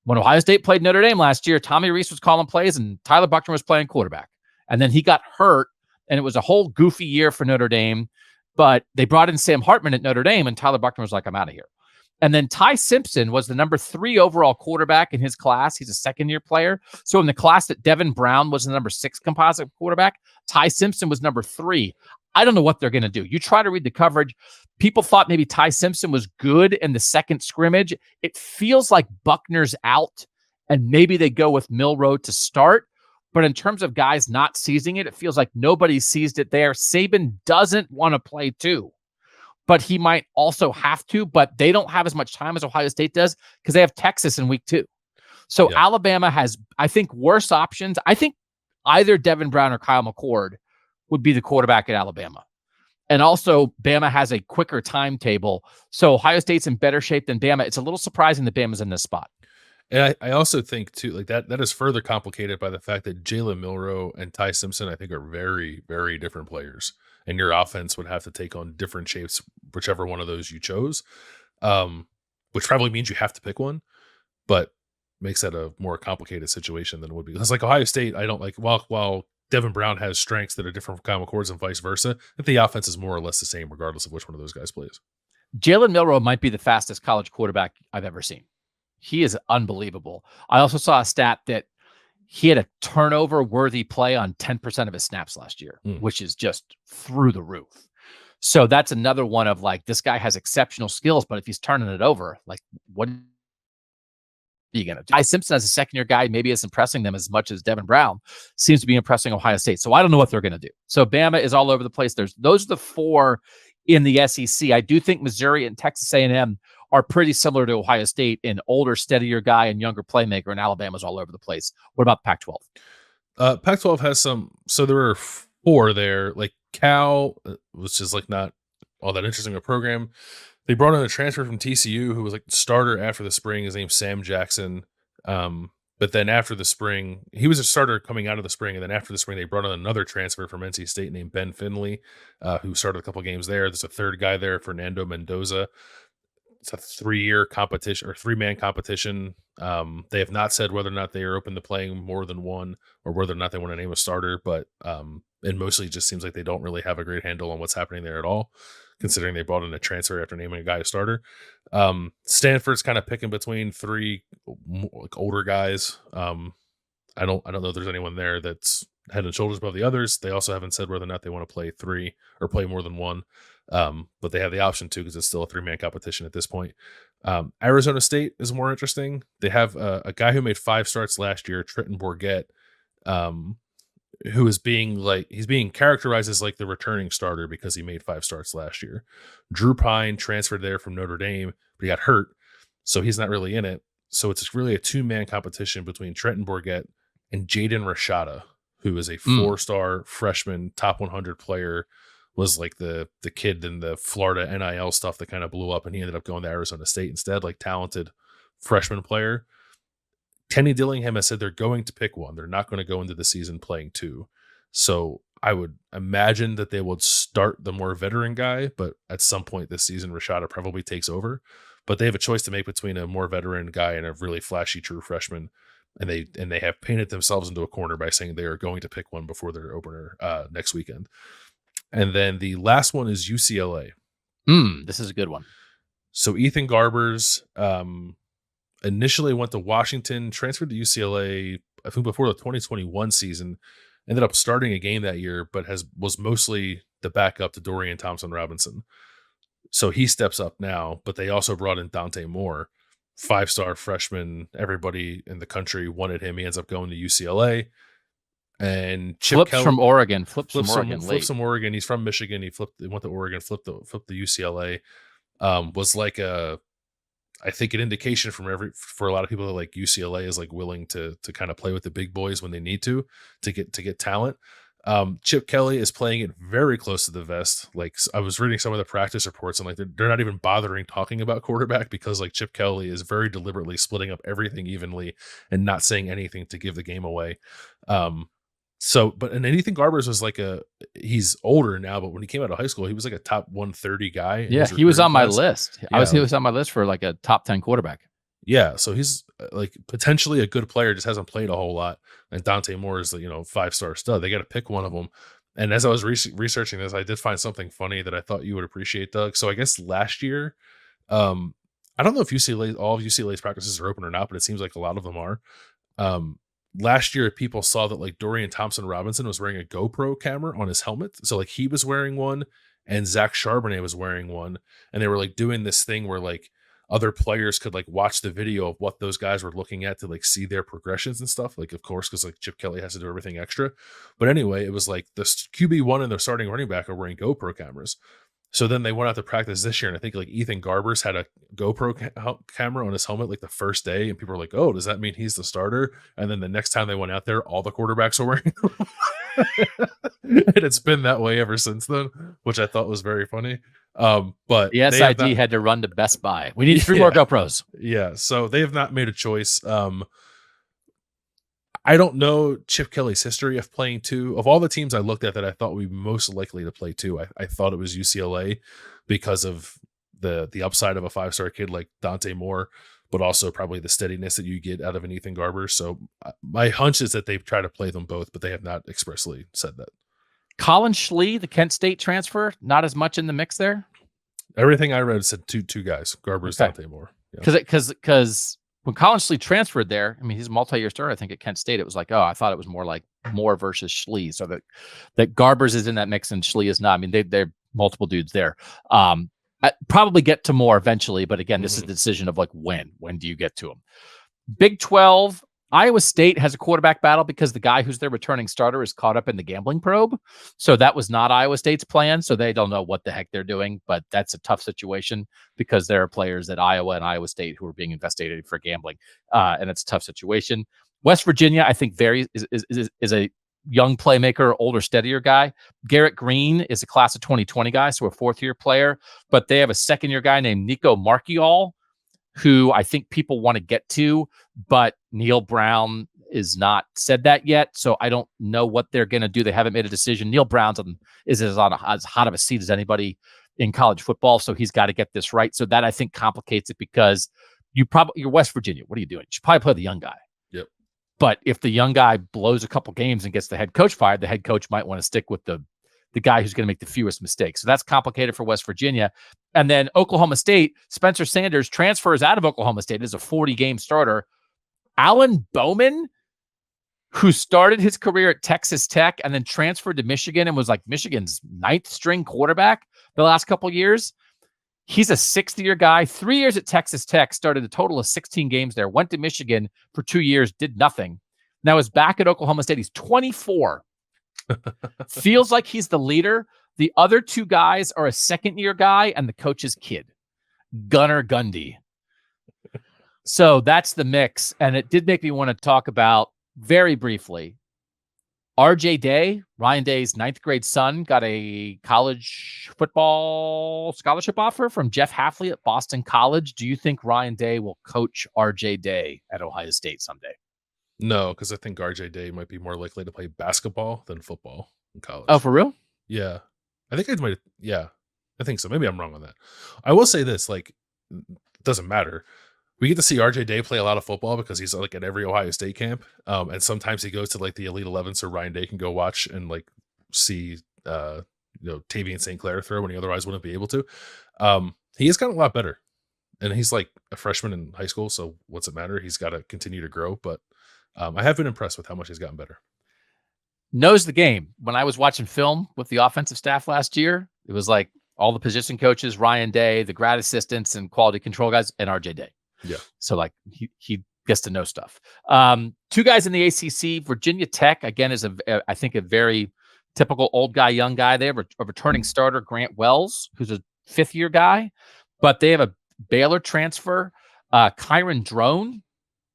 [SPEAKER 1] When Ohio State played Notre Dame last year, Tommy Rees was calling plays and Tyler Buckner was playing quarterback. And then he got hurt, and it was a whole goofy year for Notre Dame. But they brought in Sam Hartman at Notre Dame, and Tyler Buckner was like, I'm out of here. And then Ty Simpson was the number 3 overall quarterback in his class. He's a second-year player. So in the class that Devin Brown was the number 6 composite quarterback, Ty Simpson was number 3. I don't know what they're going to do. You try to read the coverage. People thought maybe Ty Simpson was good in the second scrimmage. It feels like Buckner's out, and maybe they go with Milroe to start. But in terms of guys not seizing it, it feels like nobody seized it there. Saban doesn't want to play too, but he might also have to, but they don't have as much time as Ohio State does because they have Texas in week 2. So yeah. Alabama has, I think, worse options. I think either Devin Brown or Kyle McCord would be the quarterback at Alabama. And also, Bama has a quicker timetable. So Ohio State's in better shape than Bama. It's a little surprising that Bama's in this spot.
[SPEAKER 2] And I also think, too, like that is further complicated by the fact that Jalen Milroe and Ty Simpson, I think, are very, very different players. And your offense would have to take on different shapes, whichever one of those you chose, which probably means you have to pick one, but makes that a more complicated situation than it would be. It's like Ohio State, I don't like, while Devin Brown has strengths that are different from Kyle McCord's and vice versa, that the offense is more or less the same regardless of which one of those guys plays.
[SPEAKER 1] Jalen Milroe might be the fastest college quarterback I've ever seen. He is unbelievable. I also saw a stat that he had a turnover-worthy play on 10% of his snaps last year, which is just through the roof. So that's another one of like, this guy has exceptional skills, but if he's turning it over, like, what are you going to do? Ty Simpson, as a second-year guy, maybe is impressing them as much as Devin Brown seems to be impressing Ohio State. So I don't know what they're going to do. So Bama is all over the place. Those are the 4 in the SEC. I do think Missouri and Texas A&M are pretty similar to Ohio State, an older, steadier guy and younger playmaker, and Alabama's all over the place. What about Pac-12?
[SPEAKER 2] Pac-12 has some, so there are 4 there, like Cal, which is like not all that interesting a program. They brought in a transfer from TCU who was like the starter after the spring. His name's Sam Jackson. But then after the spring, he was a starter coming out of the spring. And then after the spring, they brought in another transfer from NC State named Ben Finley, who started a couple games there. There's a third guy there, Fernando Mendoza. It's a 3-year competition or 3-man competition. They have not said whether or not they are open to playing more than one or whether or not they want to name a starter, but it mostly just seems like they don't really have a great handle on what's happening there at all, considering they brought in a transfer after naming a guy a starter. Stanford's kind of picking between 3 like older guys. I don't know if there's anyone there that's head and shoulders above the others. They also haven't said whether or not they want to play 3 or play more than one. But they have the option to because it's still a 3-man competition at this point. Arizona State is more interesting. They have a guy who made 5 starts last year, Trenton Bourguet, who is he's being characterized as like the returning starter because he made 5 starts last year. Drew Pine transferred there from Notre Dame, but he got hurt, so he's not really in it. So it's really a 2-man competition between Trenton Bourguet and Jaden Rashada, who is a 4-star freshman, top 100 player, was like the kid in the Florida NIL stuff that kind of blew up, and he ended up going to Arizona State instead, like talented freshman player. Kenny Dillingham has said they're going to pick one. They're not going to go into the season playing 2. So I would imagine that they would start the more veteran guy, but at some point this season, Rashada probably takes over. But they have a choice to make between a more veteran guy and a really flashy true freshman. And they have painted themselves into a corner by saying they are going to pick one before their opener next weekend. And then the last one is UCLA.
[SPEAKER 1] This is a good one.
[SPEAKER 2] So Ethan Garbers initially went to Washington, transferred to UCLA, I think before the 2021 season, ended up starting a game that year, but was mostly the backup to Dorian Thompson-Robinson. So he steps up now, but they also brought in Dante Moore, 5-star freshman. Everybody in the country wanted him. He ends up going to UCLA. And Chip
[SPEAKER 1] flips
[SPEAKER 2] Kelly,
[SPEAKER 1] from Oregon.
[SPEAKER 2] Flips from Oregon. He's from Michigan. He went to Oregon, flipped the UCLA. Was like I think an indication for a lot of people that like UCLA is like willing to kind of play with the big boys when they need to get talent. Chip Kelly is playing it very close to the vest. Like I was reading some of the practice reports and like they're not even bothering talking about quarterback because like Chip Kelly is very deliberately splitting up everything evenly and not saying anything to give the game away. So, and Ethan Garbers was like he's older now, but when he came out of high school, he was like a top 130 guy. In
[SPEAKER 1] Yeah,
[SPEAKER 2] his
[SPEAKER 1] he was
[SPEAKER 2] recruiting
[SPEAKER 1] on my
[SPEAKER 2] class.
[SPEAKER 1] list.
[SPEAKER 2] Yeah,
[SPEAKER 1] He was on my list for like a top 10 quarterback.
[SPEAKER 2] Yeah, so he's like potentially a good player, just hasn't played a whole lot. And Dante Moore is the 5-star stud. They got to pick one of them. And as I was researching this, I did find something funny that I thought you would appreciate, Doug. So I guess last year, I don't know if all of UCLA's practices are open or not, but it seems like a lot of them are. Last year, people saw that like Dorian Thompson-Robinson was wearing a GoPro camera on his helmet. So like he was wearing one and Zach Charbonnet was wearing one. And they were like doing this thing where like other players could like watch the video of what those guys were looking at to like see their progressions and stuff. Like, of course, because like Chip Kelly has to do everything extra. But anyway, it was like the QB1 and the starting running back are wearing GoPro cameras. So then they went out to practice this year, and I think like Ethan Garbers had a GoPro camera on his helmet like the first day, and people were like, "Oh, does that mean he's the starter?" And then the next time they went out there, all the quarterbacks were wearing them. And it's been that way ever since then, which I thought was very funny. But
[SPEAKER 1] the SID had to run to Best Buy. We need 3 more GoPros.
[SPEAKER 2] Yeah, so they have not made a choice. I don't know Chip Kelly's history of playing 2. Of all the teams I looked at that I thought would be most likely to play 2, I thought it was UCLA because of the upside of a 5-star kid like Dante Moore, but also probably the steadiness that you get out of an Ethan Garber. So my hunch is that they've tried to play them both, but they have not expressly said that.
[SPEAKER 1] Colin Schlee, the Kent State transfer, not as much in the mix there.
[SPEAKER 2] Everything I read said two guys, Garber's, Dante Moore.
[SPEAKER 1] Because when Colin Schlee transferred there, I mean, he's a multi-year starter, I think, at Kent State. It was like, I thought it was more like Moore versus Schlee. So that Garbers is in that mix and Schlee is not. I mean, they're multiple dudes there. Probably get to Moore eventually, but again, this is the decision of like when do you get to him? Big 12, Iowa State has a quarterback battle because the guy who's their returning starter is caught up in the gambling probe. So that was not Iowa State's plan. So they don't know what the heck they're doing, but that's a tough situation because there are players at Iowa and Iowa State who are being investigated for gambling. And it's a tough situation. West Virginia, I think, is a young playmaker, older, steadier guy. Garrett Green is a class of 2020 guy, so a 4th-year player, but they have a 2nd-year guy named Nico Marchiol, who I think people want to get to, but Neil Brown is not said that yet. So I don't know what they're going to do. They haven't made a decision. Neil Brown's is as hot of a seat as anybody in college football. So he's got to get this right. So that I think complicates it because you're West Virginia. What are you doing? You should probably play the young guy.
[SPEAKER 2] Yep.
[SPEAKER 1] But if the young guy blows a couple games and gets the head coach fired, the head coach might want to stick with the guy who's going to make the fewest mistakes. So that's complicated for West Virginia. And then Oklahoma State, Spencer Sanders transfers out of Oklahoma State as a 40-game starter. Alan Bowman, who started his career at Texas Tech and then transferred to Michigan and was like Michigan's 9th-string quarterback the last couple of years. He's a 6th-year guy, 3 years at Texas Tech, started a total of 16 games there, went to Michigan for 2 years, did nothing. Now is back at Oklahoma State. He's 24. Feels like he's the leader. The other 2 guys are a 2nd-year guy and the coach's kid, Gunnar Gundy. So that's the mix. And it did make me want to talk about very briefly RJ Day, Ryan Day's 9th grade son, got a college football scholarship offer from Jeff Hafley at Boston College. Do you think Ryan Day will coach RJ Day at Ohio State someday?
[SPEAKER 2] No, because I think RJ Day might be more likely to play basketball than football in college.
[SPEAKER 1] Oh, for real?
[SPEAKER 2] Yeah. I think I think so. Maybe I'm wrong on that. I will say this, like, it doesn't matter. We get to see RJ Day play a lot of football because he's like at every Ohio State camp. And sometimes he goes to like the Elite 11, so Ryan Day can go watch and like see Tavian St. Clair throw when he otherwise wouldn't be able to. He has gotten a lot better. And he's like a freshman in high school, so what's it matter? He's got to continue to grow, but I have been impressed with how much he's gotten better.
[SPEAKER 1] Knows the game. When I was watching film with the offensive staff last year, it was like all the position coaches, Ryan Day, the grad assistants and quality control guys, and RJ Day.
[SPEAKER 2] Yeah.
[SPEAKER 1] So like he gets to know stuff. 2 guys in the ACC, Virginia Tech, again, is I think a very typical old guy, young guy. They have a returning starter, Grant Wells, who's a 5th-year guy, but they have a Baylor transfer, Kyron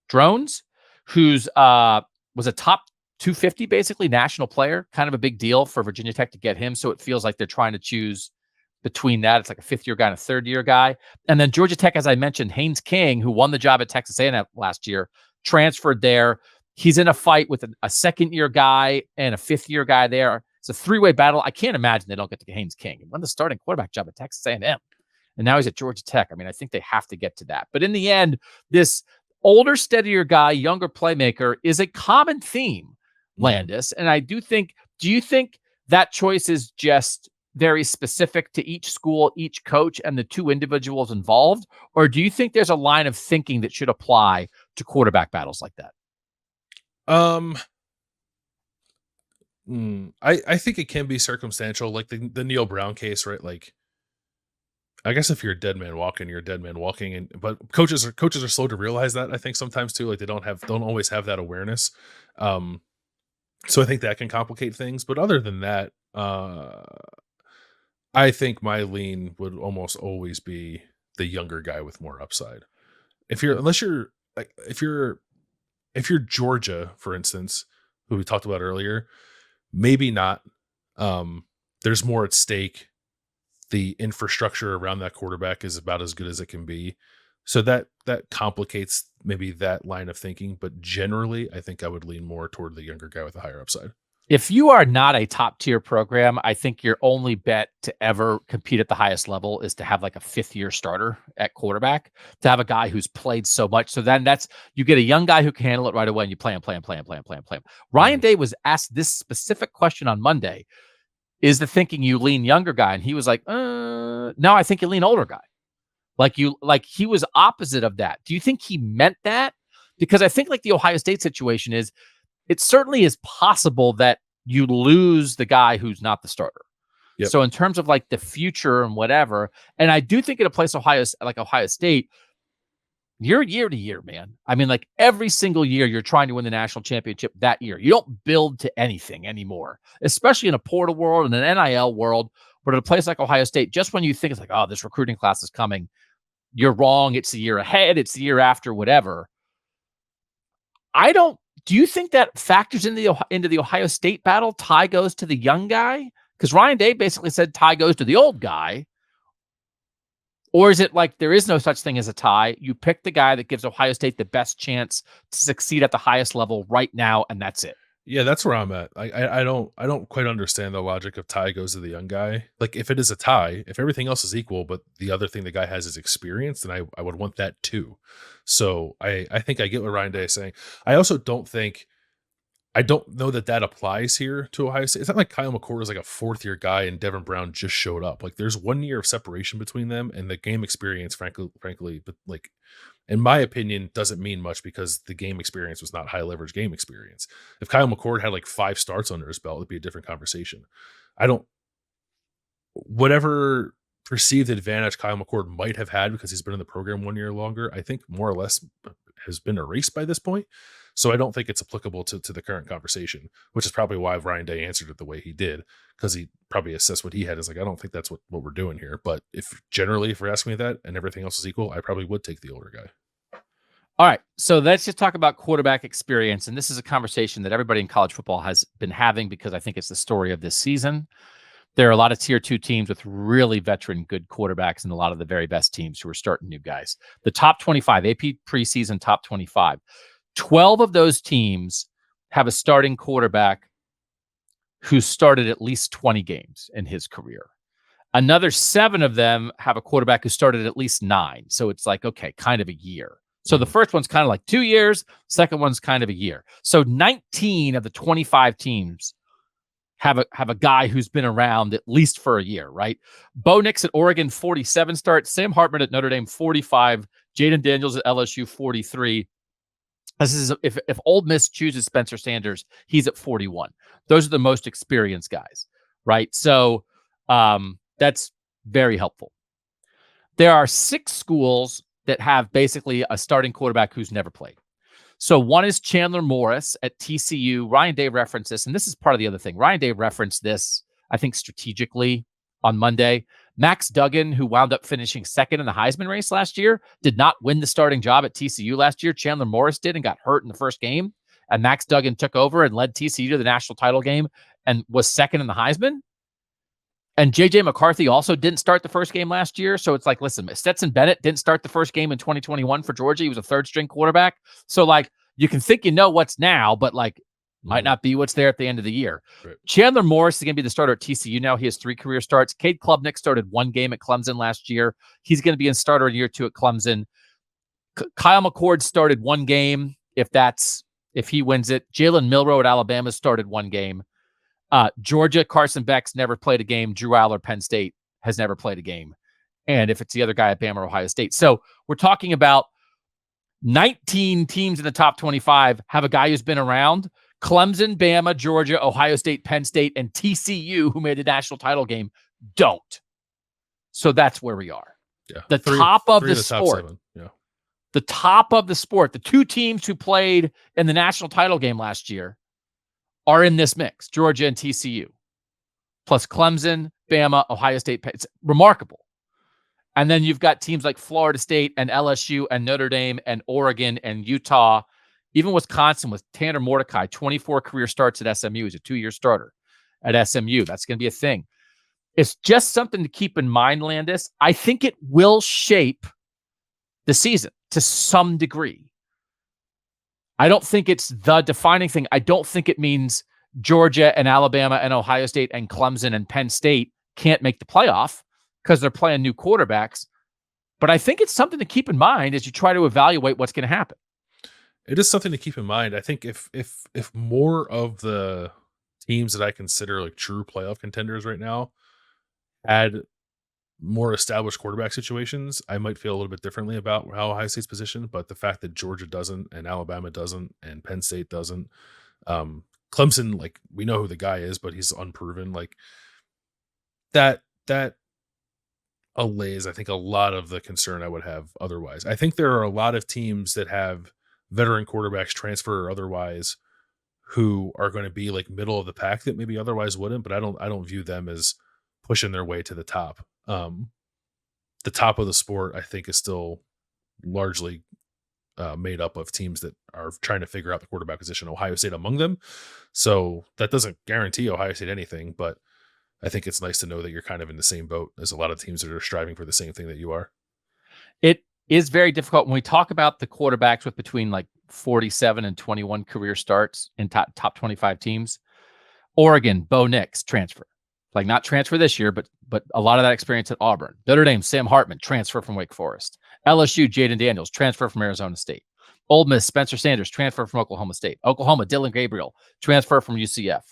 [SPEAKER 1] Drones, who's was a top 250, basically national player, kind of a big deal for Virginia Tech to get him. So it feels like they're trying to choose between that. It's like a 5th-year guy and a 3rd-year guy. And then Georgia Tech, as I mentioned, Haynes King, who won the job at Texas A&M last year, transferred there. He's in a fight with a second-year guy and a fifth-year guy there. It's a three-way battle. I can't imagine they don't get to Haynes King. He won the starting quarterback job at Texas A&M, and now he's at Georgia Tech. I mean, I think they have to get to that. But in the end, this older, steadier guy, younger playmaker is a common theme, Landis. And I do you think that choice is just very specific to each school, each coach, and the two individuals involved? Or do you think there's a line of thinking that should apply to quarterback battles like that?
[SPEAKER 2] I think it can be circumstantial, like the Neil Brown case, right? Like, I guess if you're a dead man walking, you're a dead man walking, but coaches are slow to realize that. I think sometimes too, like they don't always have that awareness. So I think that can complicate things. But other than that, I think my lean would almost always be the younger guy with more upside. If you're Georgia, for instance, who we talked about earlier, maybe not. There's more at stake. The infrastructure around that quarterback is about as good as it can be. So that complicates maybe that line of thinking. But generally, I think I would lean more toward the younger guy with a higher upside.
[SPEAKER 1] If you are not a top tier program, I think your only bet to ever compete at the highest level is to have like a fifth-year starter at quarterback, to have a guy who's played so much. So then you get a young guy who can handle it right away, and you play him. Ryan Day was asked this specific question on Monday. Is the thinking you lean younger guy? And he was like, no, I think you lean older guy. Like he was opposite of that. Do you think he meant that? Because I think like the Ohio State situation is, it certainly is possible that you lose the guy who's not the starter.
[SPEAKER 2] Yep.
[SPEAKER 1] So in terms of like the future and whatever, and I do think in a place like Ohio State, you're year to year, man. I mean, like every single year you're trying to win the national championship that year. You don't build to anything anymore, especially in a portal world and an NIL world. But at a place like Ohio State, just when you think it's like, oh, this recruiting class is coming, you're wrong. It's the year ahead. It's the year after, whatever. Do you think that factors into the Ohio State battle? Tie goes to the young guy? Because Ryan Day basically said tie goes to the old guy. Or is it like there is no such thing as a tie? You pick the guy that gives Ohio State the best chance to succeed at the highest level right now, and that's it.
[SPEAKER 2] Yeah, that's where I'm at. I don't quite understand the logic of tie goes to the young guy. Like if it is a tie, if everything else is equal, but the other thing the guy has is experience, then I would want that too. So I think I get what Ryan Day is saying. I also don't know that applies here to Ohio State. It's not like Kyle McCord is like a fourth-year guy and Devin Brown just showed up. Like there's 1 year of separation between them, and the game experience, frankly, but like in my opinion, doesn't mean much because the game experience was not high leverage game experience. If Kyle McCord had like 5 starts under his belt, it'd be a different conversation. Whatever perceived advantage Kyle McCord might have had because he's been in the program 1 year longer, I think more or less has been erased by this point. So I don't think it's applicable to the current conversation, which is probably why Ryan Day answered it the way he did, because he probably assessed what he had as like, I don't think that's what we're doing here. But if you're asking me that and everything else is equal, I probably would take the older guy.
[SPEAKER 1] All right. So let's just talk about quarterback experience. And this is a conversation that everybody in college football has been having because I think it's the story of this season. There are a lot of tier 2 teams with really veteran good quarterbacks and a lot of the very best teams who are starting new guys. The top 25, AP preseason top 25. 12 of those teams have a starting quarterback who started at least 20 games in his career. Another 7 of them have a quarterback who started at least 9. So it's like, okay, kind of a year. So the first one's kind of like 2 years. Second one's kind of a year. So 19 of the 25 teams have a guy who's been around at least for a year, right? Bo Nix at Oregon, 47 starts. Sam Hartman at Notre Dame, 45. Jaden Daniels at LSU, 43. This is if Ole Miss chooses Spencer Sanders, he's at 41. Those are the most experienced guys, right? So that's very helpful. There are 6 schools that have basically a starting quarterback who's never played. So one is Chandler Morris at TCU. Ryan Day referenced this, and this is part of the other thing. Ryan Day referenced this, I think, strategically on Monday. Max Duggan, who wound up finishing second in the Heisman race last year, did not win the starting job at TCU last year. Chandler Morris did and got hurt in the first game. And Max Duggan took over and led TCU to the national title game and was second in the Heisman. And J.J. McCarthy also didn't start the first game last year. So it's like, listen, Stetson Bennett didn't start the first game in 2021 for Georgia. He was a third-string quarterback. So, like, you can think you know what's now, but like might not be what's there at the end of the year. Right. Chandler Morris is going to be the starter at TCU now. He has 3 career starts. Cade Klubnik started 1 game at Clemson last year. He's going to be in starter in year 2 at Clemson. Kyle McCord started 1 game. If he wins it. Jalen Milroe at Alabama started 1 game. Georgia, Carson Beck's never played a game. Drew Aller, Penn State, has never played a game. And if it's the other guy at Bama or Ohio State. So we're talking about 19 teams in the top 25 have a guy who's been around. Clemson, Bama, Georgia, Ohio State, Penn State, and TCU, who made the national title game, don't. So that's where we are.
[SPEAKER 2] Yeah.
[SPEAKER 1] The top of the sport.
[SPEAKER 2] Yeah.
[SPEAKER 1] The top of the sport, the 2 teams who played in the national title game last year are in this mix, Georgia and TCU, plus Clemson, Bama, Ohio State. It's remarkable. And then you've got teams like Florida State and LSU and Notre Dame and Oregon and Utah, even Wisconsin with Tanner Mordecai, 24 career starts at SMU. He's a 2-year starter at SMU. That's going to be a thing. It's just something to keep in mind, Landis. I think it will shape the season to some degree. I don't think it's the defining thing. I don't think it means Georgia and Alabama and Ohio State and Clemson and Penn State can't make the playoff because they're playing new quarterbacks. But I think it's something to keep in mind as you try to evaluate what's going to happen.
[SPEAKER 2] It is something to keep in mind. I think if more of the teams that I consider like true playoff contenders right now had more established quarterback situations, I might feel a little bit differently about how Ohio State's positioned. But the fact that Georgia doesn't and Alabama doesn't and Penn State doesn't, Clemson, like we know who the guy is, but he's unproven. Like that allays, I think, a lot of the concern I would have otherwise. I think there are a lot of teams that have veteran quarterbacks transfer or otherwise who are going to be like middle of the pack that maybe otherwise wouldn't, but I don't view them as pushing their way to the top. The top of the sport, I think, is still largely made up of teams that are trying to figure out the quarterback position, Ohio State among them. So that doesn't guarantee Ohio State anything, but I think it's nice to know that you're kind of in the same boat as a lot of teams that are striving for the same thing that you are.
[SPEAKER 1] It is very difficult when we talk about the quarterbacks with between like 47 and 21 career starts in top 25 teams. Oregon, Bo Nix, transfer. Like not transfer this year, but a lot of that experience at Auburn. Notre Dame, Sam Hartman, transfer from Wake Forest. LSU, Jaden Daniels, transfer from Arizona State. Ole Miss, Spencer Sanders, transfer from Oklahoma State. Oklahoma, Dylan Gabriel, transfer from UCF.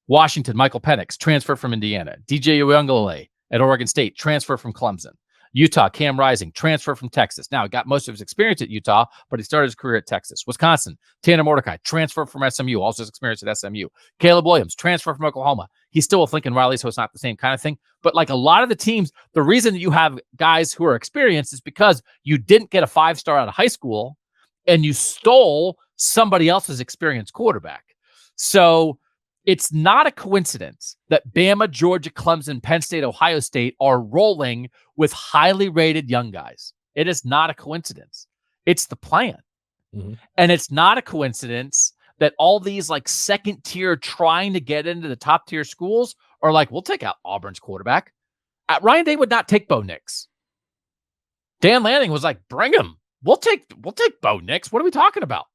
[SPEAKER 1] Washington, Michael Penix, transfer from Indiana. DJ Uiagalelei at Oregon State, transfer from Clemson. Utah, Cam Rising, transfer from Texas. Now, he got most of his experience at Utah, but he started his career at Texas. Wisconsin, Tanner Mordecai, transfer from SMU, also his experience at SMU. Caleb Williams, transfer from Oklahoma. He's still with Lincoln Riley, so it's not the same kind of thing. But like a lot of the teams, the reason that you have guys who are experienced is because you didn't get a 5-star out of high school and you stole somebody else's experienced quarterback. So it's not a coincidence that Bama, Georgia, Clemson, Penn State, Ohio State are rolling with highly rated young guys. It is not a coincidence. It's the plan. Mm-hmm. And it's not a coincidence that all these like second tier trying to get into the top tier schools are like, we'll take out Auburn's quarterback. Ryan Day would not take Bo Nix. Dan Lanning was like, bring him. We'll take Bo Nix. What are we talking about?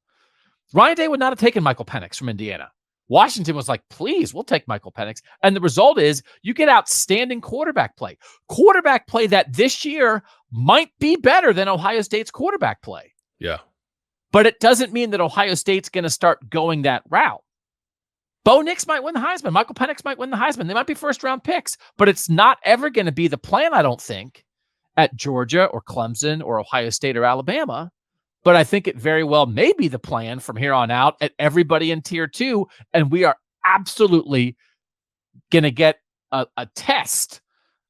[SPEAKER 1] Ryan Day would not have taken Michael Penix from Indiana. Washington was like, please, we'll take Michael Penix. And the result is you get outstanding quarterback play. Quarterback play that this year might be better than Ohio State's quarterback play.
[SPEAKER 2] Yeah.
[SPEAKER 1] But it doesn't mean that Ohio State's going to start going that route. Bo Nix might win the Heisman. Michael Penix might win the Heisman. They might be first-round picks, but it's not ever going to be the plan, I don't think, at Georgia or Clemson or Ohio State or Alabama. But I think it very well may be the plan from here on out at everybody in Tier 2, and we are absolutely going to get a test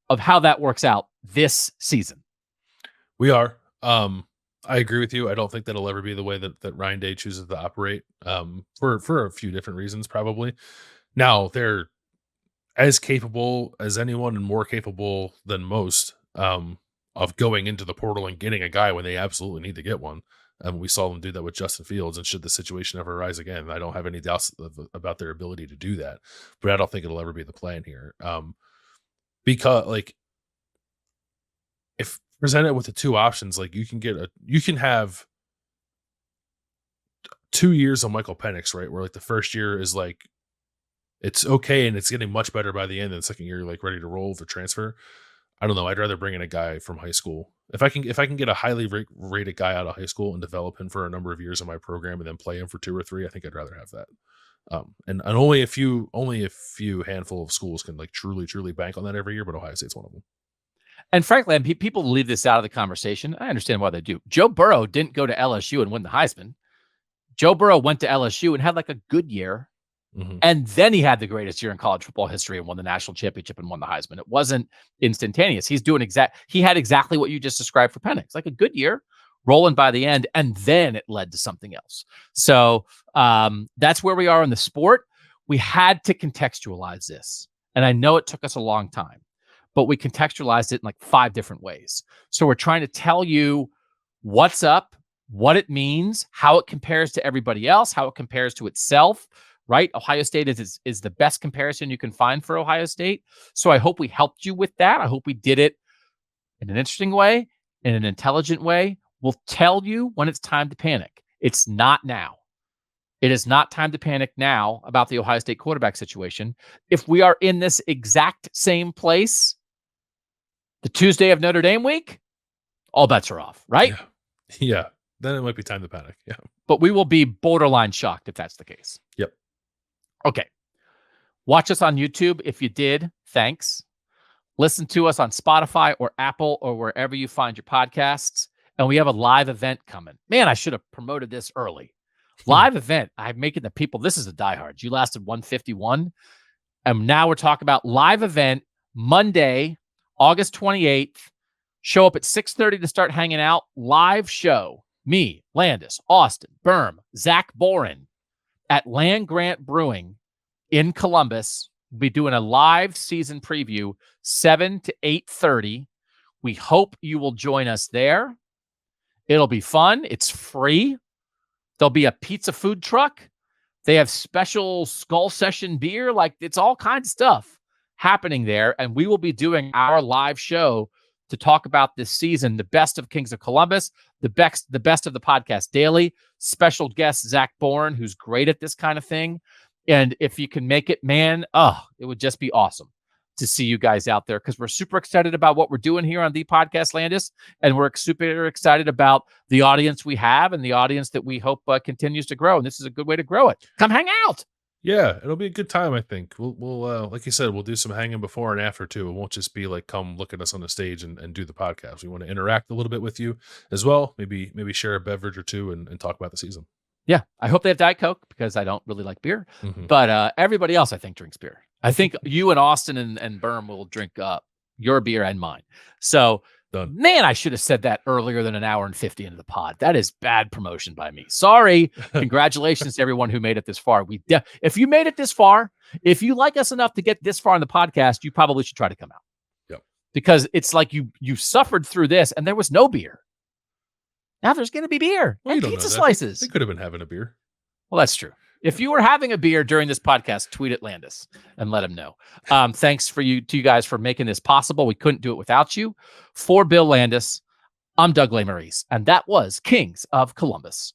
[SPEAKER 1] of how that works out this season.
[SPEAKER 2] We are. I agree with you. I don't think that'll ever be the way that Ryan Day chooses to operate for a few different reasons, probably. Now, they're as capable as anyone and more capable than most of going into the portal and getting a guy when they absolutely need to get one. We saw them do that with Justin Fields, and should the situation ever arise again, I don't have any doubts about their ability to do that. But I don't think it'll ever be the plan here. Because, like, if presented with the two options, like you can have 2 years on Michael Penix, right? Where like the first year is like, it's okay and it's getting much better by the end. And the second year, you're like ready to roll with the transfer. I don't know. I'd rather bring in a guy from high school. If I can get a highly rated guy out of high school and develop him for a number of years in my program and then play him for 2 or 3, I think I'd rather have that. And only a few handful of schools can like truly bank on that every year, but Ohio State's one of them.
[SPEAKER 1] And frankly, and people leave this out of the conversation. I understand why they do. Joe Burrow didn't go to LSU and win the Heisman. Joe Burrow went to LSU and had like a good year.
[SPEAKER 2] Mm-hmm.
[SPEAKER 1] And then he had the greatest year in college football history and won the national championship and won the Heisman. It wasn't instantaneous. He had exactly what you just described for Penix, like a good year, rolling by the end, and then it led to something else. So that's where we are in the sport. We had to contextualize this. And I know it took us a long time, but we contextualized it in like 5 different ways. So we're trying to tell you what's up, what it means, how it compares to everybody else, how it compares to itself. Right? Ohio State is the best comparison you can find for Ohio State. So I hope we helped you with that. I hope we did it in an interesting way, in an intelligent way. We'll tell you when it's time to panic. It's not now. It is not time to panic now about the Ohio State quarterback situation. If we are in this exact same place, the Tuesday of Notre Dame week, all bets are off, right?
[SPEAKER 2] Yeah. Then it might be time to panic. Yeah.
[SPEAKER 1] But we will be borderline shocked if that's the case.
[SPEAKER 2] Yep.
[SPEAKER 1] Okay. Watch us on YouTube. If you did, thanks. Listen to us on Spotify or Apple or wherever you find your podcasts. And we have a live event coming. Man, I should have promoted this early. Live event. I'm making the people, this is a diehard. You lasted 151. And now we're talking about live event Monday, August 28th. Show up at 6:30 to start hanging out. Live show. Me, Landis, Austin, Berm, Zach Boren at Land Grant Brewing in Columbus. We'll be doing a live season preview, 7 to 8:30. We hope you will join us there. It'll be fun. It's free. There'll be a pizza food truck. They have special Skull Session beer. Like, it's all kinds of stuff happening there. And we will be doing our live show to talk about this season, the best of Kings of Columbus, the best of the Podcast Daily, special guest Zach Bourne, who's great at this kind of thing. And if you can make it, man, it would just be awesome to see you guys out there, because we're super excited about what we're doing here on the Podcast Landis, and we're super excited about the audience we have and the audience that we hope continues to grow. And this is a good way to grow it. Come hang out.
[SPEAKER 2] Yeah, it'll be a good time, I think. We'll like you said, we'll do some hanging before and after too. It won't just be like, come look at us on the stage and do the podcast. We want to interact a little bit with you as well. Maybe share a beverage or two and talk about the season.
[SPEAKER 1] Yeah, I hope they have Diet Coke, because I don't really like beer. Mm-hmm. But everybody else, I think, drinks beer. I think you and Austin and Berm will drink your beer and mine. So,
[SPEAKER 2] done.
[SPEAKER 1] Man, I should have said that earlier than an hour and 50 into the pod. That is bad promotion by me. Sorry. Congratulations to everyone who made it this far. If you made it this far, if you like us enough to get this far in the podcast, you probably should try to come out.
[SPEAKER 2] Yep.
[SPEAKER 1] Because it's like you suffered through this and there was no beer. Now there's going to be beer and pizza slices.
[SPEAKER 2] They could have been having a beer.
[SPEAKER 1] Well, that's true. If you were having a beer during this podcast, tweet at Landis and let him know. Thanks to you guys for making this possible. We couldn't do it without you. For Bill Landis, I'm Doug Lesmerises, and that was Kings of Columbus.